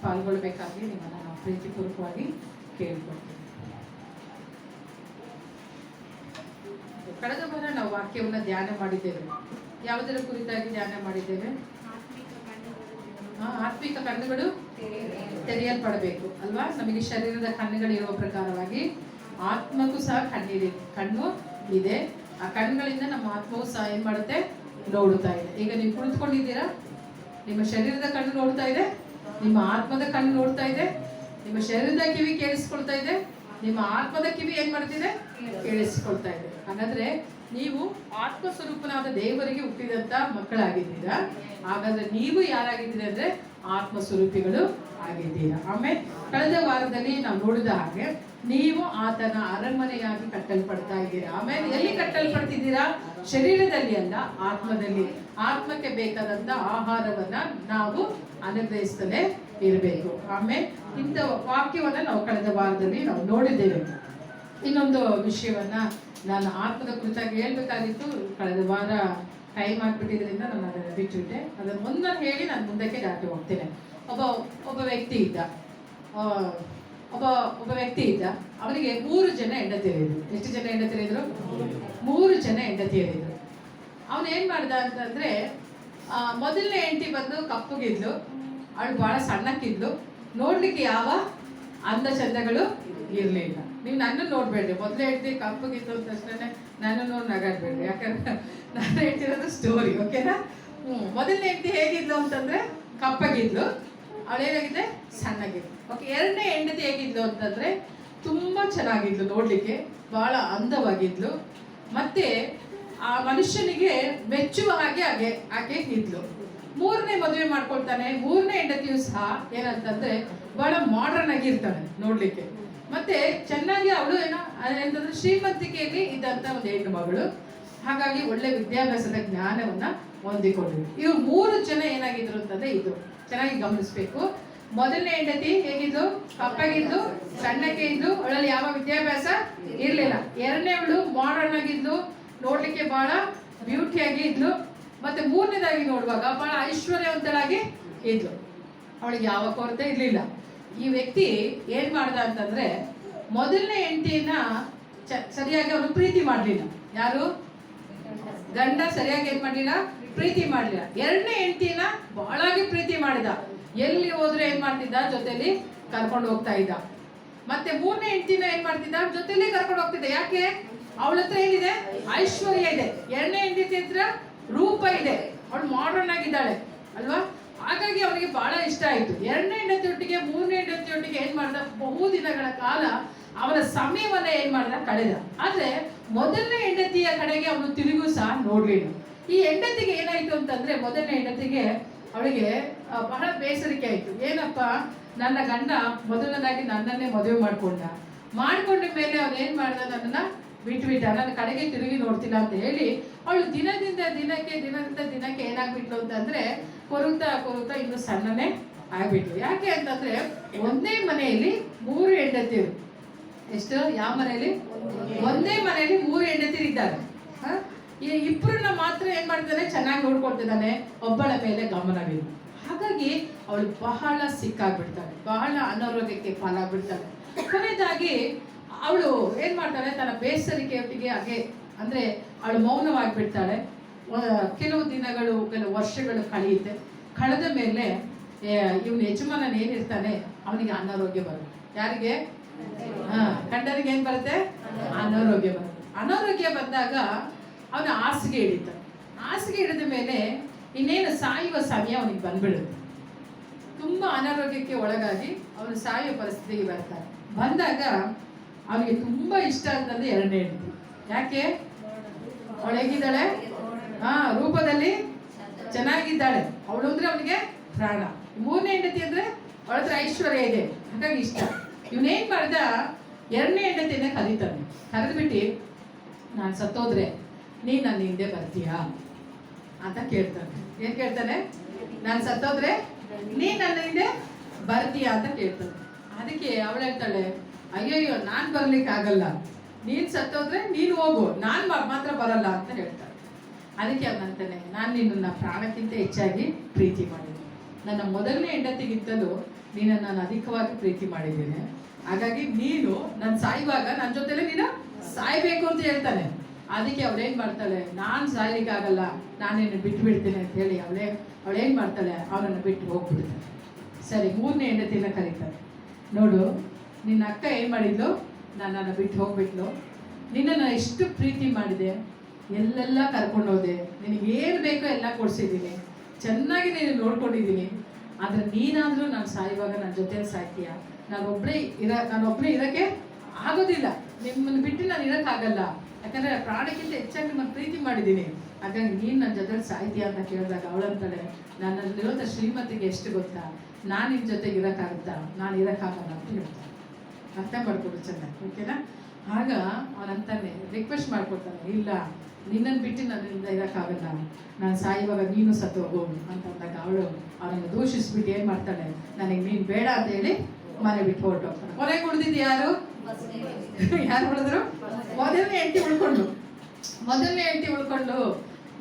ಪಾಲ್ಗೊಳ್ಬೇಕಾಗಿ ನಿಮ್ಮನ್ನು ನಾವು ಪ್ರೀತಿಪೂರ್ವಕವಾಗಿ ಕೇಳ್ಕೊಳ್ತೀವಿ. ಕಳೆದ ವಾರ ನಾವು ವಾಕ್ಯವನ್ನು ಧ್ಯಾನ ಮಾಡಿದ್ದೇವೆ. ಯಾವುದರ ಕುರಿತಾಗಿ ಧ್ಯಾನ ಮಾಡಿದ್ದೇವೆ? ಆತ್ಮಿಕ ಕಣ್ಣುಗಳು ತೆರೆಯಲ್ಪಡಬೇಕು ಅಲ್ವಾ? ನಮಗೆ ಶರೀರದ ಕಣ್ಣುಗಳು ಇರುವ ಪ್ರಕಾರವಾಗಿ ಆತ್ಮಕ್ಕೂ ಸಹ ಕಣ್ಣು ಇದೆ. ಆ ಕಣ್ಣುಗಳಿಂದ ನಮ್ಮ ಆತ್ಮವು ಸಹ ಏನ್ ಮಾಡುತ್ತೆ? ನೋಡುತ್ತಾ ಇದೆ. ಈಗ ನೀವು ಕುಳಿತುಕೊಂಡಿದ್ದೀರಾ, ನಿಮ್ಮ ಶರೀರದ ಕಣ್ಣು ನೋಡ್ತಾ ಇದೆ, ನಿಮ್ಮ ಆತ್ಮದ ಕಣ್ಣು ನೋಡ್ತಾ ಇದೆ, ನಿಮ್ಮ ಶರೀರದ ಕಿವಿ ಕೇಳಿಸ್ಕೊಳ್ತಾ ಇದೆ, ನಿಮ್ಮ ಆತ್ಮದ ಕಿವಿ ಏನ್ ಮಾಡ್ತಿದೆ? ಕೇಳಿಸ್ಕೊಳ್ತಾ ಇದೆ. ಹಾಗಾದ್ರೆ ನೀವು ಆತ್ಮ ಸ್ವರೂಪನಾದ ದೇವರಿಗೆ ಹುಟ್ಟಿದಂತ ಮಕ್ಕಳಾಗಿದ್ದೀರಾ. ಹಾಗಾದ್ರೆ ನೀವು ಯಾರಾಗಿದ್ದೀರಿ ಅಂದ್ರೆ ಆತ್ಮ ಸ್ವರೂಪಿಗಳು ಆಗಿದ್ದೀರಾ. ಆಮೇಲೆ ಕಳೆದ ವಾರದಲ್ಲಿ ನಾವು ನೋಡಿದ ಹಾಗೆ ನೀವು ಆತನ ಅರಮನೆಯಾಗಿ ಕಟ್ಟಲ್ಪಡ್ತಾ ಇದ್ದೀರಾ. ಆಮೇಲೆ ಎಲ್ಲಿ ಕಟ್ಟಲ್ಪಡ್ತಿದ್ದೀರಾ? ಶರೀರದಲ್ಲಿ ಅಲ್ಲ, ಆತ್ಮದಲ್ಲಿ. ಆತ್ಮಕ್ಕೆ ಬೇಕಾದಂತ ಆಹಾರವನ್ನ ನಾವು ಅನುಗ್ರಹಿಸ್ತಲೇ ಇರಬೇಕು. ಆಮೇಲೆ ಇಂಥ ವಾಕ್ಯವನ್ನ ನಾವು ಕಳೆದ ವಾರದಲ್ಲಿ ನಾವು ನೋಡಿದ್ದೇವೆ. ಇನ್ನೊಂದು ವಿಷಯವನ್ನ ನಾನು ಆತ್ಮದ ಕುರಿತಾಗಿ ಹೇಳ್ಬೇಕಾಗಿತ್ತು. ಕಳೆದ ವಾರ ಟೈಮ್ ಆಗ್ಬಿಟ್ಟಿದ್ರಿಂದ ನಾನು ಅದನ್ನು ಬಿಟ್ಟುಬಿಟ್ಟೆ. ಅದನ್ನು ಒಂದನ್ನು ಹೇಳಿ ನಾನು ಮುಂದಕ್ಕೆ ದಾಟಿ ಹೋಗ್ತೇನೆ. ಒಬ್ಬ ವ್ಯಕ್ತಿ ಇದ್ದ. ಒಬ್ಬ ವ್ಯಕ್ತಿ ಇದ್ದ. ಅವನಿಗೆ 3 ಜನ ಹೆಂಡತಿಯರಿದ್ರು. ಎಷ್ಟು ಜನ ಹೆಂಡತಿಯರಿದ್ರು? 3 ಜನ ಹೆಂಡತಿಯರಿದ್ರು. ಅವನು ಏನ್ ಮಾಡ್ದ ಅಂತಂದ್ರೆ, ಮೊದಲನೇ ಹೆಂಡತಿ ಬಂದು ಕಪ್ಪಗಿದ್ಲು. ಅವಳು ಬಹಳ ಸಣ್ಣಕ್ಕಿದ್ಲು. ನೋಡ್ಲಿಕ್ಕೆ ಯಾವ ಅಂದ ಚಂದಗಳು ಇರ್ಲಿಲ್ಲ. ನೀವು ನನ್ನನ್ನು ನೋಡ್ಬೇಡ್ರಿ. ಮೊದಲೇ ಹೆಂಡತಿ ಕಪ್ಪಗಿದ್ದು ಅಂತ ತಕ್ಷಣ ನನ್ನ ನೋಡಿ ನಗಾಡ್ಬೇಡ್ರಿ, ಯಾಕಂದ್ರೆ ನಾನು ಹೇಳ್ತಿರೋದು ಸ್ಟೋರಿ, ಓಕೆನಾ? ಮೊದಲನೇ ಹೆಂಡತಿ ಹೇಗಿದ್ಲು ಅಂತಂದ್ರೆ ಕಪ್ಪಗಿದ್ಲು. ಅವಳೇನಾಗಿದೆ? ಸಣ್ಣಗಿದ್ಲು. ಓಕೆ. ಎರಡನೇ ಹೆಂಡತಿ ಹೇಗಿದ್ಲು ಅಂತಂದ್ರೆ ತುಂಬಾ ಚೆನ್ನಾಗಿದ್ಲು, ನೋಡ್ಲಿಕ್ಕೆ ಬಹಳ ಅಂದವಾಗಿದ್ಲು, ಮತ್ತೆ ಆ ಮನುಷ್ಯನಿಗೆ ಮೆಚ್ಚುವ ಹಾಗೆ ಆಕೆ ಇದ್ಲು. 3ನೇ ಮದುವೆ ಮಾಡ್ಕೊಳ್ತಾನೆ. 3ನೇ ಹೆಂಡತಿಯು ಸಹ ಏನಂತಂದ್ರೆ ಬಹಳ ಮಾಡರ್ನ್ ಆಗಿರ್ತಾಳೆ ನೋಡ್ಲಿಕ್ಕೆ. ಮತ್ತೆ ಚೆನ್ನಾಗಿ ಅವಳು ಏನಂತಂದ್ರೆ ಶ್ರೀಮಂತಿಕೆಯಲ್ಲಿ ಇದ್ದಂತ ಒಂದು ಹೆಣ್ಣು ಮಗಳು. ಹಾಗಾಗಿ ಒಳ್ಳೆ ವಿದ್ಯಾಭ್ಯಾಸದ ಜ್ಞಾನವನ್ನ ಹೊಂದಿಕೊಂಡಿದ್ರು. ಇವ್ರು 3 ಜನ ಏನಾಗಿದ್ರು ಅಂತಂದ್ರೆ ಇದು ಚೆನ್ನಾಗಿ ಗಮನಿಸ್ಬೇಕು. ಮೊದಲನೇ ಹೆಂಡತಿ ಹೇಗಿದ್ದು? ಕಪ್ಪಗಿದ್ದು, ಸಣ್ಣಕ್ಕೆ ಇದ್ದು, ಅವಳಲ್ಲಿ ಯಾವ ವಿದ್ಯಾಭ್ಯಾಸ ಇರ್ಲಿಲ್ಲ. ಎರಡನೇವಳು ಮಾಡರ್ನ್ ಆಗಿದ್ಲು, ನೋಡ್ಲಿಕ್ಕೆ ಬಹಳ ಬ್ಯೂಟಿಯಾಗಿ ಇದ್ಲು. ಮತ್ತೆ 3ನೇದಾಗಿ ನೋಡುವಾಗ ಬಹಳ ಐಶ್ವರ್ಯವಂತಳಾಗಿ ಇದ್ಲು. ಅವಳಿಗೆ ಯಾವ ಕೊರತೆ ಇರ್ಲಿಲ್ಲ. ಈ ವ್ಯಕ್ತಿ ಏನ್ ಮಾಡ್ದ ಅಂತಂದ್ರೆ ಮೊದಲನೇ ಹೆಂಡತಿಯನ್ನ ಸರಿಯಾಗಿ ಅವನು ಪ್ರೀತಿ ಮಾಡ್ಲಿಲ್ಲ. ಯಾರು? ಗಂಡ ಸರಿಯಾಗಿ ಏನ್ ಮಾಡ್ಲಿಲ್ಲ? ಪ್ರೀತಿ ಮಾಡ್ಲಿಲ್ಲ. ಎರಡನೇ ಹೆಂಡತಿನ ಬಹಳಾಗಿ ಪ್ರೀತಿ ಮಾಡಿದ. ಎಲ್ಲಿ ಹೋದ್ರೆ ಏನ್ ಮಾಡ್ತಿದ್ದ? ಜೊತೆಲಿ ಕರ್ಕೊಂಡು ಹೋಗ್ತಾ ಇದ್ದ. ಮತ್ತೆ 3ನೇ ಹೆಂಡತಿನ ಏನ್ ಮಾಡ್ತಿದ್ದ? ಜೊತೆಲಿ ಕರ್ಕೊಂಡು ಹೋಗ್ತಿದ್ದ. ಯಾಕೆ? ಅವಳ ಹತ್ರ ಏನಿದೆ? ಐಶ್ವರ್ಯ ಇದೆ. ಎರಡನೇ ಹೆಂಡತಿ ಹತ್ರ ರೂಪ ಇದೆ. ಅವಳು ಮಾಡರ್ನ್ ಆಗಿದ್ದಾಳೆ ಅಲ್ವಾ? ಹಾಗಾಗಿ ಅವನಿಗೆ ಬಹಳ ಇಷ್ಟ ಆಯ್ತು. ಎರಡನೇ ಹೆಂಡತಿಯೊಟ್ಟಿಗೆ 3ನೇ ಹೆಂಡತಿಯೊಟ್ಟಿಗೆ ಏನ್ ಮಾಡ್ದ? ಬಹು ದಿನಗಳ ಕಾಲ ಅವನ ಸಮಯವನ್ನ ಏನ್ ಮಾಡ್ದ? ಕಳೆದ. ಆದ್ರೆ ಮೊದಲನೇ ಹೆಂಡತಿಯ ಕಡೆಗೆ ಅವನು ತಿರುಗು ಸಹ ನೋಡ್ಲಿಲ್ಲ. ಈ ಹೆಂಡತಿಗೆ ಏನಾಯ್ತು ಅಂತಂದ್ರೆ, ಮೊದಲನೇ ಹೆಂಡತಿಗೆ ಅವಳಿಗೆ ಬಹಳ ಬೇಸರಿಕೆ ಆಯ್ತು. ಏನಪ್ಪ, ನನ್ನ ಗಂಡ ಮೊದಲನೇದಾಗಿ ನನ್ನನ್ನೇ ಮದುವೆ ಮಾಡ್ಕೊಂಡ ಮೇಲೆ ಅವನು ಏನ್ ಮಾಡ್ದ? ನನ್ನನ್ನ ಬಿಟ್ಬಿಟ್ಟ, ನನ್ನ ಕಡೆಗೆ ತಿರುಗಿ ನೋಡ್ತಿಲ್ಲ ಅಂತ ಹೇಳಿ ಅವಳು ದಿನದಿಂದ ದಿನಕ್ಕೆ ಏನಾಗ್ಬಿಟ್ಲು ಅಂತಂದ್ರೆ ಕೊರುತ್ತಾ ಇನ್ನು ಸಣ್ಣನೇ ಆಗ್ಬಿಟ್ಲು. ಯಾಕೆ ಅಂತಂದ್ರೆ ಒಂದೇ ಮನೆಯಲ್ಲಿ 3 ಹೆಂಡತಿರು. ಎಷ್ಟು? ಯಾವ ಮನೆಯಲ್ಲಿ? ಒಂದೇ ಮನೆಯಲ್ಲಿ 3 ಹೆಂಡತಿರು ಇದ್ದಾರೆ. ಇಬ್ಬರನ್ನ ಮಾತ್ರ ಏನ್ ಮಾಡ್ತಾನೆ? ಚೆನ್ನಾಗಿ ನೋಡ್ಕೊಳ್ತಿದ್ದಾನೆ. ಒಬ್ಬಳ ಮೇಲೆ ಗಮನವಿಲ್ಲ. ಹಾಗಾಗಿ ಅವಳು ಬಹಳ ಸಿಕ್ಕಾಗ್ಬಿಡ್ತಾಳೆ, ಬಹಳ ಅನಾರೋಗ್ಯಕ್ಕೆ ಪಾಲಾಗ್ಬಿಡ್ತಾಳೆ. ಕೊನೆಯದಾಗಿ ಅವಳು ಏನ್ ಮಾಡ್ತಾಳೆ? ತನ್ನ ಬೇಸರಿಕೆಯೊಟ್ಟಿಗೆ ಹಾಗೆ ಅಂದ್ರೆ ಅವಳು ಮೌನವಾಗಿಬಿಡ್ತಾಳೆ. ಕೆಲವು ದಿನಗಳು, ಕೆಲವು ವರ್ಷಗಳು ಕಳೆದ ಮೇಲೆ ಇವನು ಯಜಮಾನನ ಏನಿರ್ತಾನೆ ಅವನಿಗೆ ಅನಾರೋಗ್ಯ ಬರುತ್ತೆ. ಯಾರಿಗೆ? ಗಂಡನಿಗೆ ಏನ್ ಬರುತ್ತೆ? ಅನಾರೋಗ್ಯ ಬರುತ್ತೆ. ಅನಾರೋಗ್ಯ ಬಂದಾಗ ಅವನ ಹಾಸಿಗೆ ಹಿಡಿದ ಮೇಲೆ ಇನ್ನೇನು ಸಾಯುವ ಸಮಯ ಅವನಿಗೆ ಬಂದ್ಬಿಡುತ್ತೆ. ತುಂಬಾ ಅನಾರೋಗ್ಯಕ್ಕೆ ಒಳಗಾಗಿ ಅವನು ಸಾಯುವ ಪರಿಸ್ಥಿತಿಗೆ ಬಂದಾಗ ಅವನಿಗೆ ತುಂಬಾ ಇಷ್ಟ ಅಂತಂದ್ರೆ ಎರಡನೇ ಹೆಂಡತಿ. ಯಾಕೆ? ಅವಳು ಹೇಗಿದ್ದಾಳೆ? ರೂಪದಲ್ಲಿ ಚೆನ್ನಾಗಿದ್ದಾಳೆ. ಅವಳು ಅಂದ್ರೆ ಅವನಿಗೆ ಪ್ರಾಣ. 3ನೇ ಹೆಂಡತಿ ಅಂದ್ರೆ ಅವಳ ಹತ್ರ ಐಶ್ವರ್ಯ ಇದೆ, ಹಾಗಾಗಿ ಇಷ್ಟ. ಇವನೇನ್ ಮಾಡ್ದ? ಎರಡನೇ ಹೆಂಡತಿನ ಕರೆದ್ಬಿಟ್ಟು, ನಾನು ಸತ್ತೋದ್ರೆ ನೀನ್ ನನ್ನ ಹಿಂದೆ ಬರ್ತೀಯಾ ಅಂತ ಕೇಳ್ತಾನೆ. ಏನ್ ಕೇಳ್ತಾನೆ? ನಾನು ಸತ್ತೋದ್ರೆ ನೀನ್ ನನ್ನ ಹಿಂದೆ ಬರ್ತೀಯಾ ಅಂತ ಕೇಳ್ತಾನೆ. ಅದಕ್ಕೆ ಅವಳು ಹೇಳ್ತಾಳೆ, ಅಯ್ಯಯ್ಯೋ, ನಾನ್ ಬರ್ಲಿಕ್ಕೆ ಆಗಲ್ಲ, ನೀನ್ ಸತ್ತೋದ್ರೆ ನೀನು ಹೋಗು, ನಾನ್ ಮಾತ್ರ ಬರಲ್ಲ ಅಂತ ಹೇಳ್ತಾಳೆ. ಅದಕ್ಕೆ ಅವನಂತಾನೆ, ನಾನು ನಿನ್ನ ಪ್ರಾಣಕ್ಕಿಂತ ಹೆಚ್ಚಾಗಿ ಪ್ರೀತಿ ಮಾಡಿದೆ. ನನ್ನ ಮೊದಲನೇ ಹೆಂಡತಿಗಿಂತಲೂ ನೀನನ್ನು ನಾನು ಅಧಿಕವಾಗಿ ಪ್ರೀತಿ ಮಾಡಿದ್ದೇನೆ, ಹಾಗಾಗಿ ನೀನು ನಾನು ಸಾಯುವಾಗ ನನ್ನ ಜೊತೆಲೆ ನೀನು ಸಾಯ್ಬೇಕು ಅಂತ ಹೇಳ್ತಾನೆ. ಅದಕ್ಕೆ ಅವಳೇನ್ ಮಾಡ್ತಾಳೆ, ನಾನು ಸಾಯ್ಲಿಕ್ಕಾಗಲ್ಲ, ನಾನೇನು ಬಿಟ್ಟು ಬಿಡ್ತೀನಿ ಅಂತ ಹೇಳಿ ಅವಳೇನ್ ಮಾಡ್ತಾಳೆ, ಅವನನ್ನು ಬಿಟ್ಟು ಹೋಗ್ಬಿಡ್ತಾಳೆ. ಸರಿ, 3ನೇ ಹೆಂಡತಿನ ಕರೀತಾಳೆ. ನೋಡು, ನಿನ್ನ ಅಕ್ಕ ಏನು ಮಾಡಿದ್ಲು, ನನ್ನನ್ನು ಬಿಟ್ಟು ಹೋಗ್ಬಿಟ್ಲು. ನಿನ್ನನ್ನು ಎಷ್ಟು ಪ್ರೀತಿ ಮಾಡಿದೆ, ಎಲ್ಲೆಲ್ಲ ಕರ್ಕೊಂಡು ಹೋದೆ, ನಿನಗೇನು ಬೇಕೋ ಎಲ್ಲ ಕೊಡಿಸಿದ್ದೀನಿ, ಚೆನ್ನಾಗಿ ನೀನು ನೋಡ್ಕೊಂಡಿದ್ದೀನಿ. ಆದರೆ ನೀನಾದರೂ ನಾನು ಸಾಯುವಾಗ ನನ್ನ ಜೊತೆಲಿ ಸಾಯ್ತೀಯ. ನಾನೊಬ್ಬಳೇ ಇರೋಕ್ಕೆ ಆಗೋದಿಲ್ಲ, ನಿಮ್ಮನ್ನು ಬಿಟ್ಟು ನಾನು ಇರೋಕ್ಕಾಗಲ್ಲ. ಯಾಕಂದರೆ ಪ್ರಾಣಕ್ಕಿಂತ ಹೆಚ್ಚಾಗಿ ನಿಮ್ಮನ್ನು ಪ್ರೀತಿ ಮಾಡಿದ್ದೀನಿ, ಹಾಗಾಗಿ ನೀನು ನನ್ನ ಜೊತೆಲಿ ಸಾಯ್ತೀಯ ಅಂತ ಕೇಳಿದಾಗ ಅವಳಂತಾಳೆ, ನನ್ನಲ್ಲಿರೋಂಥ ಶ್ರೀಮತಿಗೆ ಎಷ್ಟು ಗೊತ್ತಾ, ನಾನು ನಿಮ್ಮ ಜೊತೆಗೆ ಇರೋಕ್ಕಾಗುತ್ತಾ, ನಾನು ಇರೋಕ್ಕಾಗಲ್ಲ ಅಂತ ಹೇಳ್ತಾನೆ. ಅರ್ಥ ಮಾಡ್ಕೊಡು ಚೆನ್ನಾಗಿ, ಓಕೆನಾ? ಆಗ ಅವನಂತಾನೆ ರಿಕ್ವೆಸ್ಟ್ ಮಾಡ್ಕೊಡ್ತಾನೆ, ಇಲ್ಲ ನಿನ್ನನ್ನು ಬಿಟ್ಟು ನನ್ನಿಂದ ಇರೋಕ್ಕಾಗಲ್ಲ, ನಾನು ಸಾಯುವಾಗ ನೀನು ಸತ್ತು ಹೋಗು ಅಂತ ಅಂದಾಗ ಅವನನ್ನು ದೂಷಿಸ್ಬಿಟ್ಟು ಏನು ಮಾಡ್ತಾಳೆ, ನನಗೆ ನೀನು ಬೇಡ ಅಂತ ಹೇಳಿ ಮನೆ ಬಿಟ್ಟು ಹೊರಟೋಗ್ತಾನೆ. ಕೊನೆಗೆ ಉಳಿದಿದ್ದು ಯಾರು ಉಳಿದ್ರು? ಮೊದಲನೇ ಹೆಂಡತಿ ಉಳ್ಕೊಂಡು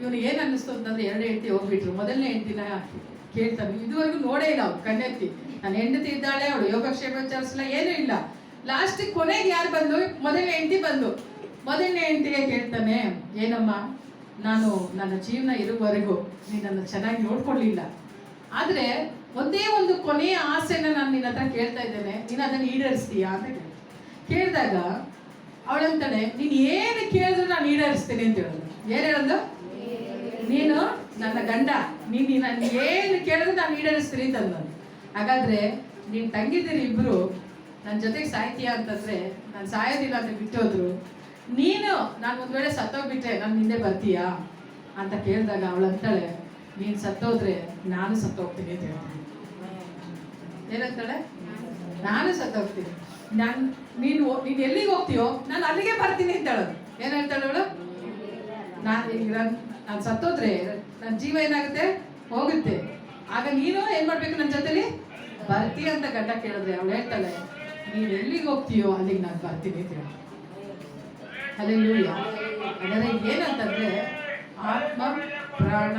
ಇವನು ಏನು ಅನ್ನಿಸ್ತು ಅಂತಂದ್ರೆ 2 ಹೆಂಡತಿ ಹೋಗ್ಬಿಟ್ರು. ಮೊದಲನೇ ಹೆಂಡತಿನ ಕೇಳ್ತಾನೆ, ಇದುವರೆಗೂ ನೋಡೇ ಇಲ್ಲ ಅವ್ನು ಕಣ್ಣೆತ್ತಿ, ನನ್ನ ಹೆಂಡತಿ ಇದ್ದಾಳೆ, ಅವಳು ಯೋಗಕ್ಷೇಮ ವಿಚಾರಿಸಲ್ಲ, ಏನೂ ಇಲ್ಲ. ಲಾಸ್ಟಿಗೆ ಕೊನೆಗೆ ಯಾರು ಬಂದು, ಮೊದಲನೇ ಹೆಂಡತಿ ಬಂದು ಮೊದಲನೇ ಹೆಂಡತಿಗೆ ಕೇಳ್ತಾನೆ, ಏನಮ್ಮ, ನಾನು ನನ್ನ ಜೀವನ ಇರುವವರೆಗೂ ನೀನನ್ನು ಚೆನ್ನಾಗಿ ನೋಡ್ಕೊಳ್ಳಿಲ್ಲ, ಆದರೆ ಒಂದೇ ಒಂದು ಕೊನೆಯ ಆಸೆನ ನಾನು ನಿನ್ನ ಹತ್ರ ಕೇಳ್ತಾ ಇದ್ದೇನೆ, ನೀನು ಅದನ್ನು ಈಡೇರಿಸ್ತೀಯಾ ಅಂತ ಕೇಳಿದಾಗ ಅವಳಂತಾಳೆ, ನೀನು ಏನು ಕೇಳಿದ್ರು ನಾನು ಈಡೇರಿಸ್ತೀನಿ ಅಂತ ಹೇಳಿದ್ರು. ಏನು ಹೇಳೋದು, ನೀನು ನನ್ನ ಗಂಡ, ನೀನು ನಾನು ಏನು ಕೇಳಿದ್ರು ನಾನು ಈಡೇರಿಸ್ತೀನಿ ಅಂತಂದು. ಹಾಗಾದರೆ ನೀನು ತಂಗಿದ್ದೀರಿ ಇಬ್ಬರು, ನನ್ನ ಜೊತೆಗೆ ಸಾಯ್ತೀಯಾ ಅಂತಂದರೆ ನಾನು ಸಾಯೋದಿಲ್ಲ ಅಂತ ಬಿಟ್ಟೋದ್ರು, ನೀನು ನಾನು ಒಂದು ವೇಳೆ ಸತ್ತೋಗ್ಬಿಟ್ರೆ ನನ್ನ ಹಿಂದೆ ಬರ್ತೀಯಾ ಅಂತ ಕೇಳಿದಾಗ ಅವಳಂತಾಳೆ, ನೀನು ಸತ್ತೋದ್ರೆ ನಾನು ಸತ್ತೋಗ್ತೀನಿ ಅಂತ ಹೇಳ್ತೀನಿ. ಏನಂತಾಳೆ, ನಾನು ಸತ್ತೋಗ್ತೀನಿ, ನೀನು ಎಲ್ಲಿಗೆ ಹೋಗ್ತೀಯೋ ನಾನು ಅಲ್ಲಿಗೆ ಬರ್ತೀನಿ ಅಂತ ಹೇಳೋದು. ಏನು ಹೇಳ್ತಾಳೆ ಅವಳು, ನಾನು ಸತ್ತೋದ್ರೆ ನನ್ನ ಜೀವ ಏನಾಗುತ್ತೆ, ಹೋಗುತ್ತೆ, ಆಗ ನೀನು ಏನು ಮಾಡಬೇಕು, ನನ್ನ ಜೊತೆಲಿ ಬರ್ತೀಯ ಅಂತ ಗಂಡ ಕೇಳಿದ್ರೆ ಅವಳು ಹೇಳ್ತಾಳೆ, ನೀನು ಎಲ್ಲಿಗೆ ಹೋಗ್ತೀಯೋ ಅಲ್ಲಿಗೆ ನಾನು ಬರ್ತೀನಿ ಅಂತ ಹೇಳಿ. ಹಲ್ಲೆಲೂಯಾ. ಅದರ ಏನಂತಂದ್ರೆ ಆತ್ಮ, ಪ್ರಾಣ,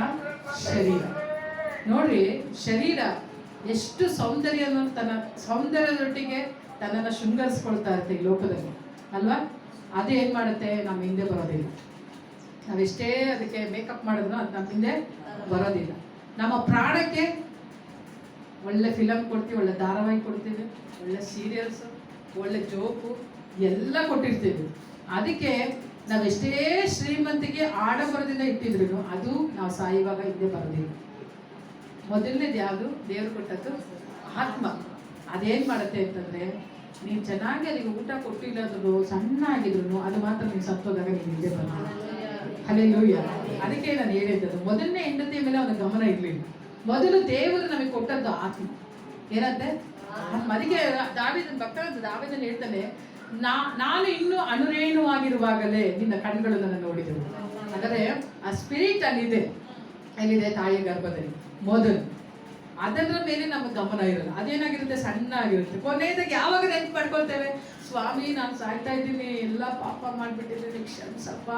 ಶರೀರ. ನೋಡ್ರಿ, ಶರೀರ ಎಷ್ಟು ಸೌಂದರ್ಯವನ್ನು ಸೌಂದರ್ಯದೊಟ್ಟಿಗೆ ತನ್ನನ್ನು ಶೃಂಗರಿಸ್ಕೊಳ್ತಾ ಇರುತ್ತೆ ಈ ಲೋಕದಲ್ಲಿ ಅಲ್ವಾ. ಅದು ಏನು ಮಾಡುತ್ತೆ, ನಮ್ಮ ಹಿಂದೆ ಬರೋದಿಲ್ಲ. ನಾವೆಷ್ಟೇ ಅದಕ್ಕೆ ಮೇಕಪ್ ಮಾಡಿದ್ರು ಅದು ನಮ್ಮ ಹಿಂದೆ ಬರೋದಿಲ್ಲ. ನಮ್ಮ ಪ್ರಾಣಕ್ಕೆ ಒಳ್ಳೆ ಫಿಲಮ್ ಕೊಡ್ತೀವಿ, ಒಳ್ಳೆ ಧಾರಾವಾಹಿ ಕೊಡ್ತೀವಿ, ಒಳ್ಳೆ ಸೀರಿಯಲ್ಸು, ಒಳ್ಳೆ ಜೋಕು ಎಲ್ಲ ಕೊಟ್ಟಿರ್ತೀವಿ. ಅದಕ್ಕೆ ನಾವೆಷ್ಟೇ ಶ್ರೀಮಂತಿಗೆ ಆಡಂಬರದಿಂದ ಇಟ್ಟಿದ್ರು ಅದು ನಾವು ಸಾಯುವಾಗ ಹಿಂದೆ ಬರೋದಿಲ್ಲ. ಮೊದಲನೇದು ಯಾವುದು, ದೇವರು ಕೊಟ್ಟದ್ದು ಆತ್ಮ. ಅದೇನು ಮಾಡುತ್ತೆ ಅಂತಂದರೆ, ನೀನು ಚೆನ್ನಾಗಿ ಅಲ್ಲಿಗೆ ಊಟ ಕೊಟ್ಟಿಲ್ಲ ಅಂದ್ರೂ, ಸಣ್ಣ ಆಗಿದ್ರು ಅದು ಮಾತ್ರ ನೀನು ಸತ್ತೋದಾಗ ನೀನು ಹಿಂದೆ ಬರೋದಿಲ್ಲ. ಹಲ್ಲೆಲೂಯಾ. ಅದಕ್ಕೆ ನಾನು ಹೇಳಿದ್ದದು, ಮೊದಲನೇ ಹೆಂಡತಿಯ ಮೇಲೆ ಅವನ ಗಮನ ಇರಲಿಲ್ಲ. ಮೊದಲು ದೇವರು ನಮಗೆ ಕೊಟ್ಟದ್ದು ಆತ್ಮ. ಏನಂತೆ ಆತ್ಮ. ಅದಕ್ಕೆ ದಾವೀದನ ಹೇಳ್ತಾನೆ, ನಾನು ಇನ್ನೂ ಅನುರೇಣುವಾಗಿರುವಾಗಲೇ ನಿನ್ನ ಕಣ್ಗಳು ನನ್ನ ನೋಡಿದೆವು. ಹಾಗಾದರೆ ಆ ಸ್ಪಿರಿಟ್ ಅಲ್ಲಿದೆ, ಎಲ್ಲಿದೆ, ತಾಯಿಯ ಗರ್ಭದಲ್ಲಿ ಮೊದಲು. ಅದರ ಮೇಲೆ ನಮ್ಮ ಗಮನ ಇರಲ್ಲ. ಅದೇನಾಗಿರುತ್ತೆ, ಸಣ್ಣ ಆಗಿರುತ್ತೆ. ಕೊನೆಯದಾಗಿ ಯಾವಾಗ ನೆನ್ಪು ಮಾಡ್ಕೊಳ್ತೇವೆ, ಸ್ವಾಮಿ ನಾನು ಸಾಯ್ತಾ ಇದ್ದೀನಿ, ಎಲ್ಲ ಪಾಪ ಮಾಡಿಬಿಟ್ಟಿದ್ದೀನಿ, ಕ್ಷಮಿಸಪ್ಪ,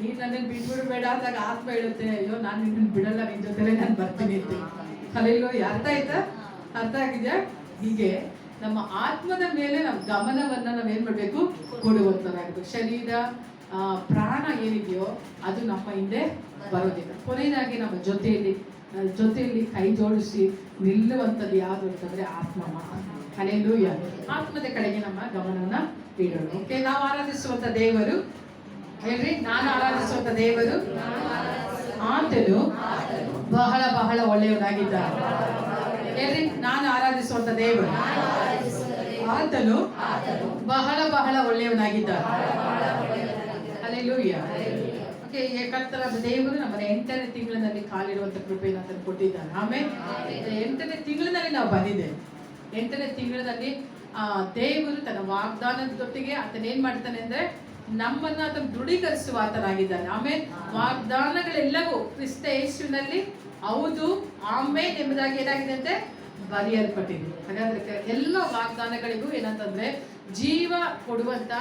ನೀನು ನನ್ನನ್ನು ಬಿಟ್ಬಿಡ್ಬೇಡ ಅಂದಾಗ ಆತ್ಮ ಹೇಳುತ್ತೆ, ಅಯ್ಯೋ ನಾನು ನಿನ್ನನ್ನು ಬಿಡಲ್ಲ, ನಿನ್ನ ಜೊತೆಲೇ ನಾನು ಬರ್ತೀನಿ ಅಂತ. ಅಲ್ಲೆಲ್ಲೋ ಅರ್ಥ ಆಯ್ತಾ? ಅರ್ಥ ಆಗಿದೆಯಾ? ಹೀಗೆ ನಮ್ಮ ಆತ್ಮದ ಮೇಲೆ ನಮ್ಮ ಗಮನವನ್ನು ನಾವೇನು ಮಾಡಬೇಕು, ಕೊಡುವಂಥದ್ದಾಗಬೇಕು. ಶರೀರ ಪ್ರಾಣ ಏನಿದೆಯೋ ಅದು ನಮ್ಮ ಹಿಂದೆ ಬರೋದಿಲ್ಲ. ಕೊನೆಯದಾಗಿ ನಮ್ಮ ಜೊತೆಯಲ್ಲಿ ಕೈ ಜೋಡಿಸಿ ನಿಲ್ಲುವಂಥದ್ದು ಯಾವುದು ಅಂತಂದರೆ ಆತ್ಮ ಮಾತ್ರ. ಹಲ್ಲೆಲೂಯಾ. ಆತ್ಮದ ಕಡೆಗೆ ನಮ್ಮ ಗಮನವನ್ನು ಇಡೋಣ. ಓಕೆ, ನಾವು ಆರಾಧಿಸುವಂಥ ದೇವರು ಹೇಳ್ರಿ, ನಾನು ಆರಾಧಿಸುವಂಥ ದೇವರು ಆತನು ಬಹಳ ಬಹಳ ಒಳ್ಳೆಯವನಾಗಿದ್ದಾನೆ. ಹೇಳ್ರಿ, ನಾನು ಆರಾಧಿಸುವಂಥ ದೇವರು ಆತನು ಬಹಳ ಬಹಳ ಒಳ್ಳೆಯವನಾಗಿದ್ದಾನೆ. ಹಲ್ಲೆಲೂಯಾ. ಓಕೆ, ಕರ್ತನಾದ ದೇವರು ನಮ್ಮನ್ನ 8ನೇ ತಿಂಗಳಿನಲ್ಲಿ ಕಾಲಿಡುವಂಥ ಕೃಪೆಯನ್ನು ಆತನು ಕೊಟ್ಟಿದ್ದಾನೆ. ಆಮೇಲೆ 8ನೇ ತಿಂಗಳಿನಲ್ಲಿ ನಾವು ಬಂದಿದ್ದೇವೆ. 8ನೇ ತಿಂಗಳಿನಲ್ಲಿ ದೇವರು ತನ್ನ ವಾಗ್ದಾನದೊಟ್ಟಿಗೆ ಆತನ ಏನ್ ಮಾಡ್ತಾನೆ ಅಂದ್ರೆ ನಮ್ಮನ್ನ ಆತನ ದೃಢೀಕರಿಸುವ ಆತನಾಗಿದ್ದಾನೆ. ಆಮೇಲೆ ವಾಗ್ದಾನಗಳೆಲ್ಲವೂ ಕ್ರಿಸ್ತ ಯೇಸುವಿನಲ್ಲಿ ಹೌದು ಆಮೇಲೆ ಎಂಬುದಾಗಿ ಏನಾಗಿದೆ ಅಂತೆ ಬರೆಯಲ್ಪಟ್ಟಿದೆ. ಹಾಗಾದ್ರೆ ಎಲ್ಲ ವಾಗ್ದಾನಗಳಿಗೂ ಏನಂತಂದ್ರೆ ಜೀವ ಕೊಡುವಂತ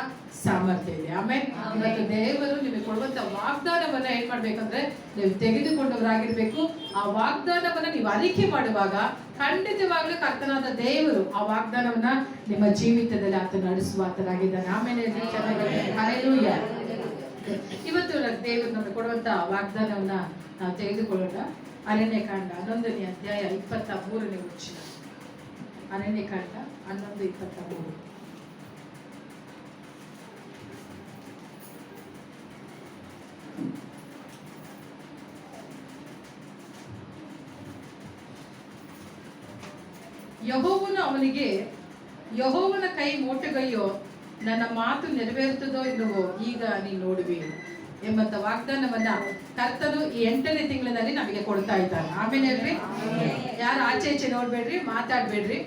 ಸಾಮರ್ಥ್ಯ ಇದೆ. ಆಮೇಲೆ ಇವತ್ತು ದೇವರು ನಿಮಗೆ ಕೊಡುವಂತ ವಾಗ್ದಾನವನ್ನ ಏನ್ ಮಾಡ್ಬೇಕಂದ್ರೆ ನೀವು ತೆಗೆದುಕೊಂಡವರಾಗಿರ್ಬೇಕು. ಆ ವಾಗ್ದಾನವನ್ನ ನೀವು ಅರಿಕೆ ಮಾಡುವಾಗ ಖಂಡಿತವಾಗ್ಲೂ ಕರ್ತನಾದ ದೇವರು ಆ ವಾಗ್ದಾನವನ್ನ ನಿಮ್ಮ ಜೀವಿತದಲ್ಲಿ ಆತ ನಡೆಸುವಾತನಾಗಿದ್ದಾನೆ. ಆಮೇಲೆ ಹಲ್ಲೆಲೂಯಾ. ಇವತ್ತು ದೇವರು ನಮಗೆ ಕೊಡುವಂತ ವಾಗ್ದಾನವನ್ನ ನಾವು ತೆಗೆದುಕೊಳ್ಳೋಣ. ಅರಣ್ಯಕಾಂಡ 11ನೇ ಅಧ್ಯಾಯ 23ನೇ ವಚನ. ಅರಣ್ಯಕಾಂಡ 11:23. ಯೆಹೋವನು ಅವನಿಗೆ, ಯೆಹೋವನ ಕೈ ಮೋಟುಗೈಯೋ, ನನ್ನ ಮಾತು ನೆರವೇರುತ್ತದೋ ಇಲ್ಲವೋ ಈಗ ನೀನು ನೋಡುವಿ ಎಂಬಂತ ವಾಗ್ದಾನವನ್ನ ಕರ್ತನು ಈ 8ನೇ ತಿಂಗಳಿನಲ್ಲಿ ನಮಗೆ ಕೊಡ್ತಾ ಇದ್ದಾನೆ. ಆಮೇಲೆ ಹೇಳ್ರಿ, ಯಾರು ಆಚೆ ಈಚೆ ನೋಡ್ಬೇಡ್ರಿ, ಮಾತಾಡ್ಬೇಡ್ರಿ,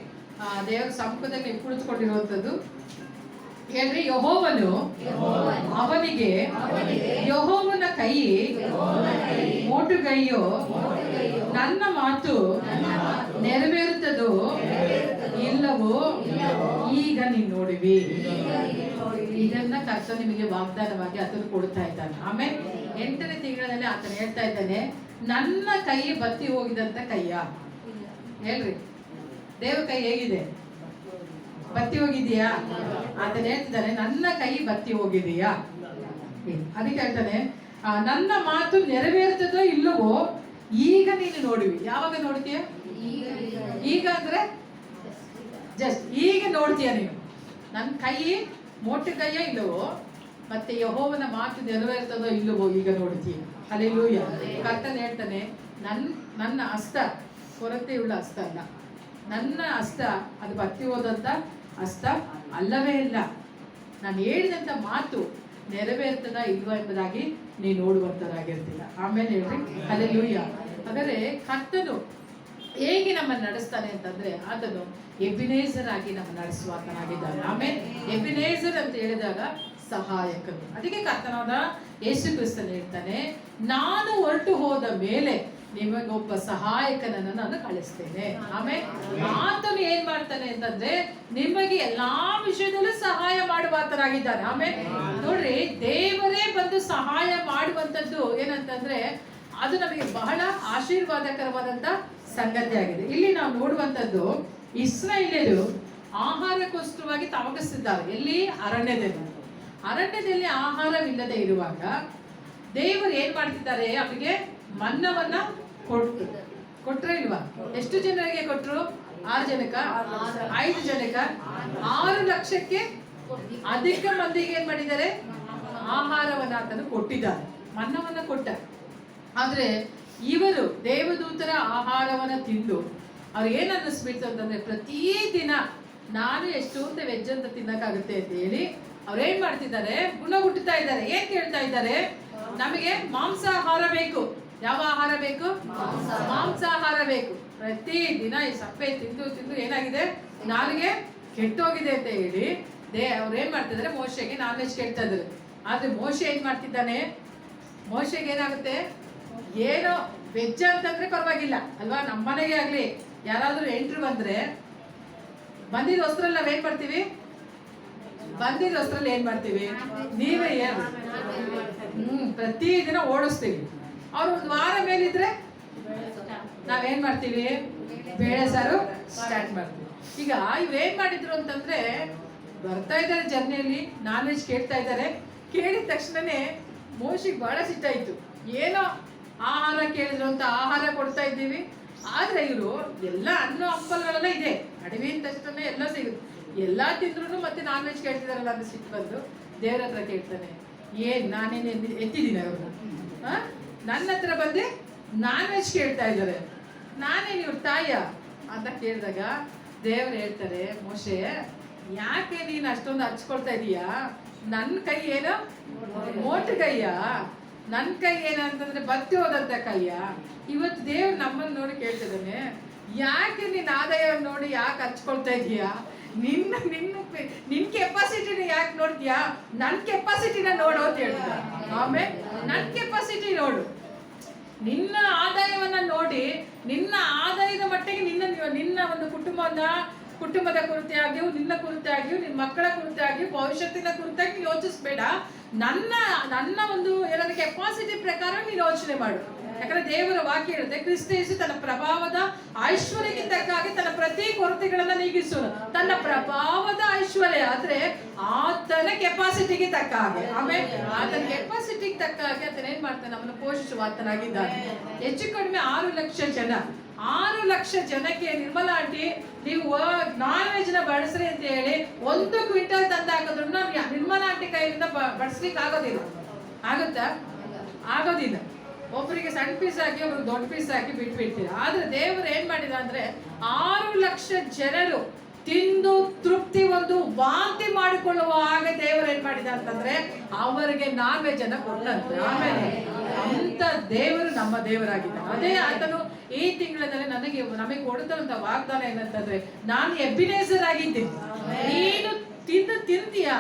ದೇವರ ಸಮ್ಮುಖದಲ್ಲಿ ನೀವು ಕುಳಿತುಕೊಂಡಿರುವಂತದ್ದು. ಹೇಳ್ರಿ, ಯೆಹೋವನು ಅವನಿಗೆ, ಯೆಹೋವನ ಕೈ ಮೋಟುಗೈಯೋ, ನನ್ನ ಮಾತು ನೆರವೇರುತ್ತದೋ ಇಲ್ಲವೋ ಈಗ ನೀನು ನೋಡುವಿ. ಇದನ್ನ ಕರ್ತ ನಿಮಗೆ ವಾಗ್ದಾನವಾಗಿ ಆತನು ಕೊಡ್ತಾ ಇದ್ದಾನೆ. ಆಮೇಲೆ 8ನೇ ತಿಂಗಳಲ್ಲಿ ಆತನು ಹೇಳ್ತಾ ಇದ್ದಾನೆ, ನನ್ನ ಕೈ ಬತ್ತಿ ಹೋಗಿದಂತ ಕೈಯ. ಹೇಳ್ರಿ, ದೇವ್ರ ಕೈ ಹೇಗಿದೆ? ಬತ್ತಿ ಹೋಗಿದೆಯಾ? ಆತನ ಹೇಳ್ತಿದ್ದಾನೆ, ನನ್ನ ಕೈ ಬತ್ತಿ ಹೋಗಿದೆಯಾ? ಅದಕ್ಕೆ ಹೇಳ್ತಾನೆ, ನನ್ನ ಮಾತು ನೆರವೇರ್ತದೋ ಇಲ್ಲವೋ ಈಗ ನೀನು ನೋಡುವಿ. ಯಾವಾಗ ನೋಡ್ತೀಯ? ಈಗ ಅಂದ್ರೆ ಜಸ್ಟ್ ಈಗ ನೋಡ್ತೀಯ ನೀನು. ನನ್ನ ಕೈ ಮೋಟು ಕೈಯ ಇಲ್ಲವೋ, ಮತ್ತೆ ಯೆಹೋವನ ಮಾತು ನೆರವೇರ್ತದೋ ಇಲ್ಲವೋ ಈಗ ನೋಡ್ತೀಯ. ಹಲ್ಲೆಲೂಯಾ. ಕರ್ತನ ಹೇಳ್ತಾನೆ, ನನ್ನ ಹಸ್ತ ಕೊರತೆಯುಳ್ಳ ಹಸ್ತ ಅಲ್ಲ, ನನ್ನ ಹಸ್ತ ಅದು ಬತ್ತಿ ಹೋದಂತ ಹಸ್ತ ಅಲ್ಲವೇ ಇಲ್ಲ. ನಾನು ಹೇಳಿದಂತ ಮಾತು ನೆರವೇರ್ತದ ಇಲ್ವಾ ಎಂಬುದಾಗಿ ನೀವು ನೋಡುವಂತರಾಗಿರ್ತಿಲ್ಲ. ಆಮೇಲೆ ಹೇಳ್ರಿ, ಹಲ್ಲೆಲೂಯಾ. ಹಾಗಾದ್ರೆ ಕರ್ತನು ಹೇಗೆ ನಮ್ಮನ್ನು ನಡೆಸ್ತಾನೆ ಅಂತಂದ್ರೆ, ಆತನು ಎಬಿನೇಜರ್ ಆಗಿ ನಮ್ಮ ನಡೆಸುವಾತನಾಗಿದ್ದಾನೆ. ಆಮೇಲೆ ಎಬಿನೇಜರ್ ಅಂತ ಹೇಳಿದಾಗ ಸಹಾಯಕನು. ಅದಕ್ಕೆ ಕರ್ತನಾದ ಯೇಸು ಕ್ರಿಸ್ತನು ಹೇಳ್ತಾನೆ, ನಾನು ಹೊರಟು ಹೋದ ಮೇಲೆ ನಿಮಗೊಬ್ಬ ಸಹಾಯಕನನ್ನು ನಾನು ಕಳಿಸ್ತೇನೆ. ಆಮೇಲೆ ಆತನು ಏನ್ ಮಾಡ್ತಾನೆ ಅಂತಂದ್ರೆ, ನಿಮಗೆ ಎಲ್ಲಾ ವಿಷಯದಲ್ಲೂ ಸಹಾಯ ಮಾಡುವಾತನಾಗಿದ್ದಾನೆ. ಆಮೇಲೆ ನೋಡ್ರಿ, ದೇವರೇ ಬಂದು ಸಹಾಯ ಮಾಡುವಂತದ್ದು ಏನಂತಂದ್ರೆ, ಅದು ನಮಗೆ ಬಹಳ ಆಶೀರ್ವಾದಕರವಾದಂತ ಸಂಗತಿ ಆಗಿದೆ. ಇಲ್ಲಿ ನಾವು ನೋಡುವಂತದ್ದು, ಇಸ್ರಾಯೇಲ್ಯರು ಆಹಾರಕ್ಕೋಸ್ಕರವಾಗಿ ತವಕಿಸಿದ್ದಾರೆ. ಎಲ್ಲಿ? ಅರಣ್ಯದಲ್ಲಿ ಆಹಾರವಿಲ್ಲದೆ ಇರುವಾಗ ದೇವರು ಏನ್ ಮಾಡ್ತಿದ್ದಾರೆ, ಅವರಿಗೆ ಮನ್ನವನ್ನ ಕೊಟ್ರೆ ಇಲ್ವಾ? ಎಷ್ಟು ಜನರಿಗೆ ಕೊಟ್ರು? 6 ಜನಕ್ಕ, 5 ಜನಕ್ಕ, 6 ಲಕ್ಷಕ್ಕೆ ಅಧಿಕ ಮಂದಿಗೆ ಏನ್ ಮಾಡಿದ್ದಾರೆ? ಆಹಾರವನ್ನ ಆತನು ಕೊಟ್ಟಿದ್ದಾರೆ, ಮನ್ನವನ್ನ ಕೊಟ್ಟ. ಆದ್ರೆ ಇವರು ದೇವದೂತರ ಆಹಾರವನ್ನ ತಿಂದು ಅವ್ರು ಏನ್ ಅನ್ನಿಸ್ಬಿಡ್ತು ಅಂತಂದ್ರೆ, ಪ್ರತಿದಿನ ನಾನು ಎಷ್ಟು ಅಂತ ವೆಜ್ ಅಂತ ತಿನ್ನಕ್ಕಾಗುತ್ತೆ ಅಂತ ಹೇಳಿ ಅವ್ರು ಏನ್ ಮಾಡ್ತಿದ್ದಾರೆ? ಗುಣ ಹುಟ್ಟುತ್ತಾ ಇದ್ದಾರೆ. ಏನ್ ಕೇಳ್ತಾ ಇದ್ದಾರೆ? ನಮಗೆ ಮಾಂಸಾಹಾರ ಬೇಕು. ಯಾವ ಆಹಾರ ಬೇಕು? ಮಾಂಸಾಹಾರ ಬೇಕು. ಪ್ರತಿದಿನ ಈ ಸಪ್ಪೆ ತಿಂದು ತಿಂದು ಏನಾಗಿದೆ? ನಾಲಿಗೆ ಕೆಟ್ಟೋಗಿದೆ ಅಂತ ಹೇಳಿ ಅವ್ರು ಏನ್ ಮಾಡ್ತಿದ್ದಾರೆ? ಮೋಶೆಗೆ ನಾನ್ ವೆಜ್ ಕೇಳ್ತಾ ಇದ್ದಾರೆ. ಆದ್ರೆ ಮೋಶೆ ಏನ್ ಮಾಡ್ತಿದ್ದಾನೆ? ಮೋಶೆಗೆ ಏನಾಗುತ್ತೆ? ಏನೋ ವೆಜ್ ಅಂತಂದ್ರೆ ಪರವಾಗಿಲ್ಲ ಅಲ್ವಾ? ನಮ್ಮ ಮನೆಗೆ ಆಗ್ಲಿ ಯಾರಾದ್ರೂ ಎಂಟ್ರು ಬಂದ್ರೆ ಬಂದಿದ್ದ ವಸ್ತ್ರಲ್ಲಿ ನಾವೇನ್ ಮಾಡ್ತೀವಿ? ಬಂದಿದ್ದ ವಸ್ತ್ರಲ್ಲಿ ಏನ್ ಮಾಡ್ತೀವಿ? ನೀವೇ ಏನು ಪ್ರತಿದಿನ ಓಡಿಸ್ತೀವಿ. ಅವ್ರು 1 ವಾರ ಮೇಲಿದ್ರೆ ನಾವೇನ್ ಮಾಡ್ತೀವಿ? ಬೇಳೆ ಸಾರು ಸ್ಟಾರ್ಟ್ ಮಾಡ್ತೀವಿ. ಈಗ ಇವೇನ್ ಮಾಡಿದ್ರು ಅಂತಂದ್ರೆ, ಬರ್ತಾ ಇದ್ದಾರೆ ಜರ್ನಿಯಲ್ಲಿ, ನಾನ್ ವೆಜ್ ಕೇಳ್ತಾ ಇದ್ದಾರೆ. ಕೇಳಿದ ತಕ್ಷಣನೇ ಮೋಶಿಗೆ ಬಹಳ ಸಿಟ್ಟಾಯ್ತು. ಏನೋ ಆಹಾರ ಕೇಳಿದ್ರು ಅಂತ ಆಹಾರ ಕೊಡ್ತಾ ಇದ್ದೀವಿ, ಆದ್ರೆ ಇವರು ಎಲ್ಲ ಹಣ್ಣು ಹಂಪಲ್ಗಳೆಲ್ಲ ಇದೆ, ಅಡವಿನ ತಕ್ಷಣ ಎಲ್ಲ ಸಿಗುತ್ತೆ, ಎಲ್ಲ ತಿಂದ್ರು ಮತ್ತೆ ನಾನ್ ವೆಜ್ ಕೇಳ್ತಿದಾರಲ್ಲ ಅಂತ ಸಿಟ್ಟು ಬಂದು ದೇವ್ರ ಹತ್ರ ಕೇಳ್ತಾನೆ, ಏನ್ ನಾನೇನು ಎತ್ತಿದ್ದೀನಿ ಅವ್ರನ್ನ? ನನ್ನ ಹತ್ರ ಬಂದು ನಾನ್ ವೆಜ್ ಕೇಳ್ತಾ ಇದ್ದಾರೆ, ನಾನೇನು ಇವ್ರ ತಾಯ ಅಂತ ಕೇಳಿದಾಗ ದೇವ್ರು ಹೇಳ್ತಾರೆ, ಮೋಶೆ ಯಾಕೆ ನೀನು ಅಷ್ಟೊಂದು ಹಚ್ಕೊಳ್ತಾ ಇದೀಯಾ? ನನ್ನ ಕೈ ಏನೋ ಮೋಟು ಕೈಯ, ನನ್ನ ಕೈ ಏನಂತಂದ್ರೆ ಬತ್ತಿ ಹೋದಂತ ಕೈಯ. ಇವತ್ತು ದೇವ್ರು ನಮ್ಮನ್ನು ನೋಡಿ ಕೇಳ್ತಿದ್ದಾನೆ, ಯಾಕೆ ನಿನ್ನ ಆದಾಯವನ್ನು ನೋಡಿ ಯಾಕೆ ಹಚ್ಕೊಳ್ತಾ ಇದೀಯಾ? ನಿನ್ನ ಕೆಪಾಸಿಟಿನ ಯಾಕೆ ನೋಡ್ತೀಯಾ? ನನ್ನ ಕೆಪಾಸಿಟಿನ ನೋಡು ಅಂತ ಹೇಳ್ತಿದ್ದ. ಆಮೇಲೆ ನನ್ನ ಕೆಪಾಸಿಟಿ ನೋಡು, ನಿನ್ನ ಆದಾಯವನ್ನ ನೋಡಿ, ನಿನ್ನ ಆದಾಯದ ಮಟ್ಟಿಗೆ ನಿನ್ನ ಒಂದು ಕುಟುಂಬದ ಕುರಿತಾಗಿಯೂ, ನಿನ್ನ ಕುರಿತಾಗಿಯೂ, ನಿನ್ನ ಮಕ್ಕಳ ಕುರಿತಾಗಿಯೂ, ಭವಿಷ್ಯತ್ತಿನ ಕುರಿತಾಗಿ ಯೋಚಿಸ್ಬೇಡ. ನನ್ನ ಒಂದು ಏನಾದ್ರು ಕೆಪಾಸಿಟಿ ಪ್ರಕಾರ ನೀನು ಯೋಚನೆ ಮಾಡು. ಯಾಕಂದ್ರೆ ದೇವರ ವಾಕ್ಯ ಹೇಳುತ್ತೆ, ಕ್ರಿಸ್ತ ಯೇಸು ತನ್ನ ಪ್ರಭಾವದ ಐಶ್ವರ್ಯಕ್ಕೆ ತಕ್ಕಾಗಿ ತನ್ನ ಪ್ರತಿ ಕೊರತೆಗಳನ್ನ ನೀಗಿಸುವನು. ತನ್ನ ಪ್ರಭಾವದ ಐಶ್ವರ್ಯ ಆದ್ರೆ ಆತನ ಕೆಪಾಸಿಟಿಗೆ ತಕ್ಕ ಹಾಗೆ, ಆಮೇಲೆ ಆತನ ಕೆಪಾಸಿಟಿಗೆ ತಕ್ಕ ಹಾಗೆ ಆತನ ಏನ್ ಮಾಡ್ತಾನೆ, ನಮ್ಮನ್ನು ಪೋಷಿಸುವ ಆತನಾಗಿದ್ದಾನೆ. ಹೆಚ್ಚು ಕಡಿಮೆ 6 ಲಕ್ಷ ಜನ, 6 ಲಕ್ಷ ಜನಕ್ಕೆ ನಿರ್ಮಲಾ ಆಂಟಿ ನೀವು ನಾನ್ ವೆಜ್ ನ ಬಡಿಸ್ರಿ ಅಂತ ಹೇಳಿ 1 ಕ್ವಿಂಟಲ್ ತಂದು ಹಾಕಿದ್ರು ನಿರ್ಮಲಾ ಆಂಟಿ ಕೈಯಿಂದ ಬಡಿಸ್ಲಿಕ್ಕೆ ಆಗೋದಿಲ್ಲ. ಆಗುತ್ತಾ? ಆಗೋದಿಲ್ಲ. ಒಬ್ಬರಿಗೆ ಸಣ್ಣ ಪೀಸ್ ಹಾಕಿ ಒಬ್ರಿಗೆ ದೊಡ್ಡ ಪೀಸ್ ಹಾಕಿ ಬಿಟ್ಬಿಡ್ತೀರ. ಆದ್ರೆ ದೇವರು ಏನ್ ಮಾಡಿದ ಅಂದ್ರೆ 6 ಲಕ್ಷ ಜನರು ತಿಂದು ತೃಪ್ತಿ ಒಂದು ವಾಂತಿ ಮಾಡಿಕೊಳ್ಳುವ ಹಾಗೆ ದೇವರು ಏನ್ ಮಾಡಿದ ಅಂತಂದ್ರೆ ಅವರಿಗೆ ನಾನ್ ವೆಜ್ ಅನ್ನ ಕೊಟ್ಟಂತೆ. ಆಮೇಲೆ ಅಂತ ದೇವರು ನಮ್ಮ ದೇವರಾಗಿದ್ದಾನೆ. ಅದೇ ಆತನು ಈ ತಿಂಗಳಲ್ಲಿ ನಮಗೆ ಕೊಡುತ್ತಂತ ವಾಗ್ದಾನ ಏನಂತಂದ್ರೆ, ನಾನು ಎಬಿನೇಸರ್ ಆಗಿದ್ದೀನಿ, ನೀನು ತಿಂತೀಯ,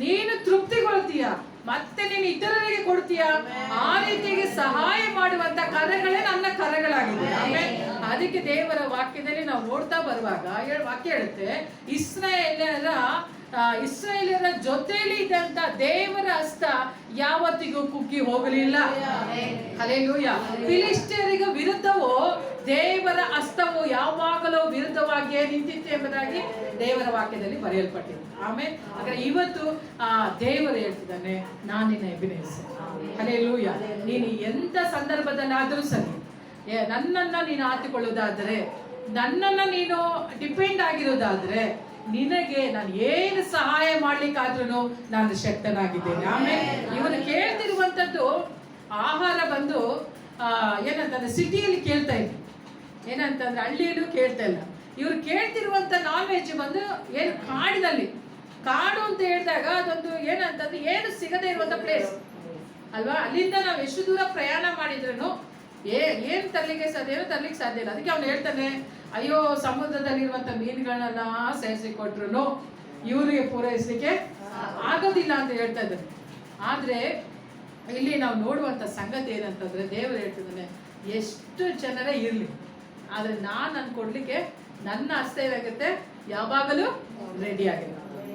ನೀನು ತೃಪ್ತಿಗೊಳ್ತೀಯ, ಮತ್ತೆ ನೀನು ಇತರರಿಗೆ ಕೊಡ್ತೀಯ, ಆ ರೀತಿಗೆ ಸಹಾಯ ಮಾಡುವಂತ ಕರಗಳೇ ನನ್ನ ಕರಗಳಾಗಿದೆ. ಆಮೇಲೆ ಅದಕ್ಕೆ ದೇವರ ವಾಕ್ಯದಲ್ಲಿ ನಾವು ನೋಡ್ತಾ ಬರುವಾಗ ವಾಕ್ಯ ಹೇಳುತ್ತೆ, ಇಸ್ರಾಯೇಲರ ಜೊತೆಯಲ್ಲಿ ಇದ್ದಂತ ದೇವರ ಹಸ್ತ ಯಾವತ್ತಿಗೂ ಕುಗ್ಗಿ ಹೋಗಲಿಲ್ಲ. ಹಲ್ಲೆಲೂಯಾ. ಫಿಲಿಸ್ಟಿಯರಿಗೆ ವಿರುದ್ಧವೋ ದೇವರ ಹಸ್ತವು ಯಾವಾಗಲೂ ವಿರುದ್ಧವಾಗಿಯೇ ನಿಂತಿತ್ತು ಎಂಬುದಾಗಿ ದೇವರ ವಾಕ್ಯದಲ್ಲಿ ಬರೆಯಲ್ಪಟ್ಟಿದೆ. ಆಮೇಲೆ ಹಾಗಾದ್ರೆ ಇವತ್ತು ದೇವರು ಹೇಳ್ತಿದ್ದಾನೆ, ನಾನು ನಿನ್ನ ಎಬಿನೇಸರ್. ಹಲ್ಲೆಲೂಯಾ. ನೀನು ಎಂತ ಸಂದರ್ಭದಲ್ಲಾದರೂ ಸರಿ ನನ್ನನ್ನ ನೀನು ಆತುಕೊಳ್ಳುವುದಾದ್ರೆ, ನನ್ನನ್ನ ನೀನು ಡಿಪೆಂಡ್ ಆಗಿರೋದಾದ್ರೆ, ನಿನಗೆ ನಾನು ಏನು ಸಹಾಯ ಮಾಡ್ಲಿಕ್ಕಾದ್ರೂ ನಾನು ಶಕ್ತನಾಗಿದ್ದೇನೆ. ಆಮೇಲೆ ಇವನು ಕೇಳ್ತಿರುವಂತದ್ದು ಆಹಾರ ಬಂದು ಏನಂತಂದ್ರೆ ಸಿಟಿಯಲ್ಲಿ ಕೇಳ್ತಾ ಇದ್ರು, ಏನಂತಂದ್ರೆ ಹಳ್ಳಿಯಲ್ಲೂ ಕೇಳ್ತಾ ಇಲ್ಲ. ಇವ್ರು ಕೇಳ್ತಿರುವಂತ ನಾನ್ ವೆಜ್ ಬಂದು ಏನು ಕಾಡು ಅಂತ ಹೇಳಿದಾಗ ಅದೊಂದು ಏನಂತಂದ್ರೆ ಏನು ಸಿಗದೆ ಇರುವಂತ ಪ್ಲೇಸ್ ಅಲ್ವಾ. ಅಲ್ಲಿಂದ ನಾವು ಎಷ್ಟು ದೂರ ಪ್ರಯಾಣ ಮಾಡಿದ್ರು ಏನ್ ತರ್ಲಿಕ್ಕೆ ಸಾಧ್ಯ ಇಲ್ಲ. ಅದಕ್ಕೆ ಅವ್ನು ಹೇಳ್ತಾನೆ, ಅಯ್ಯೋ ಸಮುದ್ರದಲ್ಲಿರುವಂತ ಮೀನುಗಳನ್ನೆಲ್ಲ ಸೇರಿಸಿ ಕೊಟ್ರು ಇವರಿಗೆ ಪೂರೈಸಲಿಕ್ಕೆ ಆಗೋದಿಲ್ಲ ಅಂತ ಹೇಳ್ತಾ ಇದ್ದಾರೆ. ಆದ್ರೆ ಇಲ್ಲಿ ನಾವು ನೋಡುವಂತ ಸಂಗತಿ ಏನಂತಂದ್ರೆ, ದೇವರು ಹೇಳ್ತಿದ್ದಾನೆ, ಎಷ್ಟು ಜನರೇ ಇರ್ಲಿ, ಆದ್ರೆ ನಾನು ಕೊಡ್ಲಿಕ್ಕೆ ನನ್ನ ಹಸ್ತ ಏನಾಗುತ್ತೆ ಯಾವಾಗಲೂ ರೆಡಿ ಆಗಿದೆ.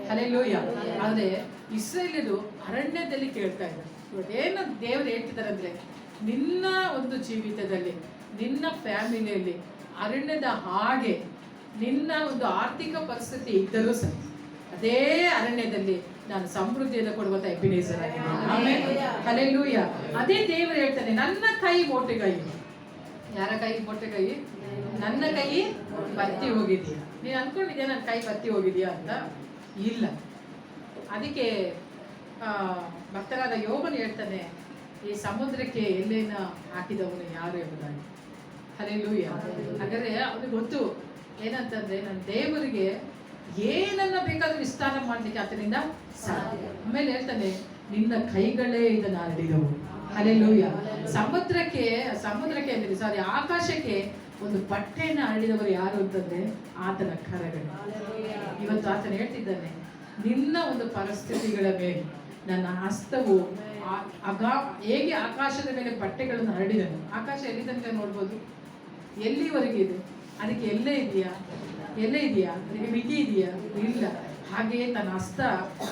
ಹಲ್ಲೆಲೂಯಾ. ಆದ್ರೆ ಇಸ್ರಾಯೇಲ್ಯರು ಅರಣ್ಯದಲ್ಲಿ ಕೇಳ್ತಾ ಇದ್ದಾರೆ. ಇವತ್ತೇನು ದೇವರು ಹೇಳ್ತಿದ್ದಾರೆ ಅಂದ್ರೆ, ನಿನ್ನ ಒಂದು ಜೀವಿತದಲ್ಲಿ, ನಿನ್ನ ಫ್ಯಾಮಿಲಿಯಲ್ಲಿ ಅರಣ್ಯದ ಹಾಗೆ ನಿನ್ನ ಒಂದು ಆರ್ಥಿಕ ಪರಿಸ್ಥಿತಿ ಇದ್ದರೂ ಸರಿ, ಅದೇ ಅರಣ್ಯದಲ್ಲಿ ನಾನು ಸಮೃದ್ಧಿಯನ್ನು ಕೊಡುವಂತ ಎಬಿನೇಸರ್ ಆಗಿದ್ದೇನೆ. ಆಮೇಲೆ ಹಲ್ಲೆಲೂಯಾ. ಅದೇ ದೇವರು ಹೇಳ್ತಾನೆ, ನನ್ನ ಕೈ ಮೋಟೆಗೈ. ಯಾರ ಕೈ ಮೋಟೆಗೈ? ನನ್ನ ಕೈ ಬತ್ತಿ ಹೋಗಿದೆಯಾ? ನೀನು ಅನ್ಕೊಂಡಿದ್ಯಾ ನನ್ನ ಕೈ ಬತ್ತಿ ಹೋಗಿದ್ಯಾ ಅಂತ? ಇಲ್ಲ. ಅದಕ್ಕೆ ಭಕ್ತರಾದ ಯೋಬನು ಹೇಳ್ತಾನೆ, ಈ ಸಮುದ್ರಕ್ಕೆ ಎಲ್ಲೇನ ಹಾಕಿದವನು ಯಾರು ಎಂಬುದಾಗಿ. ಹಲ್ಲೆಲೂಯಾ. ಹಾಗಾದ್ರೆ ಅವನಿಗೆ ಗೊತ್ತು ಏನಂತಂದ್ರೆ, ನನ್ನ ದೇವರಿಗೆ ಏನನ್ನ ಬೇಕಾದ್ರೂ ವಿಸ್ತಾರ ಮಾಡ್ಲಿಕ್ಕೆ ಆತನಿಂದ ಸಾಧ್ಯ. ಆಮೇಲೆ ಹೇಳ್ತಾನೆ, ನಿನ್ನ ಕೈಗಳೇ ಇದನ್ನ ಹರಡಿದವು. ಹಲ್ಲೆಲೂಯಾ. ಸಮುದ್ರಕ್ಕೆ ಸಾರಿ ಆಕಾಶಕ್ಕೆ ಒಂದು ಬಟ್ಟೆಯನ್ನ ಹರಡಿದವರು ಯಾರು ಅಂತಂದ್ರೆ ಆತನ ಕರಗಳು. ಇವತ್ತು ಆತನ ಹೇಳ್ತಿದ್ದಾನೆ, ನಿನ್ನ ಒಂದು ಪರಿಸ್ಥಿತಿಗಳ ಮೇಲೆ ನನ್ನ ಹಸ್ತವು ಹೇಗೆ ಆಕಾಶದ ಮೇಲೆ ಬಟ್ಟೆಗಳನ್ನು ಹರಡಿದನು. ಆಕಾಶ ಎಲ್ಲಿ ತನಕ ನೋಡ್ಬೋದು? ಎಲ್ಲಿವರೆಗೆ ಇದೆ? ಅದಕ್ಕೆ ಎಲ್ಲೇ ಇದೆಯಾ? ಅದಕ್ಕೆ ಮಿತಿ ಇದೆಯಾ? ಇಲ್ಲ. ಹಾಗೆಯೇ ತನ್ನ ಹಸ್ತ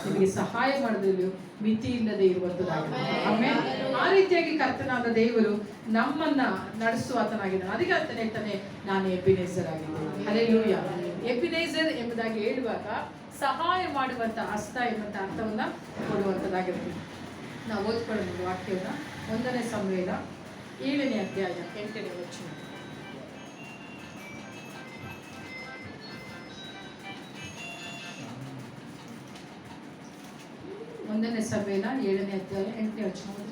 ನಿಮಗೆ ಸಹಾಯ ಮಾಡೋದ್ರಲ್ಲಿ ಮಿತಿ ಇಲ್ಲದೆ ಇರುವಂತದ್ದಾಗಿದೆ. ಆಮೇಲೆ ಆ ರೀತಿಯಾಗಿ ಕರ್ತನಾದ ದೇವರು ನಮ್ಮನ್ನ ನಡೆಸುವಾತನಾಗಿದ್ದಾನೆ. ಅದಕ್ಕೆ ಆತನ ಹೇಳ್ತಾನೆ, ನಾನು ಎಬಿನೇಸರ್ ಆಗಿದ್ದೇನೆ. ಹಲ್ಲೆಲೂಯಾ. ಎಬಿನೇಸರ್ ಎಂಬುದಾಗಿ ಹೇಳುವಾಗ ಸಹಾಯ ಮಾಡುವಂತ ಹಸ್ತ ಎಂಬಂತ ಅರ್ಥವನ್ನ ಕೊಡುವಂತದ್ದಾಗಿರುತ್ತೆ. ನಾವು ಓದ್ಕೊಳ್ಳೋಣ ವಾಕ್ಯವನ್ನ. 1 ಸಮುವೇಲ 7ನೇ ಅಧ್ಯಾಯ 8ನೇ ವಚನ. 1 ಸಮುವೇಲ 7ನೇ ಅಧ್ಯಾಯ 8ನೇ ವಚನ.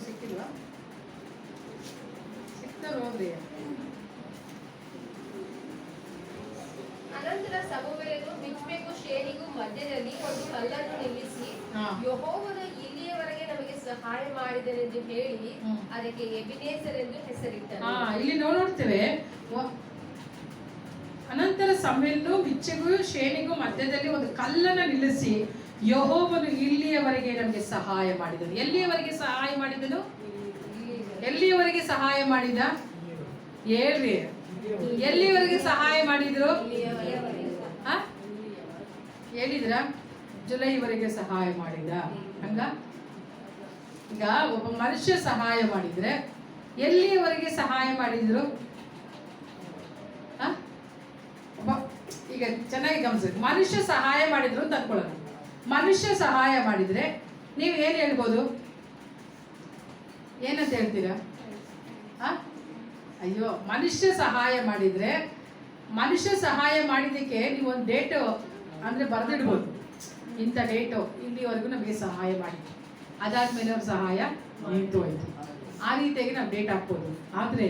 ಸಿಕ್ಕಿಲ್ವಾ? ಸಿಕ್ತವ್ರು ಹೋಗ್ರಿ. ಅನಂತರ ಸಮುವೇಲನು ಮಿಚ್ಪೆಗೂ ಶೇನಿಗೂ ಮಧ್ಯದಲ್ಲಿ ಒಂದು ಕಲ್ಲನ್ನು ನಿಲ್ಲಿಸಿ, ಯೆಹೋವನು ಇಲ್ಲಿಯವರೆಗೆ ನಮಗೆ ಸಹಾಯ ಮಾಡಿದನೆಂದು ಹೇಳಿ ಅದಕ್ಕೆ ಎಬಿನೇಸರ್ ಎಂದು ಹೆಸರಿಟ್ಟನು. ಇಲ್ಲಿ ನೋಡ್ತೇವೆ, ಅನಂತರ ಸಮುವೇಲನು ಮಿಚ್ಪೆಗೂ ಶೇನಿಗೂ ಮಧ್ಯದಲ್ಲಿ ಒಂದು ಕಲ್ಲನ್ನು ನಿಲ್ಲಿಸಿ, ಯೆಹೋವನು ಇಲ್ಲಿಯವರೆಗೆ ನಮಗೆ ಸಹಾಯ ಮಾಡಿದನು. ಎಲ್ಲಿಯವರೆಗೆ ಸಹಾಯ ಮಾಡಿದನು? ಎಲ್ಲಿಯವರೆಗೆ ಸಹಾಯ ಮಾಡಿದ? ಹೇಳ್ರಿ, ಎಲ್ಲಿವರೆಗೆ ಸಹಾಯ ಮಾಡಿದ್ರು? ಆ? ಹೇಳಿದ್ರ? ಜುಲೈವರೆಗೆ ಸಹಾಯ ಮಾಡಿದ. ಹಂಗ ಈಗ ಒಬ್ಬ ಮನುಷ್ಯ ಸಹಾಯ ಮಾಡಿದ್ರೆ ಎಲ್ಲಿಯವರೆಗೆ ಸಹಾಯ ಮಾಡಿದ್ರು? ಈಗ ಚೆನ್ನಾಗಿ ಗಮನಿಸಿ. ಮನುಷ್ಯ ಸಹಾಯ ಮಾಡಿದ್ರು ಅಂತ ಅನ್ಕೊಳ್ಳೋಣ. ಮನುಷ್ಯ ಸಹಾಯ ಮಾಡಿದ್ರೆ ನೀವು ಏನ್ ಹೇಳ್ಬೋದು? ಏನಂತ ಹೇಳ್ತೀರಾ? ಅಯ್ಯೋ, ಮನುಷ್ಯ ಸಹಾಯ ಮಾಡಿದ್ರೆ, ಮನುಷ್ಯ ಸಹಾಯ ಮಾಡಿದ್ದಕ್ಕೆ ನೀವು ಒಂದು ಡೇಟ್ ಅಂದ್ರೆ ಬರೆದಿಡ್ಬೋದು. ಇಂಥ ಡೇಟು ಇಲ್ಲಿವರೆಗೂ ನಮಗೆ ಸಹಾಯ ಮಾಡಿ, ಅದಾದ್ಮೇಲೆ ಅವ್ರ ಸಹಾಯ ನಿಂತು ಹೋಯ್ತು. ಆ ರೀತಿಯಾಗಿ ನಾವು ಡೇಟ್ ಹಾಕ್ಬೋದು. ಆದ್ರೆ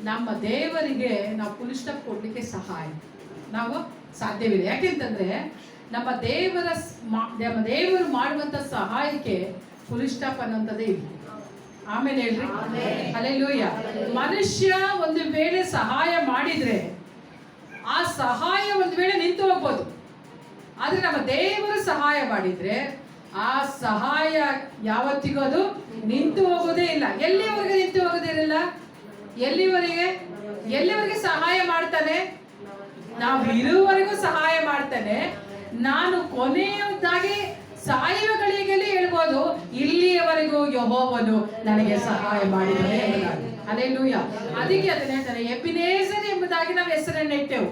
ನಮ್ಮ ದೇವರಿಗೆ ನಾವು ಫುಲ್ ಸ್ಟಾಪ್ ಕೊಡ್ಲಿಕ್ಕೆ ನಾವು ಸಾಧ್ಯವಿಲ್ಲ. ಯಾಕೆಂತಂದ್ರೆ ನಮ್ಮ ದೇವರು ಮಾಡುವಂತ ಸಹಾಯಕ್ಕೆ ಫುಲ್ ಸ್ಟಾಪ್ ಅನ್ನೋಂಥದ್ದೇ ಇಲ್ಲ. ಆಮೇಲೆ ಹೇಳ್ರಿ ಹಲ್ಲೆಲೂಯಾ. ಮನುಷ್ಯ ಒಂದು ವೇಳೆ ಸಹಾಯ ಮಾಡಿದ್ರೆ ಆ ಸಹಾಯ ಒಂದು ವೇಳೆ ನಿಂತು ಹೋಗ್ಬೋದು. ಆದ್ರೆ ನಮ್ಮ ದೇವರು ಸಹಾಯ ಮಾಡಿದ್ರೆ ಆ ಸಹಾಯ ಯಾವತ್ತಿಗೂ ಅದು ನಿಂತು ಹೋಗೋದೇ ಇಲ್ಲ. ಎಲ್ಲಿವರೆಗೆ ನಿಂತು ಹೋಗೋದಿರಲಿಲ್ಲ? ಎಲ್ಲಿವರೆಗೆ ಸಹಾಯ ಮಾಡ್ತಾನೆ? ನಾವು ಇರುವವರೆಗೂ ಸಹಾಯ ಮಾಡ್ತಾನೆ. ನಾನು ಕೊನೆಯದಾಗಿ ಸಾಯುವ ಗಳಿಗೆಯಲ್ಲಿ ಹೇಳ್ಬೋದು, ಇಲ್ಲಿಯವರೆಗೂ ಯೆಹೋವನು ನನಗೆ ಸಹಾಯ ಮಾಡಿದ್ದಾನೆ ಎಂಬುದಾಗಿ. ಹಲ್ಲೆಲೂಯಾ. ಅದಕ್ಕೆ ಅದನ್ನ ಹೇಳ್ತಾನೆ, ಎಬಿನೇಜರ್ ಎಂಬುದಾಗಿ ನಾವು ಹೆಸರನ್ನು ಇಟ್ಟೆವು.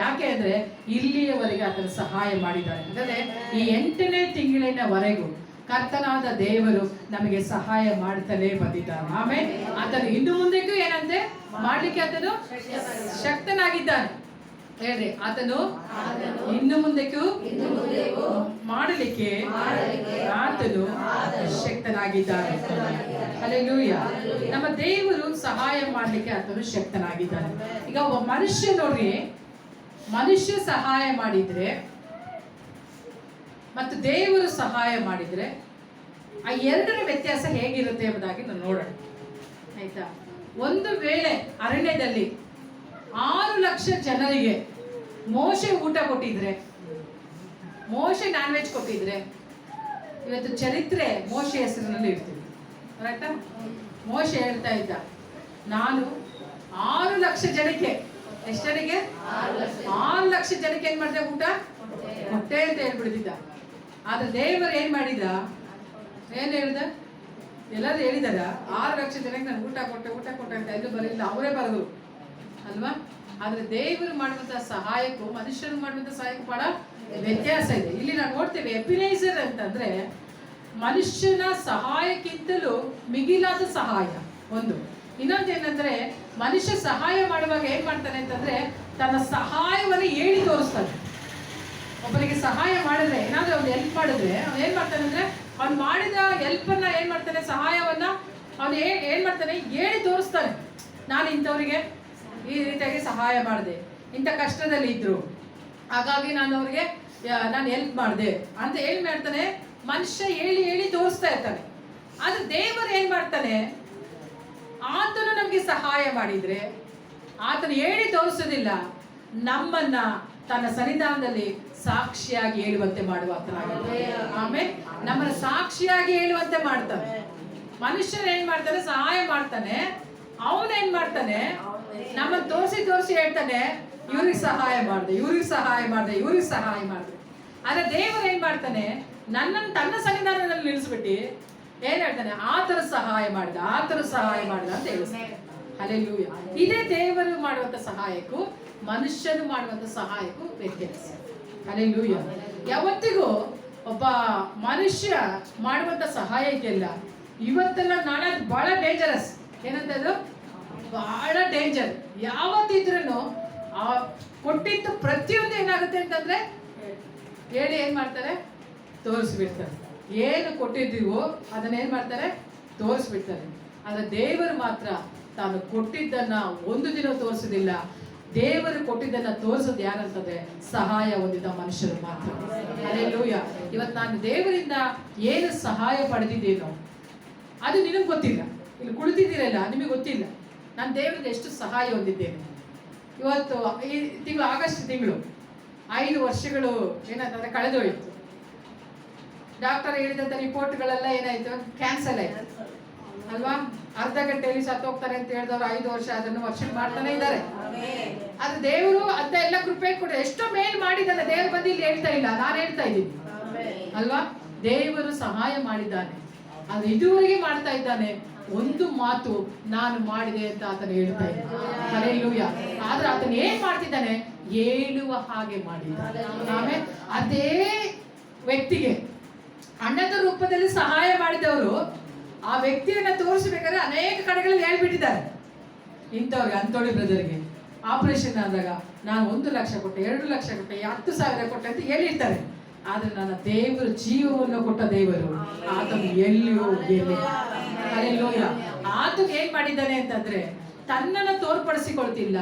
ಯಾಕೆ ಅಂದ್ರೆ ಇಲ್ಲಿಯವರೆಗೆ ಆತನ ಸಹಾಯ ಮಾಡಿದ್ದಾರೆ. ಅಂದರೆ ಈ 8ನೇ ತಿಂಗಳಿನವರೆಗೂ ಕರ್ತನಾದ ದೇವರು ನಮಗೆ ಸಹಾಯ ಮಾಡ್ತಾನೆ ಬಂದಿದ್ದಾನೆ. ಆಮೇಲೆ ಆತನು ಇನ್ನು ಮುಂದೆಗೂ ಏನಂತೆ ಮಾಡ್ಲಿಕ್ಕೆ ಆತನು ಶಕ್ತನಾಗಿದ್ದಾನೆ. ಹೇಳ್ರಿ, ಆತನು ಇನ್ನು ಮುಂದಕ್ಕೂ ಮಾಡಲಿಕ್ಕೆ ಆತನು ಶಕ್ತನಾಗಿದ್ದಾನೆ. ಹಲ್ಲೆಲೂಯಾ. ನಮ್ಮ ದೇವರು ಸಹಾಯ ಮಾಡ್ಲಿಕ್ಕೆ ಆತನು ಶಕ್ತನಾಗಿದ್ದಾನೆ. ಈಗ ಒಬ್ಬ ಮನುಷ್ಯ ನೋಡ್ರಿ, ಮನುಷ್ಯ ಸಹಾಯ ಮಾಡಿದ್ರೆ ಮತ್ತು ದೇವರು ಸಹಾಯ ಮಾಡಿದ್ರೆ ಆ ಎರಡರ ವ್ಯತ್ಯಾಸ ಹೇಗಿರುತ್ತೆ ಎಂಬುದಾಗಿ ನಾವು ನೋಡೋಣ. ಆಯ್ತಾ? ಒಂದು ವೇಳೆ ಅರಣ್ಯದಲ್ಲಿ 6 ಲಕ್ಷ ಜನರಿಗೆ ಮೋಶೆ ಊಟ ಕೊಟ್ಟಿದ್ರೆ, ಮೋಶೆ ನಾನ್ ವೆಜ್ ಕೊಟ್ಟಿದ್ರೆ, ಇವತ್ತು ಚರಿತ್ರೆ ಮೋಶೆ ಹೆಸರಿನಲ್ಲಿ ಇರ್ತೀವಿ. ಕರೆಕ್ಟಾ? ಮೋಶೆ ಹೇಳ್ತಾ ಇದ್ದ, ನಾನು 6 ಲಕ್ಷ ಜನಕ್ಕೆ, ಎಷ್ಟು ಜನಕ್ಕೆ? 6 ಲಕ್ಷ ಜನಕ್ಕೆ ಏನ್ ಮಾಡಿದೆ? ಊಟ ಕೊಟ್ಟೆ ಅಂತ ಹೇಳ್ಬಿಡ್ತಿದ್ದ. ಆದ್ರೆ ದೇವರು ಏನ್ ಮಾಡಿದ? ಏನ್ ಹೇಳ್ದ? ಎಲ್ಲರೂ ಹೇಳಿದಾರ 6 ಲಕ್ಷ ಜನಕ್ಕೆ ನಾನು ಊಟ ಕೊಟ್ಟೆ ಅಂತ ಎಲ್ಲೂ ಬರಲಿಲ್ಲ, ಅವರೇ ಬರೆದ್ರು ಅಲ್ವಾ? ಆದ್ರೆ ದೇವರು ಮಾಡುವಂತಹ ಸಹಾಯಕ್ಕೂ ಮನುಷ್ಯರು ಮಾಡುವಂತಹ ಸಹಾಯಕ್ಕೂ ಬಹಳ ವ್ಯತ್ಯಾಸ ಇದೆ. ಇಲ್ಲಿ ನಾವು ನೋಡ್ತೇವೆ, ಎಬಿನೇಜರ್ ಅಂತಂದ್ರೆ ಮನುಷ್ಯನ ಸಹಾಯಕ್ಕಿಂತಲೂ ಮಿಗಿಲಾದ ಸಹಾಯ ಒಂದು. ಇನ್ನೊಂದೇನಂದ್ರೆ ಮನುಷ್ಯ ಸಹಾಯ ಮಾಡುವಾಗ ಏನ್ ಮಾಡ್ತಾನೆ ಅಂತಂದ್ರೆ ತನ್ನ ಸಹಾಯವನ್ನು ಹೇಳಿ ತೋರಿಸ್ತಾನೆ. ಒಬ್ಬರಿಗೆ ಸಹಾಯ ಮಾಡಿದ್ರೆ, ಏನಾದ್ರೂ ಅವ್ನು ಹೆಲ್ಪ್ ಮಾಡಿದ್ರೆ ಅವ್ನು ಏನ್ ಮಾಡ್ತಾನೆ ಅಂದ್ರೆ ಅವ್ನು ಮಾಡಿದ ಹೆಲ್ಪ್ ಅನ್ನ ಏನ್ ಮಾಡ್ತಾನೆ, ಸಹಾಯವನ್ನ ಅವ್ನು ಏನ್ ಮಾಡ್ತಾನೆ, ಹೇಳಿ ತೋರಿಸ್ತಾನೆ. ನಾನು ಇಂಥವ್ರಿಗೆ ಈ ರೀತಿಯಾಗಿ ಸಹಾಯ ಮಾಡಿದೆ, ಇಂಥ ಕಷ್ಟದಲ್ಲಿ ಇದ್ರು, ಹಾಗಾಗಿ ನಾನು ಅವ್ರಿಗೆ ನಾನು ಹೆಲ್ಪ್ ಮಾಡಿದೆ ಅಂತ ಏನ್ ಮಾಡ್ತಾನೆ, ಮನುಷ್ಯ ಹೇಳಿ ತೋರಿಸ್ತಾ ಇರ್ತಾನೆ. ಆದ್ರೆ ದೇವರು ಏನ್ ಮಾಡ್ತಾನೆ, ಆತನು ನಮ್ಗೆ ಸಹಾಯ ಮಾಡಿದ್ರೆ ಆತನು ಹೇಳಿ ತೋರಿಸೋದಿಲ್ಲ, ನಮ್ಮನ್ನ ತನ್ನ ಸನ್ನಿಧಾನದಲ್ಲಿ ಸಾಕ್ಷಿಯಾಗಿ ಹೇಳುವಂತೆ ಮಾಡುವ ಆತನಾಗಿದ್ದಾನೆ. ಆಮೇಲೆ ನಮ್ಮನ್ನ ಸಾಕ್ಷಿಯಾಗಿ ಹೇಳುವಂತೆ ಮಾಡ್ತಾನೆ. ಮನುಷ್ಯರು ಏನ್ ಮಾಡ್ತಾನೆ, ಸಹಾಯ ಮಾಡ್ತಾನೆ, ಅವನೇನ್ ಮಾಡ್ತಾನೆ, ನಮ್ಮನ್ನ ತೋರಿಸಿ ಹೇಳ್ತಾನೆ, ಇವ್ರಿಗೆ ಸಹಾಯ ಮಾಡಿದೆ. ಆದ್ರೆ ದೇವರು ಏನ್ ಮಾಡ್ತಾನೆ, ನನ್ನನ್ನು ತನ್ನ ಸನ್ನಿಧಾನದಲ್ಲಿ ನಿಲ್ಲಿಸ್ಬಿಟ್ಟು ಏನ್ ಹೇಳ್ತಾನೆ, ಆತರ ಸಹಾಯ ಮಾಡಿದ ಅಂತ ಹೇಳಿಸ್ತಾನೆ. ಹಲ್ಲೆಲೂಯಾ. ಇದೇ ದೇವರು ಮಾಡುವಂತ ಸಹಾಯಕ್ಕೂ ಮನುಷ್ಯನು ಮಾಡುವಂತ ಸಹಾಯಕ್ಕೂ ವ್ಯತ್ಯಾಸ. ಹಲ್ಲೆಲೂಯಾ. ಯಾವತ್ತಿಗೂ ಒಬ್ಬ ಮನುಷ್ಯ ಮಾಡುವಂತ ಸಹಾಯಕ್ಕೆಲ್ಲ ಇವತ್ತೆಲ್ಲ ನಾಳೆ ಬಹಳ ಡೇಂಜರಸ್. ಏನಂತ ಅದು ಬಹಳ ಡೇಂಜರ್. ಯಾವತ್ತಿದ್ರೂ ಆ ಕೊಟ್ಟಿದ್ದು ಪ್ರತಿಯೊಂದು ಏನಾಗುತ್ತೆ ಅಂತಂದ್ರೆ ಹೇಳಿ ಏನ್ ಮಾಡ್ತಾರೆ, ತೋರಿಸ್ಬಿಡ್ತಾರೆ. ಏನು ಕೊಟ್ಟಿದ್ದೀವೋ ಅದನ್ನ ಏನ್ ಮಾಡ್ತಾರೆ, ತೋರಿಸ್ಬಿಡ್ತಾರೆ. ಆದ್ರೆ ದೇವರು ಮಾತ್ರ ತಾನು ಕೊಟ್ಟಿದ್ದನ್ನ ಒಂದು ದಿನ ತೋರಿಸೋದಿಲ್ಲ. ದೇವರು ಕೊಟ್ಟಿದ್ದನ್ನ ತೋರಿಸೋದು ಯಾರಂತಂದ್ರೆ ಸಹಾಯ ಹೊಂದಿದ ಮನುಷ್ಯರು ಮಾತ್ರ. ಹಲ್ಲೆಲೂಯಾ. ಇವತ್ತು ನಾನು ದೇವರಿಂದ ಏನು ಸಹಾಯ ಪಡೆದಿದ್ದೇನೋ ಅದು ನಿನಗೆ ಗೊತ್ತಿಲ್ಲ. ಇಲ್ಲಿ ಕುಳಿತಿದ್ದೀರಲ್ಲ, ನಿಮಗೆ ಗೊತ್ತಿಲ್ಲ ನಾನು ದೇವರಿಂದ ಎಷ್ಟು ಸಹಾಯ ಹೊಂದಿದ್ದೇನೆ. ಇವತ್ತು ಈ ತಿಂಗಳು, ಆಗಸ್ಟ್ ತಿಂಗಳು 5 ವರ್ಷಗಳು ಏನಾಯ್ತಂದ್ರೆ ಕಳೆದೋಯ್ತು. ಡಾಕ್ಟರ್ ಹೇಳಿದಂಥ ರಿಪೋರ್ಟ್ಗಳೆಲ್ಲ ಏನಾಯ್ತು, ಕ್ಯಾನ್ಸಲ್ ಆಯ್ತು. ಅಲ್ವಾ? ಅರ್ಧ ಗಂಟೆಯಲ್ಲಿ ಸತ್ತೋಗ್ತಾರೆ ಅಂತ ಹೇಳಿದವರು 5 ವರ್ಷ ಅದನ್ನು ವರ್ಷ ಮಾಡ್ತಾನೆ ಇದ್ದಾರೆ. ಆದ್ರೆ ದೇವರು ಅಂತ ಎಲ್ಲ ಕೃಪೆ ಕೊಡ ಎಷ್ಟೋ ಮೇಲ್ ಮಾಡಿದ್ದಾನೆ. ದೇವರು ಬಂದು ಇಲ್ಲಿ ಹೇಳ್ತಾ ಇಲ್ಲ, ನಾನು ಹೇಳ್ತಾ ಇದ್ದೀನಿ ಅಲ್ವಾ? ದೇವರು ಸಹಾಯ ಮಾಡಿದ್ದಾನೆ, ಆದ್ರೆ ಇದುವರೆಗೆ ಮಾಡ್ತಾ ಇದ್ದಾನೆ. ಒಂದು ಮಾತು ನಾನು ಮಾಡಿದೆ ಅಂತ ಆತನು ಹೇಳ್ತಾ ಇದ್ದಾನೆ. ಹಲ್ಲೆಲೂಯಾ. ಆದ್ರೆ ಆತನು ಏನ್ ಮಾಡ್ತಿದ್ದಾನೆ? ಹೇಳುವ ಹಾಗೆ ಮಾಡಿದ್ದಾನೆ. ಆಮೇಲೆ ಅದೇ ವ್ಯಕ್ತಿಗೆ ಅಣ್ಣದ ರೂಪದಲ್ಲಿ ಸಹಾಯ ಮಾಡಿದವರು ಆ ವ್ಯಕ್ತಿಯನ್ನ ತೋರಿಸಬೇಕಾದ್ರೆ ಅನೇಕ ಕಡೆಗಳಲ್ಲಿ ಹೇಳ್ಬಿಟ್ಟಿದ್ದಾರೆ. ಇಂಥವ್ರಿಗೆ ಅಂತೋಳಿ ಬ್ರದರ್ಗೆ ಆಪರೇಷನ್ ಆದಾಗ ನಾನು 1 ಲಕ್ಷ ಕೊಟ್ಟೆ, 2 ಲಕ್ಷ ಕೊಟ್ಟೆ, 10,000 ಕೊಟ್ಟೆ ಅಂತ ಹೇಳಿರ್ತಾರೆ. ಆದ್ರೆ ನನ್ನ ದೇವರು ಜೀವವನ್ನು ಕೊಟ್ಟ ದೇವರು, ಆತನು ಎಲ್ಲಿಯೂ ಹೋಗಿಲ್ಲ. ಆತನು ಏನ್ ಮಾಡಿದ್ದಾನೆ ಅಂತಂದ್ರೆ ತನ್ನನ್ನು ತೋರ್ಪಡಿಸಿಕೊಳ್ತಿಲ್ಲ,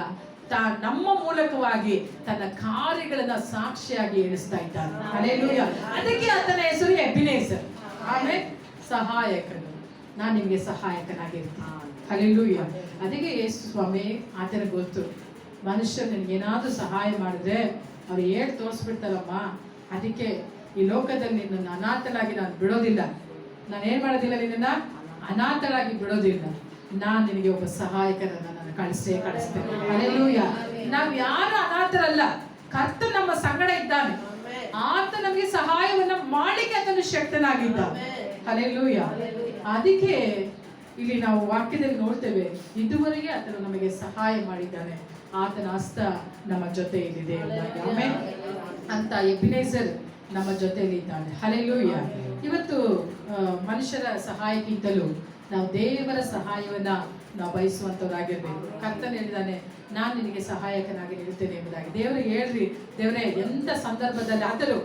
ನಮ್ಮ ಮೂಲಕವಾಗಿ ತನ್ನ ಕಾರ್ಯಗಳನ್ನ ಸಾಕ್ಷಿಯಾಗಿ ಎಣಿಸ್ತಾ ಇದ್ದಾನೆ. ಹಲ್ಲೆಲೂಯಾ. ಅದಕ್ಕೆ ಆತನ ಹೆಸರು ಎಬಿನೇಸರ್. ಆಮೇಲೆ ಸಹಾಯಕನು, ನಾನು ನಿಮ್ಗೆ ಸಹಾಯಕನಾಗಿರ್ತೀನಿ. ಹಲ್ಲೆಲೂಯಾ. ಅದಕ್ಕೆ ಯೇಸು ಸ್ವಾಮಿ ಆತನ ಗೊತ್ತು, ಮನುಷ್ಯರು ನಿನ್ಗೇನಾದ್ರೂ ಸಹಾಯ ಮಾಡಿದ್ರೆ ಅವ್ರು ಹೇಳಿ ತೋರಿಸ್ಬಿಡ್ತಾರಮ್ಮ. ಅದಕ್ಕೆ ಈ ಲೋಕದಲ್ಲಿ ನಿನ್ನನ್ನು ಅನಾಥಳಾಗಿ ನಾನು ಬಿಡೋದಿಲ್ಲ. ನಾನು ಏನ್ ಮಾಡೋದಿಲ್ಲ, ನಿನ್ನನ್ನ ಅನಾಥಳಾಗಿ ಬಿಡೋದಿಲ್ಲ. ನಾನು ನಿನಗೆ ಒಬ್ಬ ಸಹಾಯಕರನ್ನ ನಾನು ಕಳಿಸ್ತೇನೆ. ಹಲ್ಲೆಲೂಯಾ. ನಾವು ಯಾರು ಅನಾಥರಲ್ಲ, ಕರ್ತ ನಮ್ಮ ಸಂಗಡ ಇದ್ದಾನೆ. ಆತ ನಮಗೆ ಸಹಾಯವನ್ನ ಮಾಡಲಿಕ್ಕೆ ಆತನು ಶಕ್ತನಾಗಿದ್ದಾನೆ. ಹಲ್ಲೆಲೂಯಾ. ಅದಕ್ಕೆ ಇಲ್ಲಿ ನಾವು ವಾಕ್ಯದಲ್ಲಿ ನೋಡ್ತೇವೆ, ಇದುವರೆಗೆ ಆತನು ನಮಗೆ ಸಹಾಯ ಮಾಡಿದ್ದಾನೆ. ಆತನ ಹಸ್ತ ನಮ್ಮ ಜೊತೆಯಲ್ಲಿದೆ ಅಂತ ಎಬಿನೇಸರ್ ನಮ್ಮ ಜೊತೆಯಲ್ಲಿ ಇದ್ದಾನೆ. ಹಲ್ಲೆಲೂಯಾ. ಇವತ್ತು ಮನುಷ್ಯರ ಸಹಾಯಕ್ಕಿಂತಲೂ ನಾವು ದೇವರ ಸಹಾಯವನ್ನ ನಾವು ಬಯಸುವಂತವರಾಗಿರ್ಬೇಕು. ಕರ್ತನ ಹೇಳಿದಾನೆ, ನಾನು ನಿನಗೆ ಸಹಾಯಕನಾಗಿ ನಿಲ್ತೇನೆ ಎಂಬುದಾಗಿ. ದೇವರಿಗೆ ಹೇಳ್ರಿ, ದೇವರೇ ಎಂತ ಸಂದರ್ಭದಲ್ಲಿ ಆದರೂ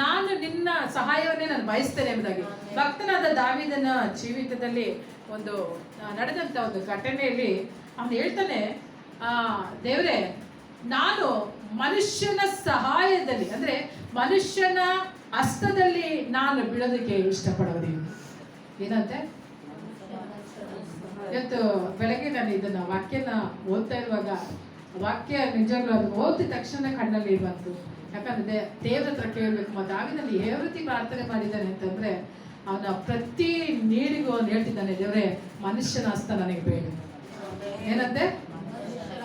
ನಾನು ನಿನ್ನ ಸಹಾಯವನ್ನೇ ನಾನು ಬಯಸ್ತೇನೆ ಎಂಬುದಾಗಿ. ಭಕ್ತನಾದ ದಾವೀದನ ಜೀವಿತದಲ್ಲಿ ಒಂದು ನಡೆದಂತ ಒಂದು ಘಟನೆಯಲ್ಲಿ ಅವನು ಹೇಳ್ತಾನೆ, ದೇವರೇ ನಾನು ಮನುಷ್ಯನ ಸಹಾಯದಲ್ಲಿ ಅಂದ್ರೆ ಮನುಷ್ಯನ ಹಸ್ತದಲ್ಲಿ ನಾನು ಬೀಳೋದಕ್ಕೆ ಇಷ್ಟಪಡೋದಿಲ್ಲ. ಏನಂತೆ? ಇವತ್ತು ಬೆಳಗ್ಗೆ ನಾನು ಇದನ್ನ ವಾಕ್ಯನ ಓದ್ತಾ ಇರುವಾಗ ವಾಕ್ಯ ನಿಜವಾಗ್ಲೂ ಅದು ಓದಿದ ತಕ್ಷಣ ಕಣ್ಣಲ್ಲಿ ಬಂತು. ಯಾಕಂದ್ರೆ ದೇವ್ರ ಹತ್ರ ಕೇಳ್ಬೇಕು. ದಾವೀದನಲ್ಲಿ ಯಾವ ರೀತಿ ಪ್ರಾರ್ಥನೆ ಮಾಡಿದ್ದಾನೆ ಅಂತಂದ್ರೆ, ಅವನ ಪ್ರತಿ ನೀಡಿಗೂ ಅವನು ಹೇಳ್ತಿದ್ದಾನೆ, ದೇವರೇ ಮನುಷ್ಯನ ಹಸ್ತ ನನಗೆ ಬೇಡ. ಏನಂತೆ?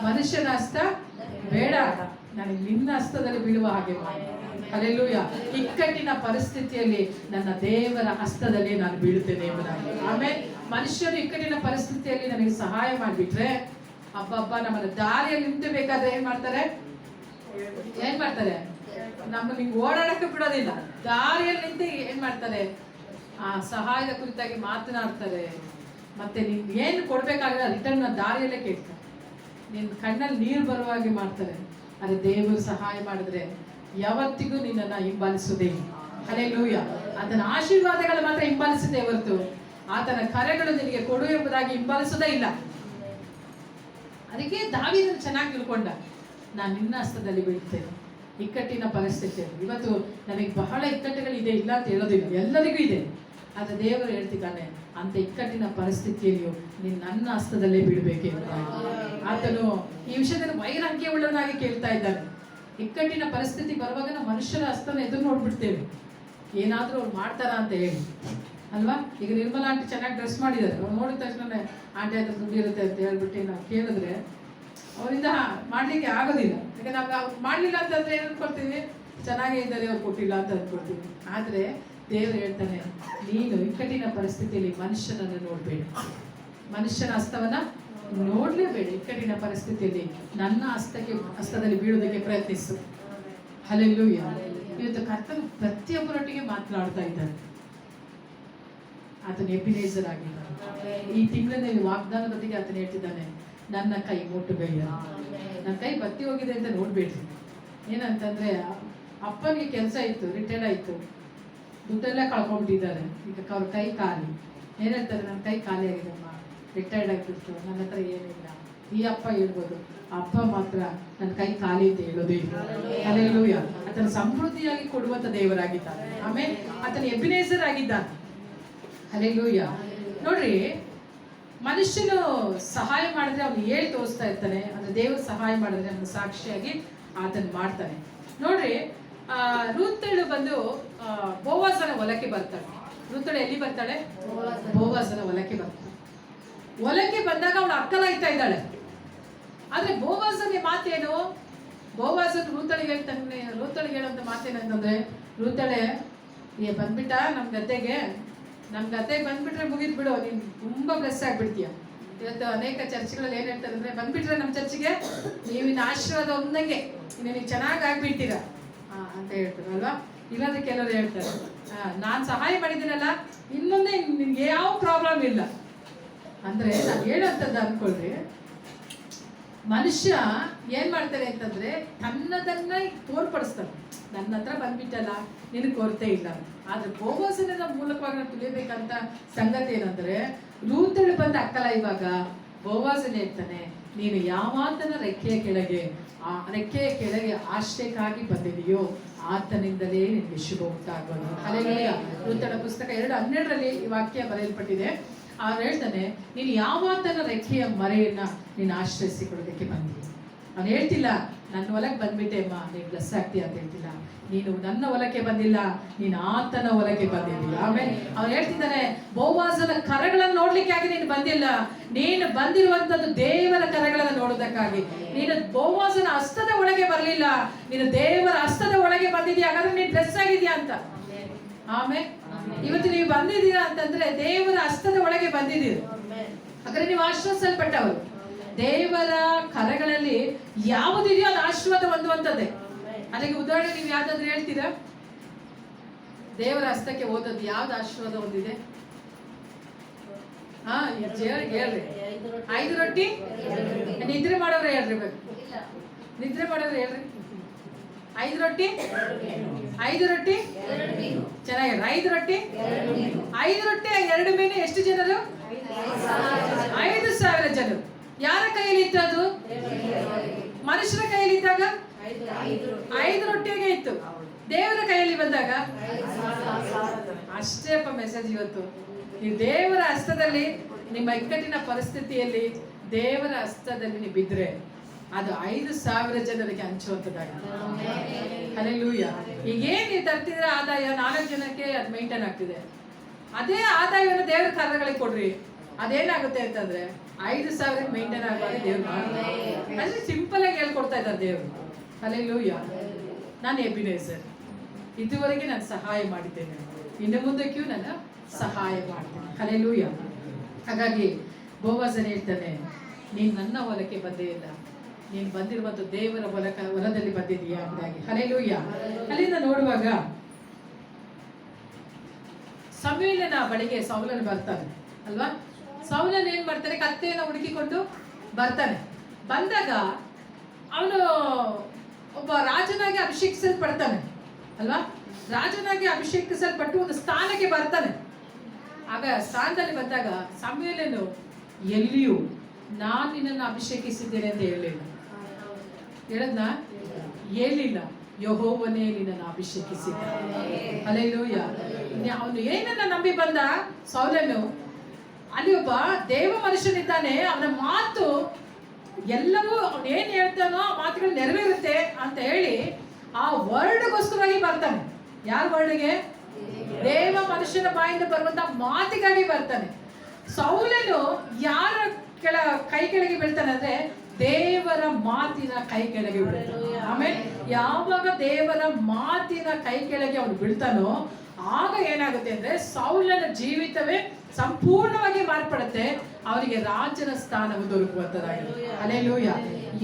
ಮನುಷ್ಯನ ಹಸ್ತ ಬೇಡ, ನನಗೆ ನಿನ್ನ ಹಸ್ತದಲ್ಲಿ ಬೀಳುವ ಹಾಗೆ ಮಾಡಿ. ಹಲ್ಲೆಲೂಯಾ. ಇಕ್ಕಟ್ಟಿನ ಪರಿಸ್ಥಿತಿಯಲ್ಲಿ ನನ್ನ ದೇವರ ಹಸ್ತದಲ್ಲಿ ನಾನು ಬೀಳುತ್ತೇನೆ ಎಂಬುದಾಗಿ. ಆಮೇಲೆ ಮನುಷ್ಯರು ಇಕ್ಕಟ್ಟಿನ ಪರಿಸ್ಥಿತಿಯಲ್ಲಿ ನನಗೆ ಸಹಾಯ ಮಾಡಿಬಿಟ್ರೆ, ಹಬ್ಬ ನಮ್ಮನ್ನ ದಾರಿಯಲ್ಲಿ ನಿಂತಬೇಕಾದ್ರೆ ಏನ್ ಮಾಡ್ತಾರೆ? ನಮ್ಮ ನಿಂಗೆ ಓಡಾಡಕ್ಕೆ ಬಿಡೋದಿಲ್ಲ. ದಾರಿಯಲ್ಲಿ ನಿಂತು ಏನ್ ಮಾಡ್ತಾರೆ? ಆ ಸಹಾಯದ ಕುರಿತಾಗಿ ಮಾತನಾಡ್ತಾರೆ. ಮತ್ತೆ ನಿನ್ ಏನು ಕೊಡ್ಬೇಕಾಗಿಲ್ಲ ರಿಟರ್ನ್ ದಾರಿಯಲ್ಲೇ ಕೇಳ್ತಾರೆ. ನಿನ್ ಕಣ್ಣಲ್ಲಿ ನೀರು ಬರುವಾಗೆ ಮಾಡ್ತಾರೆ. ಅದೇ ದೇವರು ಸಹಾಯ ಮಾಡಿದ್ರೆ ಯಾವತ್ತಿಗೂ ನಿನ್ನನ್ನ ಹಿಂಬಾಲಿಸುವುದೇ. ಹಲ್ಲೆಲೂಯಾ. ಅದನ್ನ ಆಶೀರ್ವಾದಗಳು ಮಾತ್ರ ಹಿಂಬಾಲಿಸುತ್ತೆ ಹೊರತು ಆತನ ಕರೆಗಳು ನಿನಗೆ ಕೊಡು ಎಂಬುದಾಗಿ ಹಿಂಬಾಲಿಸುವುದೇ ಇಲ್ಲ. ಅದಕ್ಕೆ ದಾವೀದನು ಚೆನ್ನಾಗಿ ತಿಳ್ಕೊಂಡ, ನಾನು ನಿನ್ನ ಹಸ್ತದಲ್ಲಿ ಬೀಳ್ತೇನೆ ಇಕ್ಕಟ್ಟಿನ ಪರಿಸ್ಥಿತಿಯಲ್ಲಿ. ಇವತ್ತು ನಮಗೆ ಬಹಳ ಇಕ್ಕಟ್ಟುಗಳಿದೆ, ಇಲ್ಲ ಅಂತ ಹೇಳೋದಿಲ್ಲ, ಎಲ್ಲರಿಗೂ ಇದೆ. ಆದ್ರೆ ದೇವರು ಹೇಳ್ತಿದ್ದಾನೆ, ಅಂತ ಇಕ್ಕಟ್ಟಿನ ಪರಿಸ್ಥಿತಿಯಲ್ಲಿಯೂ ನೀನು ನನ್ನ ಹಸ್ತದಲ್ಲೇ ಬೀಳ್ಬೇಕೆ. ಆತನು ಈ ವಿಷಯದಲ್ಲಿ ವೈರಾಗ್ಯ ಉಳ್ಳವನಾಗಿ ಕೇಳ್ತಾ ಇದ್ದಾನೆ. ಇಕ್ಕಟ್ಟಿನ ಪರಿಸ್ಥಿತಿ ಬರುವಾಗ ನಾವು ಮನುಷ್ಯರ ಹಸ್ತನ ಎದುರು ನೋಡ್ಬಿಡ್ತೇವೆ, ಏನಾದ್ರೂ ಅವ್ರು ಮಾಡ್ತಾರ ಅಂತ ಹೇಳಿ ಅಲ್ವಾ. ಈಗ ನಿರ್ಮಲಾ ಆಂಟಿ ಚೆನ್ನಾಗಿ ಡ್ರೆಸ್ ಮಾಡಿದ್ದಾರೆ, ಅವ್ರು ನೋಡಿದ ತಕ್ಷಣ ಆಂಟಿ ಹತ್ರ ದುಡ್ಡು ಇರುತ್ತೆ ಅಂತ ಹೇಳ್ಬಿಟ್ಟು ನಾವು ಕೇಳಿದ್ರೆ ಅವರಿಂದ ಮಾಡ್ಲಿಕ್ಕೆ ಆಗೋದಿಲ್ಲ. ಯಾಕಂದ್ರೆ ನಾವು ಅವ್ರು ಮಾಡ್ಲಿಲ್ಲ ಅಂತಂದ್ರೆ ಏನು ಅನ್ಕೊಳ್ತೀವಿ? ಚೆನ್ನಾಗೇ ಇದ್ದಾರೆ, ಅವ್ರು ಕೊಟ್ಟಿಲ್ಲ ಅಂತ ಅಂದ್ಕೊಳ್ತೀವಿ. ಆದ್ರೆ ದೇವರು ಹೇಳ್ತಾನೆ, ನೀನು ಇಕ್ಕಟ್ಟಿನ ಪರಿಸ್ಥಿತಿಯಲ್ಲಿ ಮನುಷ್ಯನನ್ನು ನೋಡ್ಬೇಡ, ಮನುಷ್ಯನ ಹಸ್ತವನ್ನ ನೋಡ್ಲೇಬೇಡ. ಇಕ್ಕಟ್ಟಿನ ಪರಿಸ್ಥಿತಿಯಲ್ಲಿ ನನ್ನ ಹಸ್ತದಲ್ಲಿ ಬೀಳೋದಕ್ಕೆ ಪ್ರಯತ್ನಿಸು. ಹಲ್ಲೆಲೂಯಾ. ಇವತ್ತು ಕರ್ತನು ಪ್ರತಿಯೊಬ್ಬರೊಟ್ಟಿಗೆ ಮಾತನಾಡ್ತಾ ಇದ್ದಾನೆ. ಆತನು ಎಬಿನೇಸರ್ ಆಗಿದ್ದಾನೆ. ಈ ತಿಂಗಳಿನಲ್ಲಿ ವಾಗ್ದಾನದೊಟ್ಟಿಗೆ ಆತನು ಹೇಳ್ತಿದ್ದಾನೆ, ನನ್ನ ಕೈ ಮುಟ್ಟಬೇಡ, ನನ್ನ ಕೈ ಬತ್ತಿ ಹೋಗಿದೆ ಅಂತ ನೋಡ್ಬೇಡ್ರಿ. ಏನಂತಂದ್ರೆ ಅಪ್ಪನಿಗೆ ಕೆಲಸ ಇತ್ತು, ರಿಟೈರ್ಡ್ ಆಯ್ತು, ದುಡ್ಡೆಲ್ಲ ಕಳ್ಕೊಂಡ್ಬಿಟ್ಟಿದ್ದಾರೆ. ಈಗ ಅವ್ರ ಕೈ ಖಾಲಿ. ಏನ್ ಹೇಳ್ತಾರೆ? ನನ್ನ ಕೈ ಖಾಲಿ ಆಗಿದೆಮ್ಮ, ರಿಟೈರ್ಡ್ ಆಗಿಬಿಟ್ಟು, ನನ್ನ ಹತ್ರ ಏನಿಲ್ಲ. ಈ ಅಪ್ಪ ಹೇಳ್ಬೋದು, ಅಪ್ಪ ಮಾತ್ರ ನನ್ನ ಕೈ ಖಾಲಿ ಅಂತ ಹೇಳೋದೇ ಇಲ್ಲ. ಹಲ್ಲೆಲೂಯಾ. ಆತನ ಸಮೃದ್ಧಿಯಾಗಿ ಕೊಡುವಂತ ದೇವರಾಗಿದ್ದಾನೆ. ಆಮೇಲೆ ಆತನ ಎಬಿನೇಸರ್ ಆಗಿದ್ದಾನೆ. ಹಲ್ಲೆಲೂಯಾ. ನೋಡ್ರಿ, ಮನುಷ್ಯನು ಸಹಾಯ ಮಾಡಿದ್ರೆ ಅವನು ಹೇಳಿ ತೋರಿಸ್ತಾ ಇರ್ತಾನೆ, ಅಂದ್ರೆ ದೇವರು ಸಹಾಯ ಮಾಡಿದ್ರೆ ಅವನು ಸಾಕ್ಷಿಯಾಗಿ ಆತನು ಮಾಡ್ತಾನೆ. ನೋಡ್ರಿ, ರೂತಳು ಬಂದು ಬೋವಾಜನ ಹೊಲಕ್ಕೆ ಬರ್ತಾಳೆ. ರೂತಳು ಎಲ್ಲಿ ಬರ್ತಾಳೆ? ಬೋವಾಜನ ಹೊಲಕ್ಕೆ ಬರ್ತಾಳೆ. ಹೊಲಕ್ಕೆ ಬಂದಾಗ ಅವಳು ಅಕ್ಕಲಾಯ್ತಾ ಇದ್ದಾಳೆ. ಆದ್ರೆ ಬೋವಾಜನ ಮಾತೇನು? ಬೋವಾಜನ್ ರೂತಳಿಗೆ ಹೇಳ್ತಾನೆ, ರೂತಳಿಗೆ ಹೇಳುವಂತ ಮಾತೇನಂತಂದ್ರೆ, ರೂತಳೆ ಬಂದ್ಬಿಟ್ಟ ನಮ್ ಗದ್ದೆಗೆ ಬಂದ್ಬಿಟ್ರೆ ಮುಗಿದ್ ಬಿಡು, ನೀನ್ ತುಂಬಾ ಬ್ಲೆಸ್ ಆಗ್ಬಿಡ್ತೀಯ. ಇವತ್ತು ಅನೇಕ ಚರ್ಚ್ಗಳಲ್ಲಿ ಏನ್ ಹೇಳ್ತಾರೆ ಅಂದ್ರೆ, ಬಂದ್ಬಿಟ್ರೆ ನಮ್ಮ ಚರ್ಚ್ಗೆ ನೀವಿನ ಆಶೀರ್ವಾದ ಒಂದಂಗೆ ನೀವು ಚೆನ್ನಾಗಿ ಆಗ್ಬಿಡ್ತೀರಾ ಅಂತ ಹೇಳ್ತಾರೆ ಅಲ್ವಾ. ಇಲ್ಲಾಂದ್ರೆ ಕೆಲವರು ಹೇಳ್ತಾರೆ, ನಾನ್ ಸಹಾಯ ಮಾಡಿದ್ದೀನಲ್ಲ, ಇನ್ನೊಂದೇ ನಿಮ್ಗೆ ಯಾವ ಪ್ರಾಬ್ಲಮ್ ಇಲ್ಲ ಅಂದ್ರೆ. ನಾನು ಹೇಳೋಂಥದ್ದು ಅನ್ಕೊಳ್ರಿ, ಮನುಷ್ಯ ಏನ್ ಮಾಡ್ತಾರೆ ಅಂತಂದ್ರೆ ತನ್ನದನ್ನ ತೋರ್ಪಡಿಸ್ತಾನೆ. ನನ್ನ ಹತ್ರ ಬಂದ್ಬಿಟ್ಟಲ್ಲ, ನಿನಗೆ ಕೊರತೆ ಇಲ್ಲ. ಆದ್ರೆ ಬೋವಾಜನ ಮೂಲಕವಾಗಿ ನಾವು ತಿಳಿಯಬೇಕಂತ ಸಂಗತಿ ಏನಂದ್ರೆ, ರೂತಳು ಬಂದ ಅಕ್ಕಲ ಇವಾಗ ಬೋವಾಜನ ಹೇಳ್ತಾನೆ, ನೀನು ಯಾವಾತನ ರೆಕ್ಕೆಯ ಕೆಳಗೆ ಆಶ್ರಯಕ್ಕಾಗಿ ಬಂದಿದೆಯೋ ಆತನಿಂದಲೇ ನಿನಗೆ ಶುಭ ಉಂಟಾಗೋದು. ಹಲ್ಲೆಲೂಯಾ. ರೂತಳ ಪುಸ್ತಕ 2:12 ಈ ವಾಕ್ಯ ಬರೆಯಲ್ಪಟ್ಟಿದೆ. ಅವ್ರು ಹೇಳ್ತಾನೆ, ನೀನು ಯಾವಾತನ ರೆಕ್ಕೆಯ ಮರೆಯನ್ನ ನೀನು ಆಶ್ರಯಿಸಿಕೊಳ್ಳೋದಕ್ಕೆ ಬಂದಿ. ಅವ್ನು ಹೇಳ್ತಿಲ್ಲ ನನ್ನ ಹೊಲಕ್ಕೆ ಬಂದ್ಬಿಟ್ಟೆ ಅಮ್ಮ ನೀನು ಬ್ಲೆಸ್ ಆಗ್ತೀಯ ಅಂತ ಹೇಳ್ತಿಲ್ಲ. ನೀನು ನನ್ನ ಹೊಲಕ್ಕೆ ಬಂದಿಲ್ಲ, ನೀನು ಆತನ ಹೊಲಕ್ಕೆ ಬಂದಿದ್ದೀಯ. ಆಮೇಲೆ ಅವ್ನು ಹೇಳ್ತಿದ್ದಾನೆ, ಬೋವಾಜನ ಕರಗಳನ್ನು ನೋಡ್ಲಿಕ್ಕೆ ಆಗಿ ನೀನು ಬಂದಿಲ್ಲ, ನೀನು ಬಂದಿರುವಂತದ್ದು ದೇವರ ಕರಗಳನ್ನು ನೋಡೋದಕ್ಕಾಗಿ. ನೀನು ಬೋವಾಜನ ಹಸ್ತದ ಒಳಗೆ ಬರಲಿಲ್ಲ, ನೀನು ದೇವರ ಹಸ್ತದ ಒಳಗೆ ಬಂದಿದ್ಯಾ, ಹಾಗಾದ್ರೆ ನೀನು ಬ್ಲೆಸ್ ಆಗಿದ್ಯಾ ಅಂತ. ಆಮೇಲೆ ಇವತ್ತು ನೀವು ಬಂದಿದ್ದೀರಾ ಅಂತಂದ್ರೆ ದೇವರ ಹಸ್ತದ ಒಳಗೆ ಬಂದಿದ್ದೀರಿ, ಹಾಗಾದ್ರೆ ನೀವು ಆಶೀರ್ವದಿಸಲ್ಪಟ್ಟವರು. ದೇವರ ಕರಗಳಲ್ಲಿ ಯಾವುದಿದೆಯೋ ಅದು ಆಶೀರ್ವಾದ ಹೊಂದುವಂಥದ್ದೇ. ಅದಕ್ಕೆ ಉದಾಹರಣೆ ನೀವು ಯಾವ್ದಾದ್ರು ಹೇಳ್ತೀರಾ? ದೇವರ ಹಸ್ತಕ್ಕೆ ಹೋದದ್ದು ಯಾವ್ದು ಆಶೀರ್ವಾದ ಹೊಂದಿದೆ? ಹೇಳ್ರಿ. 5 ರೊಟ್ಟಿ. ನಿದ್ರೆ ಮಾಡೋರು ಹೇಳ್ರಿ, ನಿದ್ರೆ ಮಾಡೋರು ಹೇಳ್ರಿ. 5 ರೊಟ್ಟಿ ಚೆನ್ನಾಗಿ. 5 ರೊಟ್ಟಿ 2 ಮೀನು ಎಷ್ಟು ಜನರು? 5,000 ಜನರು. ಯಾರ ಕೈಯಲ್ಲಿ ಇತ್ತು ಅದು? ಮನುಷ್ಯರ ಕೈಯಲ್ಲಿ ಇದ್ದಾಗ 5 ರೊಟ್ಟಿಗೆ ಇತ್ತು. ದೇವರ ಕೈಯಲ್ಲಿ ಬಂದಾಗ ಅಷ್ಟೇಪ್ಪ ಮೆಸೇಜ್. ಇವತ್ತು ನೀವು ದೇವರ ಹಸ್ತದಲ್ಲಿ, ನಿಮ್ಮ ಇಕ್ಕಟ್ಟಿನ ಪರಿಸ್ಥಿತಿಯಲ್ಲಿ ದೇವರ ಹಸ್ತದಲ್ಲಿ ನೀವು ಬಿದ್ರೆ ಅದು 5,000 ಜನರಿಗೆ ಹಂಚುವಂಥದ್ದಾಗಿದೆ. ಹಲ್ಲೆಲೂಯಾ. ಈಗೇನ್ ನೀವು ತರ್ತಿದ್ರ ಆದಾಯ 4 ಜನಕ್ಕೆ ಅದು ಮೇಂಟೈನ್ ಆಗ್ತಿದೆ. ಅದೇ ಆದಾಯವನ್ನು ದೇವರ ಕಾರ್ಯಗಳಿಗೆ ಕೊಡ್ರಿ, ಅದೇನಾಗುತ್ತೆ ಅಂತಂದ್ರೆ 5,000 ಮೇಂಟೈನ್ ಆಗುವಾಗ ದೇವ್ರು ಮಾಡ್ತಾರೆ. ಅಷ್ಟೇ ಸಿಂಪಲ್ ಆಗಿ ಹೇಳ್ಕೊಡ್ತಾ ಇದ್ದಾರೆ ದೇವರು. ಹಲ್ಲೆಲೂಯಾ. ನಾನು ಎಬಿನೇಜರ್, ಇದುವರೆಗೆ ನಾನು ಸಹಾಯ ಮಾಡಿದ್ದೇನೆ, ಇನ್ನು ಮುಂದಕ್ಕೂ ನಾನು ಸಹಾಯ ಮಾಡ್ತೇನೆ. ಹಲ್ಲೆಲೂಯಾ. ಹಾಗಾಗಿ ಬೋವಾಜನ ಹೇಳ್ತಾನೆ, ನೀನು ನನ್ನ ಹೊಲಕ್ಕೆ ಬಂದೇ ಇಲ್ಲ, ನೀನು ಬಂದಿರುವಂತ ದೇವರ ಹೊಲದಲ್ಲಿ ಬಂದಿದೀಯಾ ಅಂದಾಗಿ. ಹಲ್ಲೆಲೂಯಾ. ಅಲ್ಲಿಂದ ನೋಡುವಾಗ ಸಮುವೇಲನ ಬಳಿಗೆ ಸೌಲನು ಬರ್ತಾನೆ ಅಲ್ವಾ. ಸೌಲನ್ ಏನ್ ಮಾಡ್ತಾನೆ, ಕತ್ತೆಯನ್ನು ಹುಡುಕಿಕೊಂಡು ಬರ್ತಾನೆ. ಬಂದಾಗ ಅವನು ಒಬ್ಬ ರಾಜನಾಗಿ ಅಭಿಷೇಕಿಸಲ್ಪಡ್ತಾನೆ ಅಲ್ವಾ. ರಾಜನಾಗಿ ಅಭಿಷೇಕಿಸಲ್ಪಟ್ಟು ಒಂದು ಸ್ಥಾನಕ್ಕೆ ಬರ್ತಾನೆ. ಆಗ ಸ್ಥಾನದಲ್ಲಿ ಬಂದಾಗ ಸಮುವೇಲನು ಎಲ್ಲಿಯೂ ನಾನು ನಿನ್ನನ್ನು ಅಭಿಷೇಕಿಸಿದ್ದೇನೆ ಅಂತ ಹೇಳಿಲ್ಲ. ಯೆಹೋವನೇ ನಿನ್ನನ್ನು ಅಭಿಷೇಕಿಸಿದ. ಹಲ್ಲೆಲೂಯಾ. ಅವನು ಏನನ್ನ ನಂಬಿ ಬಂದ ಸೌಲನು, ಅಲ್ಲಿ ಒಬ್ಬ ದೇವ ಮನುಷ್ಯನಿದ್ದಾನೆ, ಅವನ ಮಾತು ಎಲ್ಲವೂ ಅವನು ಏನ್ ಹೇಳ್ತಾನೋ ಆ ಮಾತುಗಳು ನೆರವೇರುತ್ತೆ ಅಂತ ಹೇಳಿ ಆ ವರ್ಡ್ಗೋಸ್ಕರವಾಗಿ ಬರ್ತಾನೆ. ಯಾರ ವರ್ಡ್ಗೆ? ದೇವ ಮನುಷ್ಯನ ಬಾಯಿಂದ ಬರುವಂತ ಮಾತಿಗಾಗಿ ಬರ್ತಾನೆ. ಸೌಲನು ಯಾರ ಕೈ ಕೆಳಗೆ ಬೀಳ್ತಾನೆ ಅಂದ್ರೆ ದೇವರ ಮಾತಿನ ಕೈ ಕೆಳಗೆ ಬೀಳ್ತಾನೆ. ಆಮೇಲೆ ಯಾವಾಗ ದೇವರ ಮಾತಿನ ಕೈ ಕೆಳಗೆ ಅವನು ಬೀಳ್ತಾನೋ ಆಗ ಏನಾಗುತ್ತೆ ಅಂದ್ರೆ ಸೌಲನ ಜೀವಿತವೇ ಸಂಪೂರ್ಣವಾಗಿ ಮಾರ್ಪಡುತ್ತೆ. ಅವರಿಗೆ ರಾಜನ ಸ್ಥಾನವು ದೊರಕುವಂತದಾಗಿದೆ. ಹಲ್ಲೆಲೂಯಾ.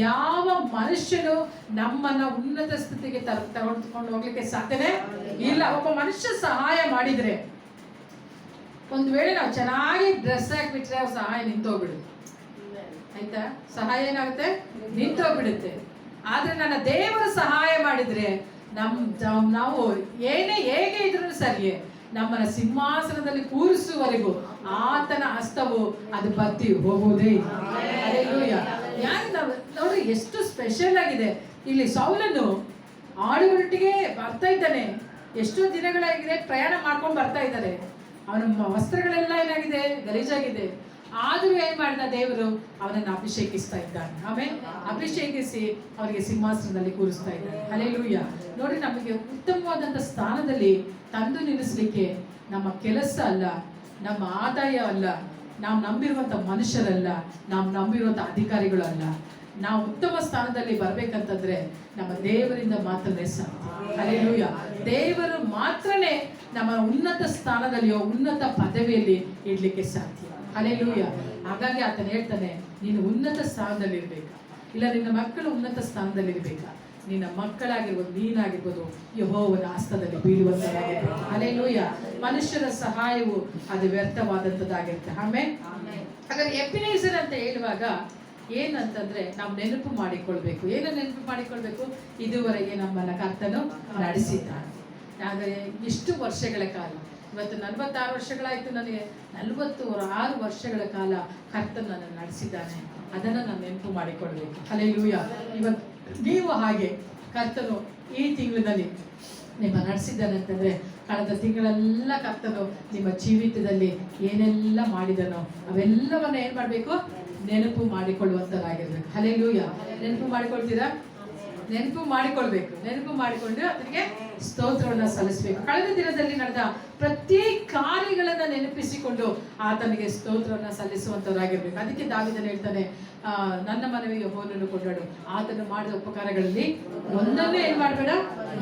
ಯಾವ ಮನುಷ್ಯನು ನಮ್ಮನ್ನ ಉನ್ನತ ಸ್ಥಿತಿಗೆ ತಗೊಂಡು ಹೋಗ್ಲಿಕ್ಕೆ ಸಾಧ್ಯನೇ ಇಲ್ಲ. ಒಬ್ಬ ಮನುಷ್ಯ ಸಹಾಯ ಮಾಡಿದ್ರೆ, ಒಂದು ವೇಳೆ ನಾವು ಚೆನ್ನಾಗಿ ಡ್ರೆಸ್ ಹಾಕ್ಬಿಟ್ರೆ ಅವ್ರ ಸಹಾಯ ನಿಂತೋಗ್ಬಿಡುತ್ತೆ. ಆಯ್ತಾ? ಸಹಾಯ ಏನಾಗುತ್ತೆ? ನಿಂತೋಗ್ಬಿಡುತ್ತೆ. ಆದ್ರೆ ನನ್ನ ದೇವರು ಸಹಾಯ ಮಾಡಿದ್ರೆ ನಾವು ಹೇಗೆ ಇದ್ರೂ ಸರಿಯೇ ನಮ್ಮನ್ನ ಸಿಂಹಾಸನದಲ್ಲಿ ಕೂರಿಸುವವರೆಗೂ ಆತನ ಹಸ್ತವು ಅದು ಬತ್ತಿ ಹೋಗುವುದೇ ಇಲ್ಲ. ಹಲ್ಲೆಲೂಯಾ. ಯಾಕೆ ನೋಡ್ರಿ ಎಷ್ಟು ಸ್ಪೆಷಲ್ ಆಗಿದೆ. ಇಲ್ಲಿ ಸೌಲನು ಆಳುಗಳೊಟ್ಟಿಗೆ ಬರ್ತಾ ಇದ್ದಾನೆ. ಎಷ್ಟೋ ದಿನಗಳಾಗಿದೆ, ಪ್ರಯಾಣ ಮಾಡ್ಕೊಂಡು ಬರ್ತಾ ಇದ್ದಾರೆ. ಅವನ ವಸ್ತ್ರಗಳೆಲ್ಲ ಏನಾಗಿದೆ? ಗಲೀಜಾಗಿದೆ. ಆದ್ರೂ ಏನ್ ಮಾಡಿದ ದೇವರು? ಅವನನ್ನು ಅಭಿಷೇಕಿಸ್ತಾ ಇದ್ದಾನೆ. ಆಮೇಲೆ ಅಭಿಷೇಕಿಸಿ ಅವರಿಗೆ ಸಿಂಹಾಸನದಲ್ಲಿ ಕೂರಿಸ್ತಾ ಇದ್ದಾನೆ. ಹಲ್ಲೆಲೂಯಾ. ನೋಡಿ, ನಮಗೆ ಉತ್ತಮವಾದಂತ ಸ್ಥಾನದಲ್ಲಿ ತಂದು ನಿಲ್ಲಿಸಲಿಕ್ಕೆ ನಮ್ಮ ಕೆಲಸ ಅಲ್ಲ, ನಮ್ಮ ಆದಾಯ ಅಲ್ಲ, ನಾವು ನಂಬಿರುವಂಥ ಮನುಷ್ಯರಲ್ಲ, ನಾವು ನಂಬಿರುವಂಥ ಅಧಿಕಾರಿಗಳು ಅಲ್ಲ. ನಾವು ಉತ್ತಮ ಸ್ಥಾನದಲ್ಲಿ ಬರ್ಬೇಕಂತಂದ್ರೆ ನಮ್ಮ ದೇವರಿಂದ ಮಾತ್ರನೇ ಸಾಧ್ಯ. ಹಲ್ಲೆಲೂಯಾ. ದೇವರು ಮಾತ್ರನೇ ನಮ್ಮ ಉನ್ನತ ಸ್ಥಾನದಲ್ಲಿಯೋ ಉನ್ನತ ಪದವಿಯಲ್ಲಿ ಇಡ್ಲಿಕ್ಕೆ ಸಾಧ್ಯ. ಹಲ್ಲೆಲೂಯಾ. ಹಾಗಾಗಿ ಆತನ ಹೇಳ್ತಾನೆ, ನೀನು ಉನ್ನತ ಸ್ಥಾನದಲ್ಲಿ ಇರ್ಬೇಕಾ, ಇಲ್ಲ ನಿನ್ನ ಮಕ್ಕಳು ಉನ್ನತ ಸ್ಥಾನದಲ್ಲಿ ಇರ್ಬೇಕಾ, ನಿನ್ನ ಮಕ್ಕಳಾಗಿರ್ಬೋದು, ನೀನಾಗಿರ್ಬೋದು ಯೆಹೋವನ ಹಸ್ತದಲ್ಲಿ ಬೀಳುವಂತದ್ದಾಗಿರ್ಬೇಕು. ಹಲ್ಲೆಲೂಯಾ. ಮನುಷ್ಯರ ಸಹಾಯವು ಅದು ವ್ಯರ್ಥವಾದಂಥದ್ದಾಗಿರುತ್ತೆ. ಆಮೇಲೆ ಹಾಗಾದ್ರೆ ಎಬಿನೇಜರ್ ಅಂತ ಹೇಳುವಾಗ ಏನಂತಂದ್ರೆ ನಾವು ನೆನಪು ಮಾಡಿಕೊಳ್ಬೇಕು. ಏನು ನೆನಪು ಮಾಡಿಕೊಳ್ಬೇಕು? ಇದುವರೆಗೆ ನಮ್ಮನ್ನ ಕರ್ತನು ನಡೆಸಿದ್ದಾನೆ. ಆದರೆ ಇಷ್ಟು ವರ್ಷಗಳ ಕಾಲ, ಇವತ್ತು 46 ವರ್ಷಗಳಾಯ್ತು, ನನಗೆ 46 ವರ್ಷಗಳ ಕಾಲ ಕರ್ತನು ನನ್ನನ್ನು ನಡೆಸಿದ್ದಾನೆ. ಅದನ್ನು ನಾನು ನೆನಪು ಮಾಡಿಕೊಳ್ಬೇಕು. ಹಲ್ಲೆಲೂಯಾ. ಇವತ್ತು ನೀವು ಹಾಗೆ ಕರ್ತನು ಈ ತಿಂಗಳಿನಲ್ಲಿ ನಿಮ್ಮ ನಡೆಸಿದ್ದಾನೆ ಅಂತಂದ್ರೆ, ಕಳೆದ ತಿಂಗಳೆಲ್ಲ ಕರ್ತನು ನಿಮ್ಮ ಜೀವಿತದಲ್ಲಿ ಏನೆಲ್ಲ ಮಾಡಿದನೋ ಅವೆಲ್ಲವನ್ನ ಏನ್ ಮಾಡ್ಬೇಕು? ನೆನಪು ಮಾಡಿಕೊಳ್ಳುವಂತರಾಗಿರ್ಬೇಕು. ಹಲ್ಲೆಲೂಯಾ. ನೆನಪು ಮಾಡಿಕೊಳ್ತೀರಾ? ನೆನಪು ಮಾಡಿಕೊಳ್ಬೇಕು. ನೆನಪು ಮಾಡಿಕೊಂಡು ಅದಕ್ಕೆ ಸ್ತೋತ್ರವನ್ನ ಸಲ್ಲಿಸಬೇಕು. ಕಳೆದ ದಿನದಲ್ಲಿ ನಡೆದ ಪ್ರತಿ ಕಾರ್ಯಗಳನ್ನ ನೆನಪಿಸಿಕೊಂಡು ಆತನಿಗೆ ಸ್ತೋತ್ರವನ್ನ ಸಲ್ಲಿಸುವಂತವರಾಗಿರ್ಬೇಕು. ಅದಕ್ಕೆ ದಾವೀದನು ಹೇಳ್ತಾನೆ, ನನ್ನ ಮನವಿಗೆ ಯೆಹೋವನನ್ನು ಕೊಂಡಾಡು, ಆತನು ಮಾಡಿದ ಉಪಕಾರಗಳಲ್ಲಿ ಒಂದನ್ನೇ ಏನ್ ಮಾಡಬೇಡ,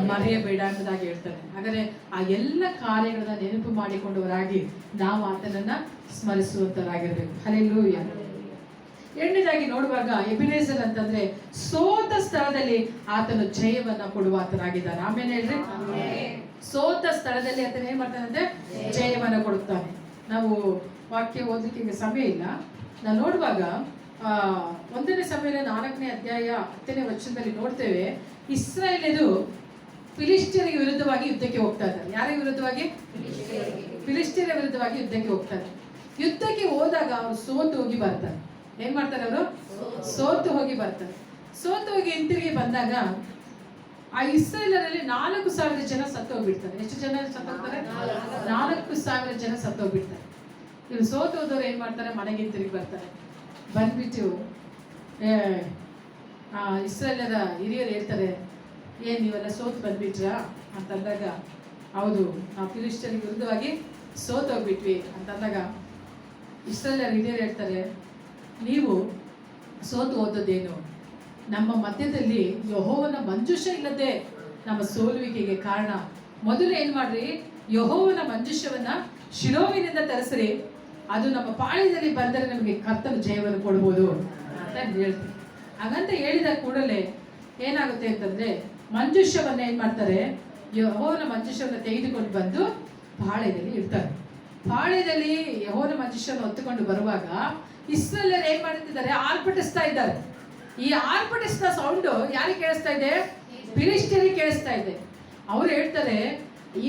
ಮರೆಯಬೇಡ ಅನ್ನೋದಾಗಿ ಹೇಳ್ತಾನೆ. ಹಾಗಾದ್ರೆ ಆ ಎಲ್ಲ ಕಾರ್ಯಗಳನ್ನ ನೆನಪು ಮಾಡಿಕೊಂಡವರಾಗಿ ನಾವು ಆತನನ್ನ ಸ್ಮರಿಸುವಂತರಾಗಿರ್ಬೇಕು. ಹಲ್ಲೆಲೂಯಾ. ಎರಡನೇದಾಗಿ ನೋಡುವಾಗ ಎಬಿನೇಜರ್ ಅಂತಂದ್ರೆ ಸೋತ ಸ್ಥಳದಲ್ಲಿ ಆತನು ಜಯವನ್ನ ಕೊಡುವ ಆತನಾಗಿದ್ದಾನೆ. ಆಮೇಲೆ ಹೇಳ್ರಿ, ಸೋತ ಸ್ಥಳದಲ್ಲಿ ಆತನ ಏನ್ ಮಾಡ್ತಾನೆ ಅಂದ್ರೆ ಜಯವನ್ನ ಕೊಡುತ್ತಾನೆ. ನಾವು ವಾಕ್ಯ ಓದಲಿಕ್ಕೆ ಈಗ ಸಮಯ ಇಲ್ಲ. ನಾವು ನೋಡುವಾಗ 1 ಸಮುವೇಲ 4ನೇ ಅಧ್ಯಾಯ 10ನೇ ವಚನದಲ್ಲಿ ನೋಡ್ತೇವೆ, ಇಸ್ರಾಯೇಲ್ಯರು ಫಿಲಿಸ್ಟಿಯರಿಗೆ ವಿರುದ್ಧವಾಗಿ ಯುದ್ಧಕ್ಕೆ ಹೋಗ್ತಾ ಇದ್ದಾರೆ. ಯಾರಿಗೆ ವಿರುದ್ಧವಾಗಿ? ಫಿಲಿಸ್ಟಿಯರ ವಿರುದ್ಧವಾಗಿ ಯುದ್ಧಕ್ಕೆ ಹೋಗ್ತಾರೆ. ಯುದ್ಧಕ್ಕೆ ಹೋದಾಗ ಅವರು ಸೋತು ಹೋಗಿ ಬರ್ತಾರೆ. ಏನ್ ಮಾಡ್ತಾರೆ? ಅವರು ಸೋತು ಹೋಗಿ ಬರ್ತಾರೆ. ಸೋತು ಹೋಗಿ ಹಿಂತಿರುಗಿ ಬಂದಾಗ ಆ ಇಸ್ರಾಯೇಲರಲ್ಲಿ 4,000 ಜನ ಸತ್ತು ಹೋಗ್ಬಿಡ್ತಾರೆ. ಎಷ್ಟು ಜನ ಸತ್ತೋಗ್ತಾರೆ? 4,000 ಜನ ಸತ್ತು ಹೋಗ್ಬಿಡ್ತಾರೆ. ಇವ್ರು ಸೋತು ಹೋದವ್ರು ಏನ್ ಮಾಡ್ತಾರೆ? ಮನೆಗೆ ಹಿಂತಿರುಗಿ ಬರ್ತಾರೆ. ಬಂದ್ಬಿಟ್ಟು ಇಸ್ರಾಯೇಲರ ಹಿರಿಯರು ಹೇಳ್ತಾರೆ, ಏನ್ ನೀವೆಲ್ಲ ಸೋತು ಬಂದ್ಬಿಟ್ರಾ ಅಂತಂದಾಗ, ಹೌದು, ನಾವು ಫಿಲಿಸ್ಟಿಯರಿಗೆ ವಿರುದ್ಧವಾಗಿ ಸೋತು ಹೋಗ್ಬಿಟ್ವಿ ಅಂತಂದಾಗ ಇಸ್ರಾಯೇಲರ ಹಿರಿಯರು ಹೇಳ್ತಾರೆ, ನೀವು ಸೋತು ಹೋದದ್ದೇನು? ನಮ್ಮ ಮಧ್ಯದಲ್ಲಿ ಯೆಹೋವನ ಮಂಜೂಷ ಇಲ್ಲದೆ ನಮ್ಮ ಸೋಲುವಿಕೆಗೆ ಕಾರಣ. ಮೊದಲು ಏನ್ ಮಾಡ್ರಿ? ಯೆಹೋವನ ಮಂಜೂಷವನ್ನ ಶಿಲೋವಿನಿಂದ ತರಿಸ್ರಿ, ಅದು ನಮ್ಮ ಪಾಳ್ಯದಲ್ಲಿ ಬಂದರೆ ನಮಗೆ ಕರ್ತನ ಜಯವನ್ನು ಕೊಡ್ಬೋದು ಅಂತ ಹೇಳ್ತೀವಿ. ಹಾಗಂತ ಹೇಳಿದ ಕೂಡಲೇ ಏನಾಗುತ್ತೆ ಅಂತಂದ್ರೆ, ಮಂಜೂಷವನ್ನ ಏನ್ ಮಾಡ್ತಾರೆ? ಯೆಹೋವನ ಮಂಜೂಷವನ್ನ ತೆಗೆದುಕೊಂಡು ಬಂದು ಪಾಳ್ಯದಲ್ಲಿ ಇಡ್ತಾರೆ. ಪಾಳ್ಯದಲ್ಲಿ ಯೆಹೋವನ ಮಂಜೂಷವನ್ನು ಹೊತ್ತುಕೊಂಡು ಬರುವಾಗ ಇಸ್ರಾಯೇಲ್ಯರು ಏನ್ ಮಾಡ್ತಿದ್ದಾರೆ? ಆರ್ಭಟಿಸ್ತಾ ಇದ್ದಾರೆ. ಈ ಆರ್ಭಟಿಸಿದ ಸೌಂಡ್ ಯಾರಿಗೆ ಕೇಳಿಸ್ತಾ ಇದೆ? ಫಿಲಿಸ್ಟಿಯರಿಗೆ ಕೇಳಿಸ್ತಾ ಇದೆ. ಅವ್ರು ಹೇಳ್ತಾರೆ,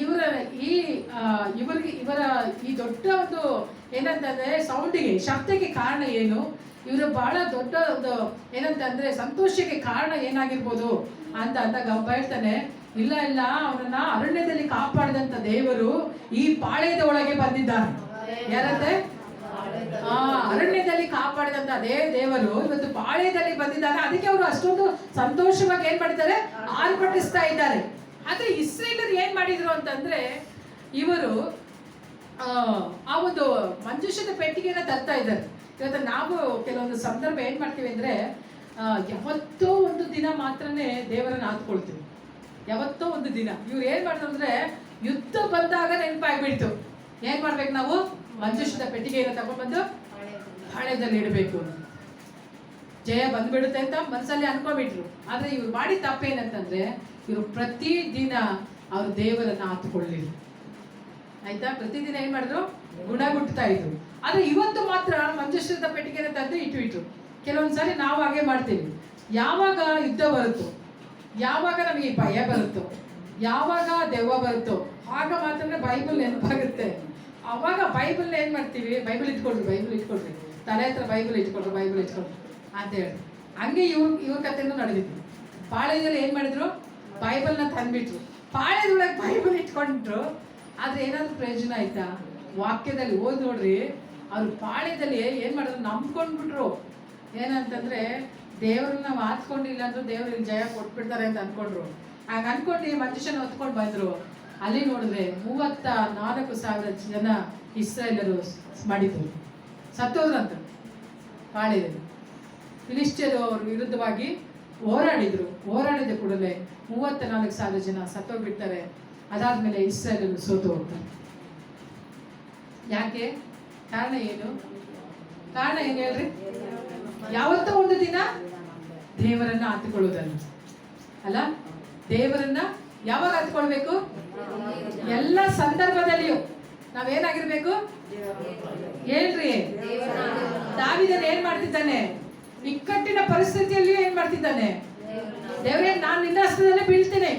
ಇವರ ಈ ದೊಡ್ಡ ಒಂದು ಏನಂತಂದ್ರೆ ಸೌಂಡಿಗೆ, ಶಬ್ದಕ್ಕೆ ಕಾರಣ ಏನು? ಇವರು ಬಹಳ ದೊಡ್ಡ ಒಂದು ಏನಂತಂದ್ರೆ ಸಂತೋಷಕ್ಕೆ ಕಾರಣ ಏನಾಗಿರ್ಬೋದು ಅಂತ ಅಂದಾಗ ಒಬ್ಬ ಹೇಳ್ತಾನೆ, ಇಲ್ಲ ಇಲ್ಲ, ಅವರನ್ನ ಅರಣ್ಯದಲ್ಲಿ ಕಾಪಾಡಿದಂತ ದೇವರು ಈ ಪಾಳ್ಯದ ಒಳಗೆ ಬಂದಿದ್ದಾರೆ. ಯಾರಂತೆ? ಅರಣ್ಯದಲ್ಲಿ ಕಾಪಾಡಿದಂತ ಅದೇ ದೇವರು ಇವತ್ತು ಪಾಳ್ಯದಲ್ಲಿ ಬಂದಿದ್ದಾರೆ. ಅದಕ್ಕೆ ಅವರು ಅಷ್ಟೊಂದು ಸಂತೋಷವಾಗಿ ಏನ್ ಮಾಡಿದ್ದಾರೆ? ಆರ್ಭಟಿಸ್ತಾ ಇದ್ದಾರೆ. ಆದ್ರೆ ಇಸ್ರೇಲರು ಏನ್ ಮಾಡಿದ್ರು ಅಂತಂದ್ರೆ, ಇವರು ಆ ಒಂದು ಮಂಜೂಷದ ಪೆಟ್ಟಿಗೆನ ತರ್ತಾ ಇದ್ದಾರೆ. ಇವತ್ತು ನಾವು ಕೆಲವೊಂದು ಸಂದರ್ಭ ಏನ್ ಮಾಡ್ತೀವಿ ಅಂದ್ರೆ, ಯಾವತ್ತೋ ಒಂದು ದಿನ ಮಾತ್ರನೇ ದೇವರನ್ನ ಆತ್ಕೊಳ್ತೀವಿ. ಯಾವತ್ತೋ ಒಂದು ದಿನ. ಇವ್ರು ಏನ್ ಮಾಡಿದ್ರು ಅಂದ್ರೆ, ಯುದ್ಧ ಬಂದಾಗ ನೆನಪಾಗ್ಬಿಡ್ತು. ಏನ್ ಮಾಡ್ಬೇಕು? ನಾವು ಮಂಜೂಷದ ಪೆಟ್ಟಿಗೆಯನ್ನು ತಗೊಂಡ್ಬಂದು ಪಾಳ್ಯದಲ್ಲಿ ಇಡಬೇಕು, ಜಯ ಬಂದ್ಬಿಡುತ್ತೆ ಅಂತ ಮನಸ್ಸಲ್ಲಿ ಅನ್ಕೊಂಡ್ಬಿಟ್ರು. ಆದ್ರೆ ಇವ್ರು ಮಾಡಿ ತಪ್ಪೇನಂತಂದ್ರೆ, ಇವರು ಪ್ರತಿದಿನ ಅವ್ರು ದೇವರನ್ನ ಆತ್ಕೊಳ್ಳಿಲ್ಲ. ಆಯ್ತಾ? ಪ್ರತಿದಿನ ಏನ್ ಮಾಡಿದ್ರು? ಗುಣಗುಟ್ತಾ ಇದ್ರು. ಆದ್ರೆ ಇವತ್ತು ಮಾತ್ರ ಮಂಜೂಷದ ಪೆಟ್ಟಿಗೆನ ತಂದು ಇಟ್ಬಿಟ್ರು. ಕೆಲವೊಂದ್ಸರಿ ನಾವು ಹಾಗೆ ಮಾಡ್ತೀವಿ. ಯಾವಾಗ ಯುದ್ಧ ಬರುತ್ತೋ, ಯಾವಾಗ ನಮಗೆ ಭಯ ಬರುತ್ತೋ, ಯಾವಾಗ ದೆವ್ವ ಬರುತ್ತೋ, ಆಗ ಮಾತ್ರ ಬೈಬಲ್ ನೆನಪಾಗುತ್ತೆ. ಅವಾಗ ಬೈಬಲ್ ಏನ್ ಮಾಡ್ತೀವಿ? ಬೈಬಲ್ ಇಟ್ಕೊಳ್ರಿ, ತಲೆ ಹತ್ರ ಬೈಬಲ್ ಇಟ್ಕೊಳ್ರಿ ಅಂತ ಹೇಳಿ. ಹಂಗೆ ಇವ್ರ ಕಥೆನೂ ನಡೆದಿತ್ತು. ಪಾಳ್ಯದಲ್ಲಿ ಏನ್ ಮಾಡಿದ್ರು? ಬೈಬಲ್ನ ತಂದ್ಬಿಟ್ರು. ಪಾಳ್ಯದೊಳಗೆ ಬೈಬಲ್ ಇಟ್ಕೊಂಡ್ರು. ಆದ್ರೆ ಏನಾದ್ರು ಪ್ರಯೋಜನ ಆಯ್ತಾ? ವಾಕ್ಯದಲ್ಲಿ ಓದ್ ನೋಡ್ರಿ, ಅವ್ರು ಪಾಳ್ಯದಲ್ಲಿ ಏನ್ ಮಾಡಿದ್ರು? ನಂಬ್ಕೊಂಡ್ಬಿಟ್ರು. ಏನಂತಂದ್ರೆ, ದೇವ್ರನ್ನ ಮಾತ್ಕೊಂಡಿಲ್ಲ ಅಂದ್ರೂ ದೇವ್ರಿಗೆ ಜಯ ಕೊಟ್ಬಿಡ್ತಾರೆ ಅಂತ ಅನ್ಕೊಂಡ್ರು. ಹಾಗ ಅನ್ಕೊಂಡು ಮಂಜೂಷನ ಹೊತ್ಕೊಂಡು ಬಂದ್ರು. ಅಲ್ಲಿ ನೋಡಿದ್ರೆ 34,000 ಜನ ಇಸ್ರಾಯೇಲರು ಮಾಡಿದ್ರು. ಸತ್ತೋದ್ರಂತ ಪಾಳೆಯದಲ್ಲಿ. ಫಿಲಿಸ್ಟಿಯರು ಅವ್ರ ವಿರುದ್ಧವಾಗಿ ಹೋರಾಡಿದ ಕೂಡಲೇ 34,000 ಜನ ಸತ್ತೋಗ್ಬಿಡ್ತಾರೆ. ಅದಾದ್ಮೇಲೆ ಇಸ್ರಾಯೇಲರು ಸೋತು ಹೋಗ್ತಾರೆ. ಯಾಕೆ? ಕಾರಣ ಏನು ಹೇಳ್ರಿ? ಯಾವತ್ತೋ ಒಂದು ದಿನ ದೇವರನ್ನ ಹತ್ತಿಕೊಳ್ಳುವುದಲ್ಲ ಅಲ್ಲ. ದೇವರನ್ನ ಯಾವಾಗ ಹತ್ಕೊಳ್ಬೇಕು? ಎಲ್ಲ ಸಂದರ್ಭದಲ್ಲಿಯೂ ನಾವೇನಾಗಿರ್ಬೇಕು ಹೇಳ್ರಿ. ದಾವೀದನು ಏನ್ ಮಾಡ್ತಿದ್ದಾನೆ? ಇಕ್ಕಟ್ಟಿನ ಪರಿಸ್ಥಿತಿಯಲ್ಲಿಯೂ ಏನ್ ಮಾಡ್ತಿದ್ದಾನೆ? ದೇವರೇ, ನಾನು ನಿನ್ನ ಹಸ್ತದಲ್ಲೇ ಬೀಳ್ತೇನೆ.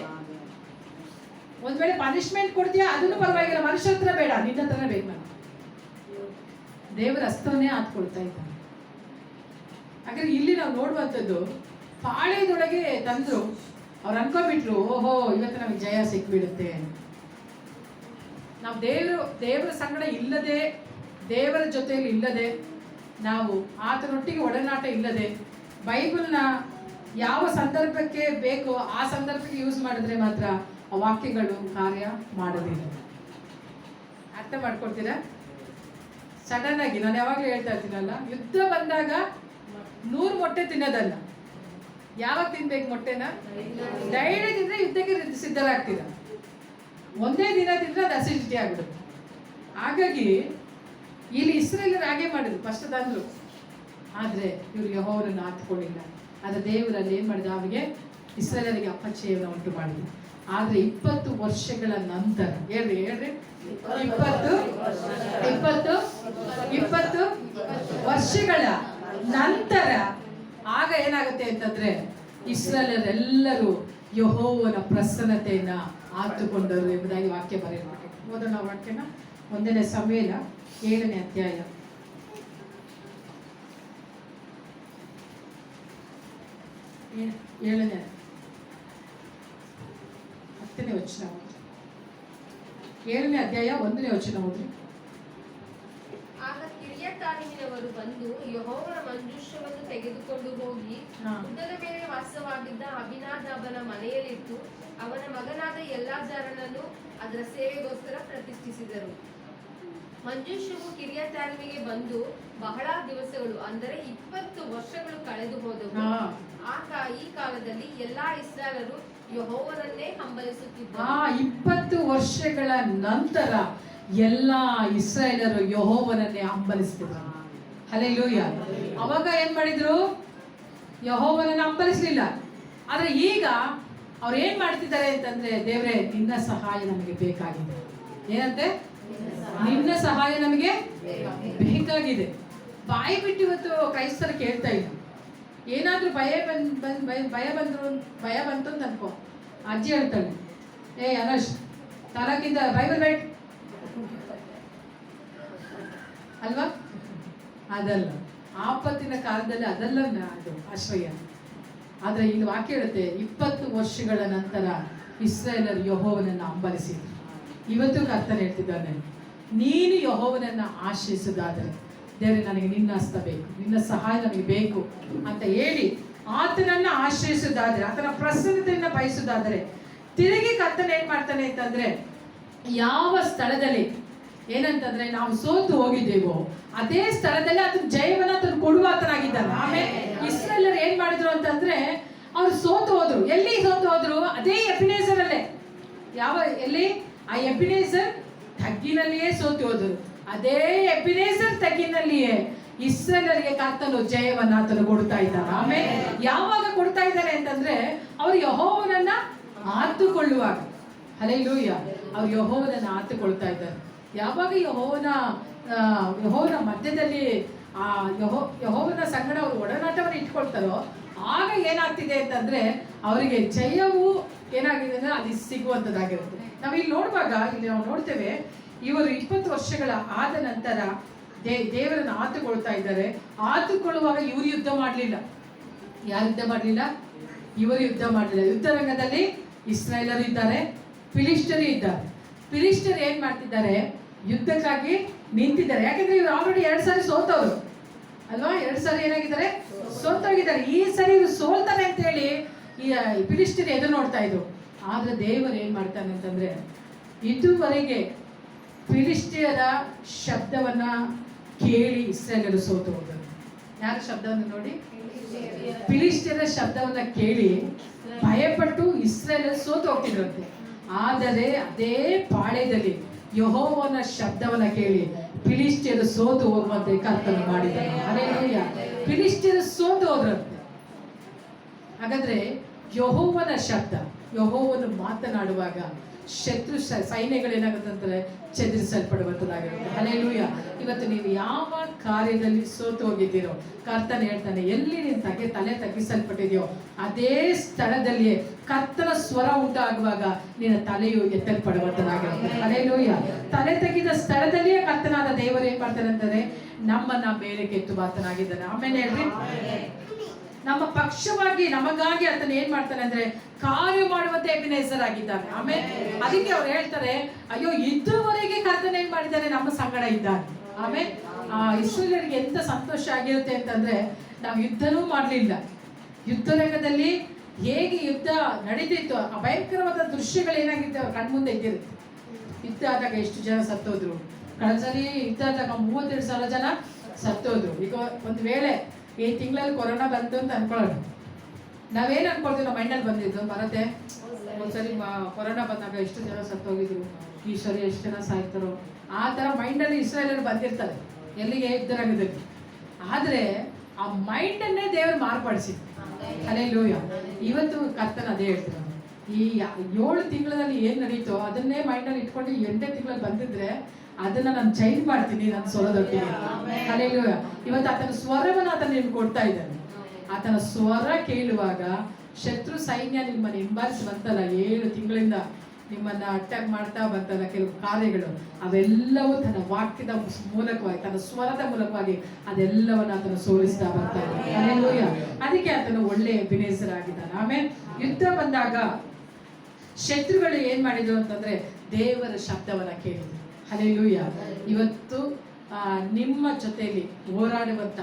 ಒಂದ್ ವೇಳೆ ಪನಿಷ್ಮೆಂಟ್ ಕೊಡ್ತೀಯಾ ಅದನ್ನು ಪರವಾಗಿಲ್ಲ, ಮನುಷ್ಯ ಹತ್ರ ಬೇಡ, ನಿನ್ನ ಹತ್ರನೇ ಬೇಕು. ನಾನು ದೇವರ ಹಸ್ತವನ್ನೇ ಹಾತ್ಕೊಳ್ತಾ ಇದ್ದಾನೆ. ಹಾಗಾದ್ರೆ ಇಲ್ಲಿ ನಾವು ನೋಡುವಂಥದ್ದು, ಪಾಳ್ಯದೊಳಗೆ ತಂದ್ರು, ಅವ್ರು ಅನ್ಕೊಂಡ್ಬಿಟ್ರು, ಓಹೋ ಇವತ್ತು ನಮಗೆ ಜಯ ಸಿಕ್ಬಿಡುತ್ತೆ. ನಾವು ದೇವರ ಸಂಗಡ ಇಲ್ಲದೆ, ದೇವರ ಜೊತೆಯಲ್ಲಿ ಇಲ್ಲದೆ, ನಾವು ಆತನೊಟ್ಟಿಗೆ ಒಡನಾಟ ಇಲ್ಲದೆ, ಬೈಬಲ್ನ ಯಾವ ಸಂದರ್ಭಕ್ಕೆ ಬೇಕೋ ಆ ಸಂದರ್ಭಕ್ಕೆ ಯೂಸ್ ಮಾಡಿದ್ರೆ ಮಾತ್ರ ಆ ವಾಕ್ಯಗಳು ಕಾರ್ಯ ಮಾಡೋದಿಲ್ಲ. ಅರ್ಥ ಮಾಡ್ಕೊಳ್ತೀರಾ? ಸಡನ್ ಆಗಿ ನಾನು ಯಾವಾಗಲೂ ಹೇಳ್ತಾ ಇರ್ತೀನಲ್ಲ, ಯುದ್ಧ ಬಂದಾಗ 100 ಮೊಟ್ಟೆ ತಿನ್ನೋದಲ್ಲ. ಯಾವಾಗ ತಿನ್ಬೇಕು ಮೊಟ್ಟೆನ? ಡೈಲಿ ತಿಂದ್ರೆ ಯುದ್ಧಕ್ಕೆ ಸಿದ್ಧರಾಗ್ತೀರ. ಒಂದೇ ದಿನ ತಿಂದ್ರೆ ಅದು ಅಸಿಡಿಟಿ ಆಗ್ಬಿಡುತ್ತೆ. ಹಾಗಾಗಿ ಇಲ್ಲಿ ಇಸ್ರೇಲರು ಹಾಗೆ ಮಾಡಿದ್ರು, ಫಸ್ಟ್ ತಂದ್ರು. ಆದ್ರೆ ಇವರು ಯೆಹೋವನನ್ನು ಹತ್ಕೊಳ್ಳಿಲ್ಲ. ಆದ್ರೆ ದೇವರಲ್ಲಿ ಏನ್ ಮಾಡಿದ? ಅವರಿಗೆ ಇಸ್ರೇಲರಿಗೆ ಅಪಚಯವನ್ನು ಉಂಟು ಮಾಡಿದ್ರು. ಆದ್ರೆ 20 ವರ್ಷಗಳ ನಂತರ ಹೇಳ್ರಿ 20 ವರ್ಷಗಳ ನಂತರ ಆಗ ಏನಾಗುತ್ತೆ ಅಂತಂದ್ರೆ, ಇಸ್ರಾಯೇಲರೆಲ್ಲರೂ ಯೆಹೋವನ ಪ್ರಸನ್ನತೆಯನ್ನ ಆತುಕೊಂಡರು ಎಂಬುದಾಗಿ ವಾಕ್ಯ ಬರೆಯಲ್ಪಟ್ಟಿದೆ. ಓದೋಣ ವಾಕ್ಯನ. 1 ಸಮುವೇಲ 7ನೇ ಅಧ್ಯಾಯ 10ನೇ ವಚನ. 7ನೇ ಅಧ್ಯಾಯ 1ನೇ ವಚನ ಓದ್ರಿ. ಆಗ ಕಿರ್ಯತಾಯಿಮಿನವರು ಬಂದು ಯೆಹೋವನ ಮಂಜೂಷವನ್ನು ತೆಗೆದುಕೊಂಡು ಹೋಗಿ ಗುಡ್ಡದ ಮೇಲೆ ವಾಸವಾಗಿದ್ದ ಅಭಿನಾದಾಬನ ಮನೆಯಲ್ಲಿಟ್ಟು ಅವನ ಮಗನಾದ ಎಲ್ಲಾಜಾರನನ್ನು ಅದರ ಸೇವೆಗೋಸ್ಕರ ಪ್ರತಿಷ್ಠಿಸಿದರು. ಮಂಜೂಷವು ಕಿರ್ಯತಾಯಿಮಿಗೆ ಬಂದು ಬಹಳ ದಿವಸಗಳು, ಅಂದರೆ 20 ವರ್ಷಗಳು ಕಳೆದು ಹೋದವು. ಈ ಕಾಲದಲ್ಲಿ ಎಲ್ಲಾ ಇಸ್ರಾಯೇಲರು ಯೆಹೋವನನ್ನೇ ಹಂಬಲಿಸುತ್ತಿದ್ದರು. 20 ವರ್ಷಗಳ ನಂತರ ಎಲ್ಲಾ ಇಸ್ರಾಯೇಲರು ಯೆಹೋವನನ್ನೇ ಹಂಬಲಿಸ್ತಿದ್ರು. ಹಲ್ಲೆಲೂಯ. ಅವಾಗ ಏನ್ ಮಾಡಿದ್ರು? ಯೆಹೋವನನ್ನ ಹಂಬಲಿಸಲಿಲ್ಲ. ಆದ್ರೆ ಈಗ ಅವ್ರು ಏನ್ ಮಾಡ್ತಿದ್ದಾರೆ ಅಂತಂದ್ರೆ, ದೇವರೇ ನಿನ್ನ ಸಹಾಯ ನಮಗೆ ಬೇಕಾಗಿದೆ. ಏನಂತೆ? ನಿನ್ನ ಸಹಾಯ ನಮಗೆ ಬೇಕಾಗಿದೆ. ಬಾಯಿ ಬಿಟ್ಟು ಇವತ್ತು ಕ್ರೈಸ್ತರು ಕೇಳ್ತಾ ಇಲ್ಲ. ಏನಾದ್ರೂ ಭಯ ಬಂತು ಅಂತ ಅನ್ಕೋ, ಅಜ್ಜಿ ಹೇಳ್ತಾಳೆ, ಏ ಅನಶ್ ತಲಕಿಂದ ಬೈಬಲ್ ಬೇಡ ಅಲ್ವಾ? ಅದಲ್ಲ, ಆಪತ್ತಿನ ಕಾಲದಲ್ಲಿ ಅದೆಲ್ಲ ಅದು ಆಶ್ರಯ. ಆದ್ರೆ ಇಲ್ಲಿ ವಾಕ್ಯ ಹೇಳುತ್ತೆ, 20 ವರ್ಷಗಳ ನಂತರ ಇಸ್ರಾಯೇಲರು ಯೆಹೋವನನ್ನು ಹಂಬಲಿಸಿದ್ರು. ಇವತ್ತು ಕರ್ತನು ಹೇಳ್ತಿದ್ದಾನೆ, ನೀನು ಯೆಹೋವನನ್ನು ಆಶ್ರಯಿಸೋದಾದರೆ, ದೇವರೇ ನನಗೆ ನಿನ್ನ ಹಸ್ತ ಬೇಕು, ನಿನ್ನ ಸಹಾಯ ನನಗೆ ಬೇಕು ಅಂತ ಹೇಳಿ ಆತನನ್ನ ಆಶ್ರಯಿಸೋದಾದ್ರೆ, ಆತನ ಪ್ರಸನ್ನತೆಯನ್ನ ಬಯಸೋದಾದರೆ, ತಿರುಗಿ ಕರ್ತನ ಏನ್ ಮಾಡ್ತಾನೆ ಅಂತಂದ್ರೆ, ಯಾವ ಸ್ಥಳದಲ್ಲಿ ಏನಂತಂದ್ರೆ ನಾವು ಸೋತು ಹೋಗಿದ್ದೇವೋ ಅದೇ ಸ್ಥಳದಲ್ಲಿ ಅದನ್ನ ಜಯವನ್ನ ತಂದು ಕೊಡುವ ಆತನಾಗಿದ್ದಾನೆ. ಆಮೇಲೆ ಇಸ್ರಾಯೇಲರು ಏನ್ ಮಾಡಿದ್ರು ಅಂತಂದ್ರೆ, ಅವ್ರು ಸೋತು ಹೋದ್ರು. ಎಲ್ಲಿ ಸೋತು ಹೋದ್ರು? ಅದೇ ಎಬಿನೇಜರ್ ಅಲ್ಲೇ. ಎಲ್ಲಿ? ಆ ಎಬಿನೇಜರ್ ತಗ್ಗಿನಲ್ಲಿಯೇ ಸೋತು ಹೋದ್ರು. ಅದೇ ಎಬಿನೇಜರ್ ತಗ್ಗಿನಲ್ಲಿಯೇ ಇಸ್ರಾಯೇಲರಿಗೆ ಕರ್ತನು ಜಯವನ್ನ ಆತನು ಕೊಡ್ತಾ ಇದ್ದಾನೆ. ಆಮೇಲೆ ಯಾವಾಗ ಕೊಡ್ತಾ ಇದ್ದಾನೆ ಅಂತಂದ್ರೆ, ಅವ್ರು ಯೆಹೋವನನ್ನ ಆತುಕೊಳ್ಳುವಾಗ. ಹಲ್ಲೆಲೂಯ. ಅವ್ರು ಯೆಹೋವನನ್ನ ಆತುಕೊಳ್ತಾ ಇದ್ದಾರೆ. ಯಾವಾಗ ಯೆಹೋವನ ಮಧ್ಯದಲ್ಲಿ ಆ ಯೆಹೋವನ ಸಂಗಡ ಅವರು ಒಡನಾಟವನ್ನು ಇಟ್ಕೊಳ್ತಾರೋ, ಆಗ ಏನಾಗ್ತಿದೆ ಅಂತಂದ್ರೆ ಅವರಿಗೆ ಜಯವು ಏನಾಗಿದೆ ಅಂದ್ರೆ ಅಲ್ಲಿ ಸಿಗುವಂಥದ್ದಾಗಿರುತ್ತೆ. ನಾವು ಇಲ್ಲಿ ನೋಡುವಾಗ ಇಲ್ಲಿ ನಾವು ನೋಡ್ತೇವೆ, ಇವರು 20 ವರ್ಷಗಳ ಆದ ನಂತರ ದೇವರನ್ನು ಆತುಕೊಳ್ತಾ ಇದ್ದಾರೆ. ಆತುಕೊಳ್ಳುವಾಗ ಇವರು ಯುದ್ಧ ಮಾಡಲಿಲ್ಲ. ಯಾರು ಯುದ್ಧ ಮಾಡಲಿಲ್ಲ? ಇವರು ಯುದ್ಧ ಮಾಡಲಿಲ್ಲ. ಯುದ್ಧ ರಂಗದಲ್ಲಿ ಇಸ್ರಾಯೇಲರು ಇದ್ದಾರೆ, ಫಿಲಿಸ್ಟರು ಇದ್ದಾರೆ. ಫಿಲಿಸ್ಟರು ಏನ್ ಮಾಡ್ತಿದ್ದಾರೆ? ಯುದ್ಧಕ್ಕಾಗಿ ನಿಂತಿದ್ದಾರೆ. ಯಾಕಂದ್ರೆ ಇವರು ಆಲ್ರೆಡಿ 2 ಸಾರಿ ಸೋತವರು ಅಲ್ವಾ? 2 ಸಾರಿ ಏನಾಗಿದ್ದಾರೆ? ಸೋತೋಗಿದ್ದಾರೆ. ಈ ಸರಿ ಇವರು ಸೋಲ್ತಾರೆ ಅಂತ ಹೇಳಿ ಈ ಫಿಲಿಸ್ಟರು ಎದುರು ನೋಡ್ತಾ ಇದ್ರು. ಆದ್ರೆ ದೇವರು ಏನ್ ಮಾಡ್ತಾನೆ ಅಂತಂದ್ರೆ, ಇದುವರೆಗೆ ಫಿಲಿಸ್ಟಿಯರ ಶಬ್ದವನ್ನ ಕೇಳಿ ಇಸ್ರಾಯೇಲರು ಸೋತು ಹೋದರು. ಯಾರ ಶಬ್ದವನ್ನು ನೋಡಿ? ಫಿಲಿಷ್ಟಿಯರ ಶಬ್ದವನ್ನ ಕೇಳಿ ಭಯಪಟ್ಟು ಇಸ್ರಾಯೇಲರು ಸೋತು ಹೋಗ್ತಿದ್ರಂತೆ. ಆದರೆ ಅದೇ ಪಾಳ್ಯದಲ್ಲಿ ಯೆಹೋವನ ಶಬ್ದವನ್ನ ಕೇಳಿ ಫಿಲಿಷ್ಟಿಯರು ಸೋತು ಹೋಗುವಂತೆ ಕರ್ತನು ಮಾಡಿದ್ದಾನೆ. ಹಲ್ಲೆಲೂಯಾ. ಫಿಲಿಷ್ಟಿಯರು ಸೋತು ಹೋದ್ರಂತೆ. ಹಾಗಾದ್ರೆ ಯೆಹೋವನ ಶಬ್ದ, ಯೆಹೋವನು ಮಾತನಾಡುವಾಗ ಶತ್ರು ಸೈನ್ಯಗಳೇನಾಗುತ್ತಂದ್ರೆ ಚದುರಿಸಲ್ಪಡುವಂಥದ್ದಾಗಿರುತ್ತೆ. ಹಲ್ಲೆಲೂಯಾ. ಇವತ್ತು ನೀವು ಯಾವ ಕಾರ್ಯದಲ್ಲಿ ಸೋತು ಹೋಗಿದ್ದೀರೋ ಕರ್ತನ ಹೇಳ್ತಾನೆ, ಎಲ್ಲಿ ನೀನು ತಲೆ ತಗ್ಗಿಸಲ್ಪಟ್ಟಿದೆಯೋ ಅದೇ ಸ್ಥಳದಲ್ಲಿಯೇ ಕರ್ತನ ಸ್ವರ ಉಂಟಾಗುವಾಗ ನಿನ್ನ ತಲೆಯು ಎತ್ತಲ್ಪಡುವಂಥದ್ದಾಗಿರುತ್ತೆ. ಹಲ್ಲೆಲೂಯಾ. ತಲೆ ತೆಗೆದ ಸ್ಥಳದಲ್ಲಿಯೇ ಕರ್ತನಾದ ದೇವರು ಏನ್ ಮಾಡ್ತಾನೆ ಅಂತಾರೆ, ನಮ್ಮನ್ನ ಮೇಲೆ ಕೆತ್ತು ಮಾತನಾಗಿದ್ದಾನೆ. ಆಮೇಲೆ ಹೇಳ್ರಿ, ನಮ್ಮ ಪಕ್ಷವಾಗಿ ನಮಗಾಗಿ ಆತನ ಏನ್ ಮಾಡ್ತಾನೆ ಅಂದ್ರೆ ಕಾರ್ಯ ಮಾಡುವಂತೆ ಎಬಿನೇಸರ್ ಆಗಿದ್ದಾನೆ. ಆಮೇಲೆ ಅದಕ್ಕೆ ಅವ್ರು ಹೇಳ್ತಾರೆ, ಅಯ್ಯೋ ಇದುವರೆಗೆ ಕರ್ತನ ಏನ್ ಮಾಡಿದ್ದಾನೆ, ನಮ್ಮ ಸಂಗಡ ಇದ್ದಾನೆ. ಆಮೇಲೆ ಇಸ್ರಾಯೇಲರಿಗೆ ಎಂತ ಸಂತೋಷ ಆಗಿರುತ್ತೆ ಅಂತಂದ್ರೆ, ನಾವು ಯುದ್ಧನೂ ಮಾಡ್ಲಿಲ್ಲ, ಯುದ್ಧ ರಂಗದಲ್ಲಿ ಹೇಗೆ ಯುದ್ಧ ನಡೀತಿತ್ತು, ಆ ಭಯಂಕರವಾದ ದೃಶ್ಯಗಳು ಏನಾಗಿತ್ತು ಅವ್ರ ಕಣ್ಮುಂದೆ ಇದ್ದಿರುತ್ತೆ. ಯುದ್ಧ ಆದಾಗ ಎಷ್ಟು ಜನ ಸತ್ತೋದ್ರು, ಕಳೆದ ಸರಿ ಯುದ್ಧ ಆದಾಗ 32,000 ಜನ ಸತ್ತೋದ್ರು. ಈಗ ಒಂದು ವೇಳೆ ಈ ತಿಂಗಳಲ್ಲಿ ಕೊರೋನಾ ಬಂತು ಅಂತ ಅನ್ಕೊಳ್ಳೋಣ, ನಾವೇನು ಅನ್ಕೊಳ್ತೀವಿ, ನಮ್ಮ ಮೈಂಡಲ್ಲಿ ಬಂದಿದ್ದು ಬರತ್ತೆ, ಒಂದ್ಸರಿ ಕೊರೋನಾ ಬಂದಾಗ ಎಷ್ಟು ಜನ ಸತ್ತೋಗಿದ್ರು, ಈ ಸರಿ ಎಷ್ಟು ಜನ ಸಾಯ್ತಾರೋ, ಆ ಥರ ಮೈಂಡಲ್ಲಿ ಇಸ್ರಾಯೇಲರು ಬಂದಿರ್ತಾರೆ ಎಲ್ಲಿಗೆ, ಯುದ್ಧರಂಗದಲ್ಲಿ. ಆದರೆ ಆ ಮೈಂಡನ್ನೇ ದೇವರು ಮಾರ್ಪಡಿಸಿ. ಹಲ್ಲೆಲೂಯಾ. ಇವತ್ತು ಕರ್ತನ ಅದೇ ಹೇಳ್ತಾರೆ, ಈ 7 ತಿಂಗಳಲ್ಲಿ ಏನು ನಡೀತೋ ಅದನ್ನೇ ಮೈಂಡಲ್ಲಿ ಇಟ್ಕೊಂಡು 8ನೇ ತಿಂಗಳಲ್ಲಿ ಬಂದಿದ್ರೆ ಅದನ್ನ ನಾನು ಚೇಂಜ್ ಮಾಡ್ತೀನಿ ನನ್ನ ಸ್ವರದೊಟ್ಟಿಗೆ. ಹಲ್ಲೆಲೂಯಾ. ಇವತ್ತು ಆತನ ಸ್ವರವನ್ನು ಆತನ ನಿಮ್ಗೆ ಕೊಡ್ತಾ ಇದ್ದಾನೆ. ಆತನ ಸ್ವರ ಕೇಳುವಾಗ ಶತ್ರು ಸೈನ್ಯ ನಿಮ್ಮನ್ನು ಹಿಂಬಾಲಿಸಿ ಬಂತಲ್ಲ, 7 ತಿಂಗಳಿಂದ ನಿಮ್ಮನ್ನ ಅಟ್ಯಾಕ್ ಮಾಡ್ತಾ ಬಂತಲ್ಲ ಕೆಲವು ಕಾರ್ಯಗಳು, ಅವೆಲ್ಲವೂ ತನ್ನ ವಾಕ್ಯದ ಮೂಲಕವಾಗಿ, ತನ್ನ ಸ್ವರದ ಮೂಲಕವಾಗಿ ಅದೆಲ್ಲವನ್ನ ಆತನ ಸೋಲಿಸ್ತಾ ಬರ್ತಾ ಇದ್ದಾನೆ. ಹಲ್ಲೆಲೂಯಾ. ಅದಕ್ಕೆ ಆತನು ಒಳ್ಳೆಯ ಎಬಿನೇಸರ್ ಆಗಿದ್ದಾನೆ. ಆಮೇಲೆ ಯುದ್ಧ ಬಂದಾಗ ಶತ್ರುಗಳು ಏನ್ ಮಾಡಿದ್ರು ಅಂತಂದ್ರೆ ದೇವರ ಶಬ್ದವನ್ನ ಕೇಳಿದ್ರು. ಹಲ್ಲೆಲೂಯಾ. ಇವತ್ತು ನಿಮ್ಮ ಜೊತೆಯಲ್ಲಿ ಹೋರಾಡುವಂತ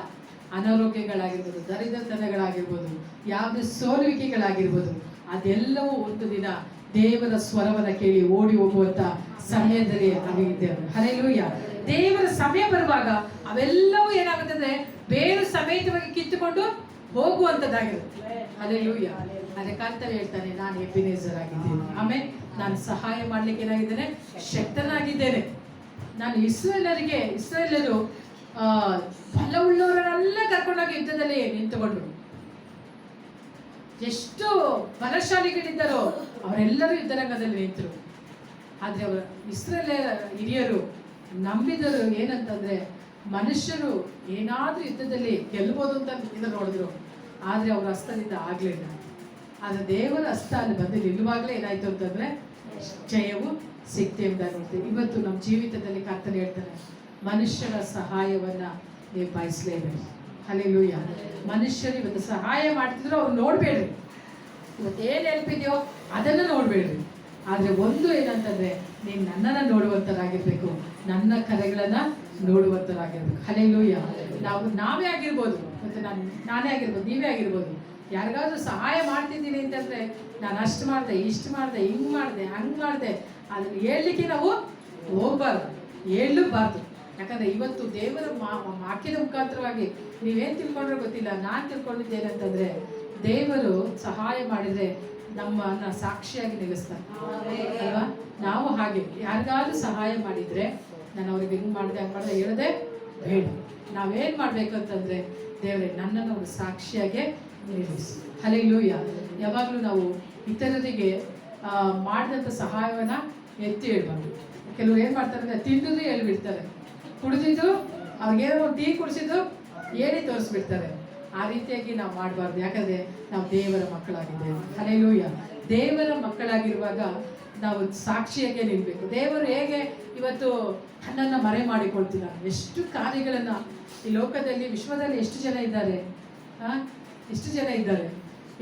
ಅನಾರೋಗ್ಯಗಳಾಗಿರ್ಬೋದು, ದರಿದ್ರತನಗಳಾಗಿರ್ಬೋದು, ಯಾವುದೇ ಸೋಲುವಿಕೆಗಳಾಗಿರ್ಬೋದು, ಅದೆಲ್ಲವೂ ಒಂದು ದಿನ ದೇವರ ಸ್ವರವನ್ನ ಕೇಳಿ ಓಡಿ ಹೋಗುವಂತ ಸಮಯದಲ್ಲಿ ಆಗಿದ್ದೇವೆ. ಹಲ್ಲೆಲೂಯಾ. ದೇವರ ಸಮಯ ಬರುವಾಗ ಅವೆಲ್ಲವೂ ಏನಾಗುತ್ತೆ ಅಂದ್ರೆ ಬೇರೆ ಸಮೇತವಾಗಿ ಕಿತ್ತುಕೊಂಡು ಹೋಗುವಂತದ್ದಾಗಿರುತ್ತೆ. ಹಲ್ಲೆಲೂಯಾ. ಅದೇ ಕರ್ತವ್ಯ ಹೇಳ್ತಾನೆ, ನಾನು ಎಬಿನೇಸರ್ ಆಗಿದ್ದೇನೆ. ಆಮೇಲೆ ನಾನು ಸಹಾಯ ಮಾಡ್ಲಿಕ್ಕೆ ಏನಾಗಿದ್ದೇನೆ, ಶಕ್ತನಾಗಿದ್ದೇನೆ. ನಾನು ಇಸ್ರಾಯೇಲರು ಬಲವುಳ್ಳವರನ್ನೆಲ್ಲ ಕರ್ಕೊಂಡೋಗಿ ಯುದ್ಧದಲ್ಲಿ ನಿಂತುಕೊಂಡು, ಎಷ್ಟು ಬಲಶಾಲಿಗಳಿದ್ದಾರೋ ಅವರೆಲ್ಲರೂ ಯುದ್ಧರಂಗದಲ್ಲಿ ನಿಂತರು. ಆದ್ರೆ ಅವರು ಇಸ್ರಾಯೇಲ್ ಹಿರಿಯರು ನಂಬಿದರು ಏನಂತಂದ್ರೆ, ಮನುಷ್ಯರು ಏನಾದ್ರೂ ಯುದ್ಧದಲ್ಲಿ ಗೆಲ್ಬೋದು ಅಂತ ನೋಡಿದ್ರು, ಆದ್ರೆ ಅವರ ಹಸ್ತದಿಂದ ಆಗ್ಲಿಲ್ಲ. ಆದ್ರೆ ದೇವರ ಹಸ್ತ ಅಲ್ಲಿ ಬಂದು ನಿಲ್ಲುವಾಗಲೇ ಏನಾಯ್ತು ಅಂತಂದ್ರೆ ಜಯವು ಸಿಕ್ತೆ ಎಂಬುದಾಗಿ ನೋಡ್ತೀವಿ. ಇವತ್ತು ನಮ್ಮ ಜೀವಿತದಲ್ಲಿ ಕರ್ತನು ಹೇಳ್ತಾನೆ, ಮನುಷ್ಯರ ಸಹಾಯವನ್ನ ನೀವು ಬಯಸಲೇಬೇಕು. ಹಲ್ಲೆಲೂಯಾ. ಮನುಷ್ಯರು ಇವತ್ತು ಸಹಾಯ ಮಾಡ್ತಿದ್ರು ಅವ್ರು ನೋಡ್ಬೇಡ್ರಿ, ಇವತ್ತು ಏನ್ ಹೆಲ್ಪ್ ಇದೆಯೋ ಅದನ್ನ ನೋಡ್ಬೇಡ್ರಿ. ಆದ್ರೆ ಒಂದು ಏನಂತಂದ್ರೆ, ನೀನ್ ನನ್ನನ್ನ ನೋಡುವಂತರಾಗಿರ್ಬೇಕು, ನನ್ನ ಕರೆಗಳನ್ನ ನೋಡುವಂತರಾಗಿರ್ಬೇಕು. ಹಲ್ಲೆಲೂಯಾ. ನಾವೇ ಆಗಿರ್ಬೋದು, ಮತ್ತೆ ನಾನೇ ಆಗಿರ್ಬೋದು, ನೀವೇ ಆಗಿರ್ಬೋದು, ಯಾರಿಗಾದ್ರೂ ಸಹಾಯ ಮಾಡ್ತಿದ್ದೀನಿ ಅಂತಂದ್ರೆ, ನಾನು ಅಷ್ಟು ಮಾಡಿದೆ, ಇಷ್ಟು ಮಾಡಿದೆ, ಹಿಂಗ್ ಮಾಡಿದೆ, ಹಂಗ್ ಮಾಡಿದೆ, ಅದನ್ನ ಹೇಳಲಿಕ್ಕೆ ನಾವು ಹೋಗ್ಬಾರ್ದು, ಹೇಳಬಾರ್ದು. ಯಾಕಂದ್ರೆ ಇವತ್ತು ದೇವರ ವಾಕ್ಯದ ಮುಖಾಂತರವಾಗಿ ನೀವೇನ್ ತಿಳ್ಕೊಂಡ್ರೆ ಗೊತ್ತಿಲ್ಲ, ನಾನು ತಿಳ್ಕೊಂಡಿದ್ದೇನೆ ಅಂತಂದ್ರೆ, ದೇವರು ಸಹಾಯ ಮಾಡಿದ್ರೆ ನಮ್ಮನ್ನ ಸಾಕ್ಷಿಯಾಗಿ ನಿಲ್ಲಿಸ್ತಾರೆ ಅಲ್ವಾ. ನಾವು ಹಾಗೆ ಯಾರಿಗಾದ್ರೂ ಸಹಾಯ ಮಾಡಿದ್ರೆ, ನಾನು ಅವ್ರಿಗೆ ಹೆಂಗ್ ಮಾಡಿದೆ ಹಂಗ್ ಮಾಡಿದೆ ಹೇಳದೆ ಬೇಡ. ನಾವೇನ್ ಮಾಡ್ಬೇಕು ಅಂತಂದ್ರೆ, ದೇವರೇ ನನ್ನನ್ನು ಒಂದು ಸಾಕ್ಷಿಯಾಗೆ ನಿಲ್ಲಿಸಿ. ಹಲ್ಲೆಲೂಯಾ. ಯಾವಾಗಲೂ ನಾವು ಇತರರಿಗೆ ಮಾಡಿದಂಥ ಸಹಾಯವನ್ನ ಎತ್ತಿ ಹೇಳ್ಬಾರ್ದು. ಕೆಲವರು ಏನ್ ಮಾಡ್ತಾರೆ ಅಂದ್ರೆ, ತಿಂದುದು ಹೇಳ್ಬಿಡ್ತಾರೆ, ಕುಡಿದಿದ್ದು ಅವ್ರಿಗೇನೋ ಟೀ ಕುಡಿಸಿದ್ದು ಹೇಳಿ ತೋರಿಸ್ಬಿಡ್ತಾರೆ. ಆ ರೀತಿಯಾಗಿ ನಾವು ಮಾಡಬಾರ್ದು. ಯಾಕಂದ್ರೆ ನಾವು ದೇವರ ಮಕ್ಕಳಾಗಿದ್ದೇವೆ. ಹಲ್ಲೆಲೂಯಾ. ದೇವರ ಮಕ್ಕಳಾಗಿರುವಾಗ ನಾವು ಸಾಕ್ಷಿಯಾಗೆ ನಿಲ್ಬೇಕು. ದೇವರು ಹೇಗೆ ಇವತ್ತು ನನ್ನನ್ನು ಮರೆ ಮಾಡಿಕೊಳ್ತೀರ, ಎಷ್ಟು ಕಾರ್ಯಗಳನ್ನ ಈ ಲೋಕದಲ್ಲಿ, ವಿಶ್ವದಲ್ಲಿ ಎಷ್ಟು ಜನ ಇದ್ದಾರೆ, ಎಷ್ಟು ಜನ ಇದ್ದಾರೆ,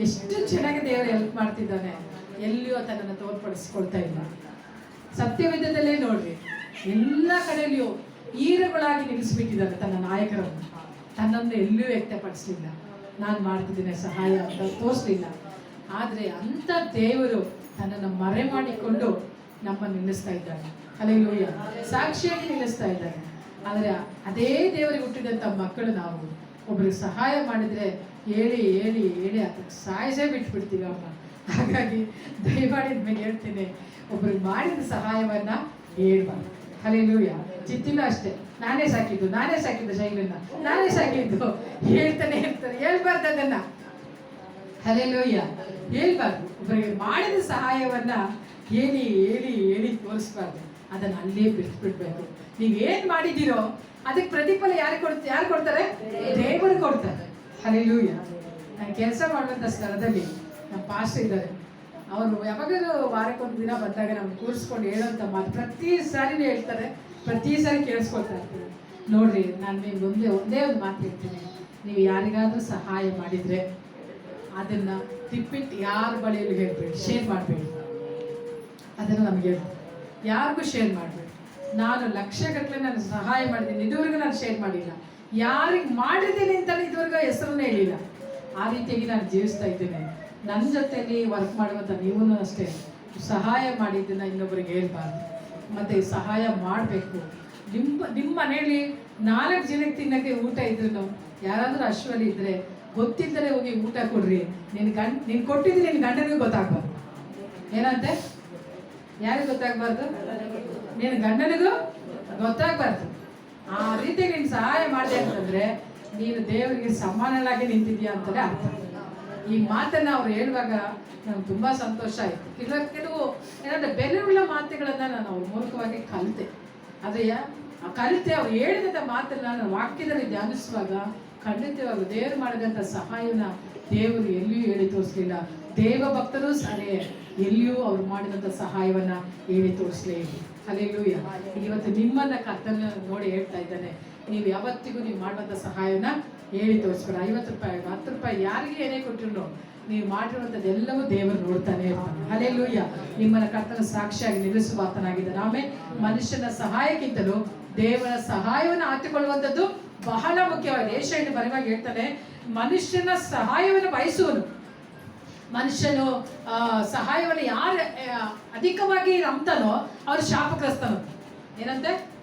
ಎಷ್ಟು ಚೆನ್ನಾಗಿ ದೇವರು ಹೆಲ್ಪ್ ಮಾಡ್ತಿದ್ದಾನೆ. ಎಲ್ಲಿಯೂ ತನ್ನನ್ನು ತೋರ್ಪಡಿಸ್ಕೊಳ್ತಾ ಇಲ್ಲ. ಸತ್ಯವೇದದಲ್ಲೇ ನೋಡ್ರಿ, ಎಲ್ಲ ಕಡೆಯಲ್ಲಿಯೂ ಈರಗಳಾಗಿ ನಿಲ್ಲಿಸ್ಬಿಟ್ಟಿದ್ದಾರೆ ತನ್ನ ನಾಯಕರನ್ನು. ತನ್ನನ್ನು ಎಲ್ಲೂ ವ್ಯಕ್ತಪಡಿಸಲಿಲ್ಲ, ನಾನು ಮಾಡ್ತಿದ್ದೇನೆ ಸಹಾಯ ಅಂತ ತೋರಿಸ್ಲಿಲ್ಲ. ಆದ್ರೆ ಅಂತ ದೇವರು ತನ್ನನ್ನು ಮರೆ ಮಾಡಿಕೊಂಡು ನಮ್ಮನ್ನು ನಿಲ್ಲಿಸ್ತಾ ಇದ್ದಾನೆ. ಹಲ್ಲೆಲೂಯಾ. ಸಾಕ್ಷಿಯಾಗಿ ನಿಲ್ಲಿಸ್ತಾ ಇದ್ದಾನೆ. ಆದರೆ ಅದೇ ದೇವರಿಗೆ ಹುಟ್ಟಿದಂಥ ಮಕ್ಕಳು ನಾವು ಒಬ್ರಿಗೆ ಸಹಾಯ ಮಾಡಿದರೆ ಹೇಳಿ ಹೇಳಿ ಹೇಳಿ ಅದಕ್ಕೆ ಸಾಯಿಸೇ ಬಿಟ್ಬಿಡ್ತೀವಿ ಅಮ್ಮ. ಹಾಗಾಗಿ ದಯಮಾಡಿ ನಿಮಗೆ ಹೇಳ್ತೀನಿ, ಒಬ್ರಿಗೆ ಮಾಡಿದ ಸಹಾಯವನ್ನು ಹೇಳ್ಬಾರ್ದು. ಹಲ್ಲೆಲೂಯಾ. ಚಿತ್ತಿನೂ ಅಷ್ಟೇ, ನಾನೇ ಸಾಕಿದ್ದು ಶೈಲನ್ನ, ನಾನೇ ಸಾಕಿದ್ದು ಹೇಳ್ತಾನೆ ಇರ್ತಾರೆ. ಹೇಳ್ಬಾರ್ದು ಅದನ್ನು. ಹಲ್ಲೆಲೂಯಾ. ಹೇಳ್ಬಾರ್ದು. ಒಬ್ಬರಿಗೆ ಮಾಡಿದ ಸಹಾಯವನ್ನ ಹೇಳಿ ಹೇಳಿ ಹೇಳಿ ತೋರಿಸ್ಬಾರ್ದು. ಅದನ್ನು ಅಲ್ಲೇ ಬಿಡಿಸ್ಬಿಡ್ಬೇಕು. ನೀವೇನು ಮಾಡಿದ್ದೀರೋ ಅದಕ್ಕೆ ಪ್ರತಿಫಲ ಯಾರು ಕೊಡ್ತಾರೆ? ದೇವರು ಕೊಡ್ತಾರೆ. ಹಲ್ಲೆಲೂಯಾ. ನಾನು ಕೆಲಸ ಮಾಡುವಂಥ ಸ್ಥಳದಲ್ಲಿ ನಮ್ಮ ಪಾಸ್ಟರ್ ಇದ್ದಾರೆ. ಅವರು ಯಾವಾಗಲೂ ವಾರಕ್ಕೊಂದು ದಿನ ಬಂದಾಗ ನಮ್ಗೆ ಕೂರಿಸ್ಕೊಂಡು ಹೇಳೋಂಥ ಮಾತು ಪ್ರತಿ ಸಾರಿನೂ ಹೇಳ್ತಾರೆ, ಪ್ರತಿ ಸಾರಿ ಕೇಳಿಸ್ಕೊಳ್ತಾ ಇರ್ತೀವಿ. ನೋಡ್ರಿ, ನಾನು ನಿಮ್ಗೆ ಒಂದೇ ಒಂದು ಮಾತು ಹೇಳ್ತೀನಿ. ನೀವು ಯಾರಿಗಾದ್ರೂ ಸಹಾಯ ಮಾಡಿದರೆ ಅದನ್ನು ರಿಪೀಟ್ ಯಾರ ಬಳಿಯಲ್ಲೂ ಹೇಳ್ಬೇಡಿ, ಶೇರ್ ಮಾಡಬೇಡಿ. ಅದನ್ನು ನಮಗೆ ಯಾರಿಗೂ ಶೇರ್ ಮಾಡಬೇಡಿ. ನಾನು ಲಕ್ಷಗಟ್ಟಲೆ ನಾನು ಸಹಾಯ ಮಾಡಿದ್ದೀನಿ, ಇದುವರೆಗೂ ನಾನು ಶೇರ್ ಮಾಡಿಲ್ಲ. ಯಾರಿಗೆ ಮಾಡಿದ್ದೀನಿ ಅಂತಲೇ ಇದುವರೆಗೂ ಹೆಸರನ್ನೇ ಹೇಳಿಲ್ಲ. ಆ ರೀತಿಯಾಗಿ ನಾನು ಜೀವಿಸ್ತಾ ಇದ್ದೇನೆ. ನನ್ನ ಜೊತೆಲಿ ವರ್ಕ್ ಮಾಡುವಂಥ ನೀವೂ ಅಷ್ಟೇ ಸಹಾಯ ಮಾಡಿದ್ದನ್ನು ಇನ್ನೊಬ್ಬರಿಗೆ ಹೇಳ್ಬಾರ್ದು. ಮತ್ತು ಸಹಾಯ ಮಾಡಬೇಕು. ನಿಮ್ಮ ಮನೆಯಲ್ಲಿ 4 ಜನಕ್ಕೆ ತಿನ್ನೋಕ್ಕೆ ಊಟ ಇದ್ರು ಯಾರಾದರೂ ಅಶ್ವಲಿ ಇದ್ದರೆ ಗೊತ್ತಿದ್ದರೆ ಹೋಗಿ ಊಟ ಕೊಡ್ರಿ. ನೀನು ಕೊಟ್ಟಿದ್ದು ನಿನ್ನ ಗಂಡನಿಗೂ ಗೊತ್ತಾಗ್ಬಾರ್ದು. ಏನಂತೆ? ಯಾರಿಗೂ ಗೊತ್ತಾಗ್ಬಾರ್ದು? ನಿನ್ನ ಗಂಡನಿಗೂ ಗೊತ್ತಾಗ್ಬಾರ್ದು. ಆ ರೀತಿ ನೀನು ಸಹಾಯ ಮಾಡಿದೆ ಅಂತಂದರೆ ನೀನು ದೇವರಿಗೆ ಸಮಾನಳಾಗಿ ನಿಂತಿದ್ಯಾ ಅಂತಲೇ ಅರ್ಥ. ಈ ಮಾತನ್ನು ಅವ್ರು ಹೇಳುವಾಗ ನನಗೆ ತುಂಬ ಸಂತೋಷ ಆಯಿತು. ಕೆಲವು ಏನಂದರೆ ಬೆಲೆಯುಳ್ಳ ಮಾತುಗಳನ್ನು ನಾನು ಅವ್ರ ಮೂಲಕವಾಗಿ ಕಲಿತೆ. ಆದರೆ ಕಲಿತೆ ಅವ್ರು ಹೇಳಿದಂಥ ಮಾತನ್ನು ನಾನು ವಾಕ್ಯದಲ್ಲಿ ಧ್ಯಾನಿಸುವಾಗ ಖಂಡಿತವಾಗ ದೇವರು ಮಾಡಿದಂಥ ಸಹಾಯನ ದೇವರು ಎಲ್ಲಿಯೂ ಹೇಳಿ ತೋರಿಸಲಿಲ್ಲ. ದೇವ ಭಕ್ತರು ಸರಿ ಎಲ್ಲಿಯೂ ಅವ್ರು ಮಾಡಿದಂಥ ಸಹಾಯವನ್ನ ಹೇಳಿ ತೋರಿಸಲೇ ಇಲ್ಲ. ಹಲ್ಲೆಲೂಯಾ. ಇವತ್ತು ನಿಮ್ಮನ್ನ ಕರ್ತನ ನೋಡಿ ಹೇಳ್ತಾ ಇದ್ದಾನೆ, ನೀವು ಯಾವತ್ತಿಗೂ ನೀವು ಮಾಡುವಂಥ ಸಹಾಯನ ಹೇಳಿ ತೋರಿಸ್ಬೇಡ. 50 ರೂಪಾಯಿ 10 ರೂಪಾಯಿ ಯಾರಿಗೆ ಏನೇ ಕೊಟ್ಟಿರೋ ನೀವು ಮಾಡಿರುವಂಥದ್ದೆಲ್ಲವೂ ದೇವರು ನೋಡ್ತಾನೆ ಇರ್ತಾನೆ. ಹಲ್ಲೆಲೂಯಾ. ನಿಮ್ಮನ್ನ ಕರ್ತನ ಸಾಕ್ಷಿಯಾಗಿ ನಿಲ್ಲಿಸುವ ಆತನಾಗಿದ್ದಾನೆ. ಆಮೇಲೆ ಮನುಷ್ಯನ ಸಹಾಯಕ್ಕಿಂತಲೂ ದೇವರ ಸಹಾಯವನ್ನು ಆತುಕೊಳ್ಳುವಂಥದ್ದು ಬಹಳ ಮುಖ್ಯವಾಗಿದೆ. ಯೆಶಾಯನು ಬರೆಯುವಾಗ ಹೇಳ್ತಾನೆ, ಮನುಷ್ಯನ ಸಹಾಯವನ್ನು ಬಯಸುವನು. ಮನುಷ್ಯನು ಸಹಾಯವನ್ನು ಯಾರು ಅಧಿಕವಾಗಿ ನಂಬ್ತಾನೋ ಅವ್ರು ಶಾಪಗ್ರಸ್ತನು. ಏನಂತೆ?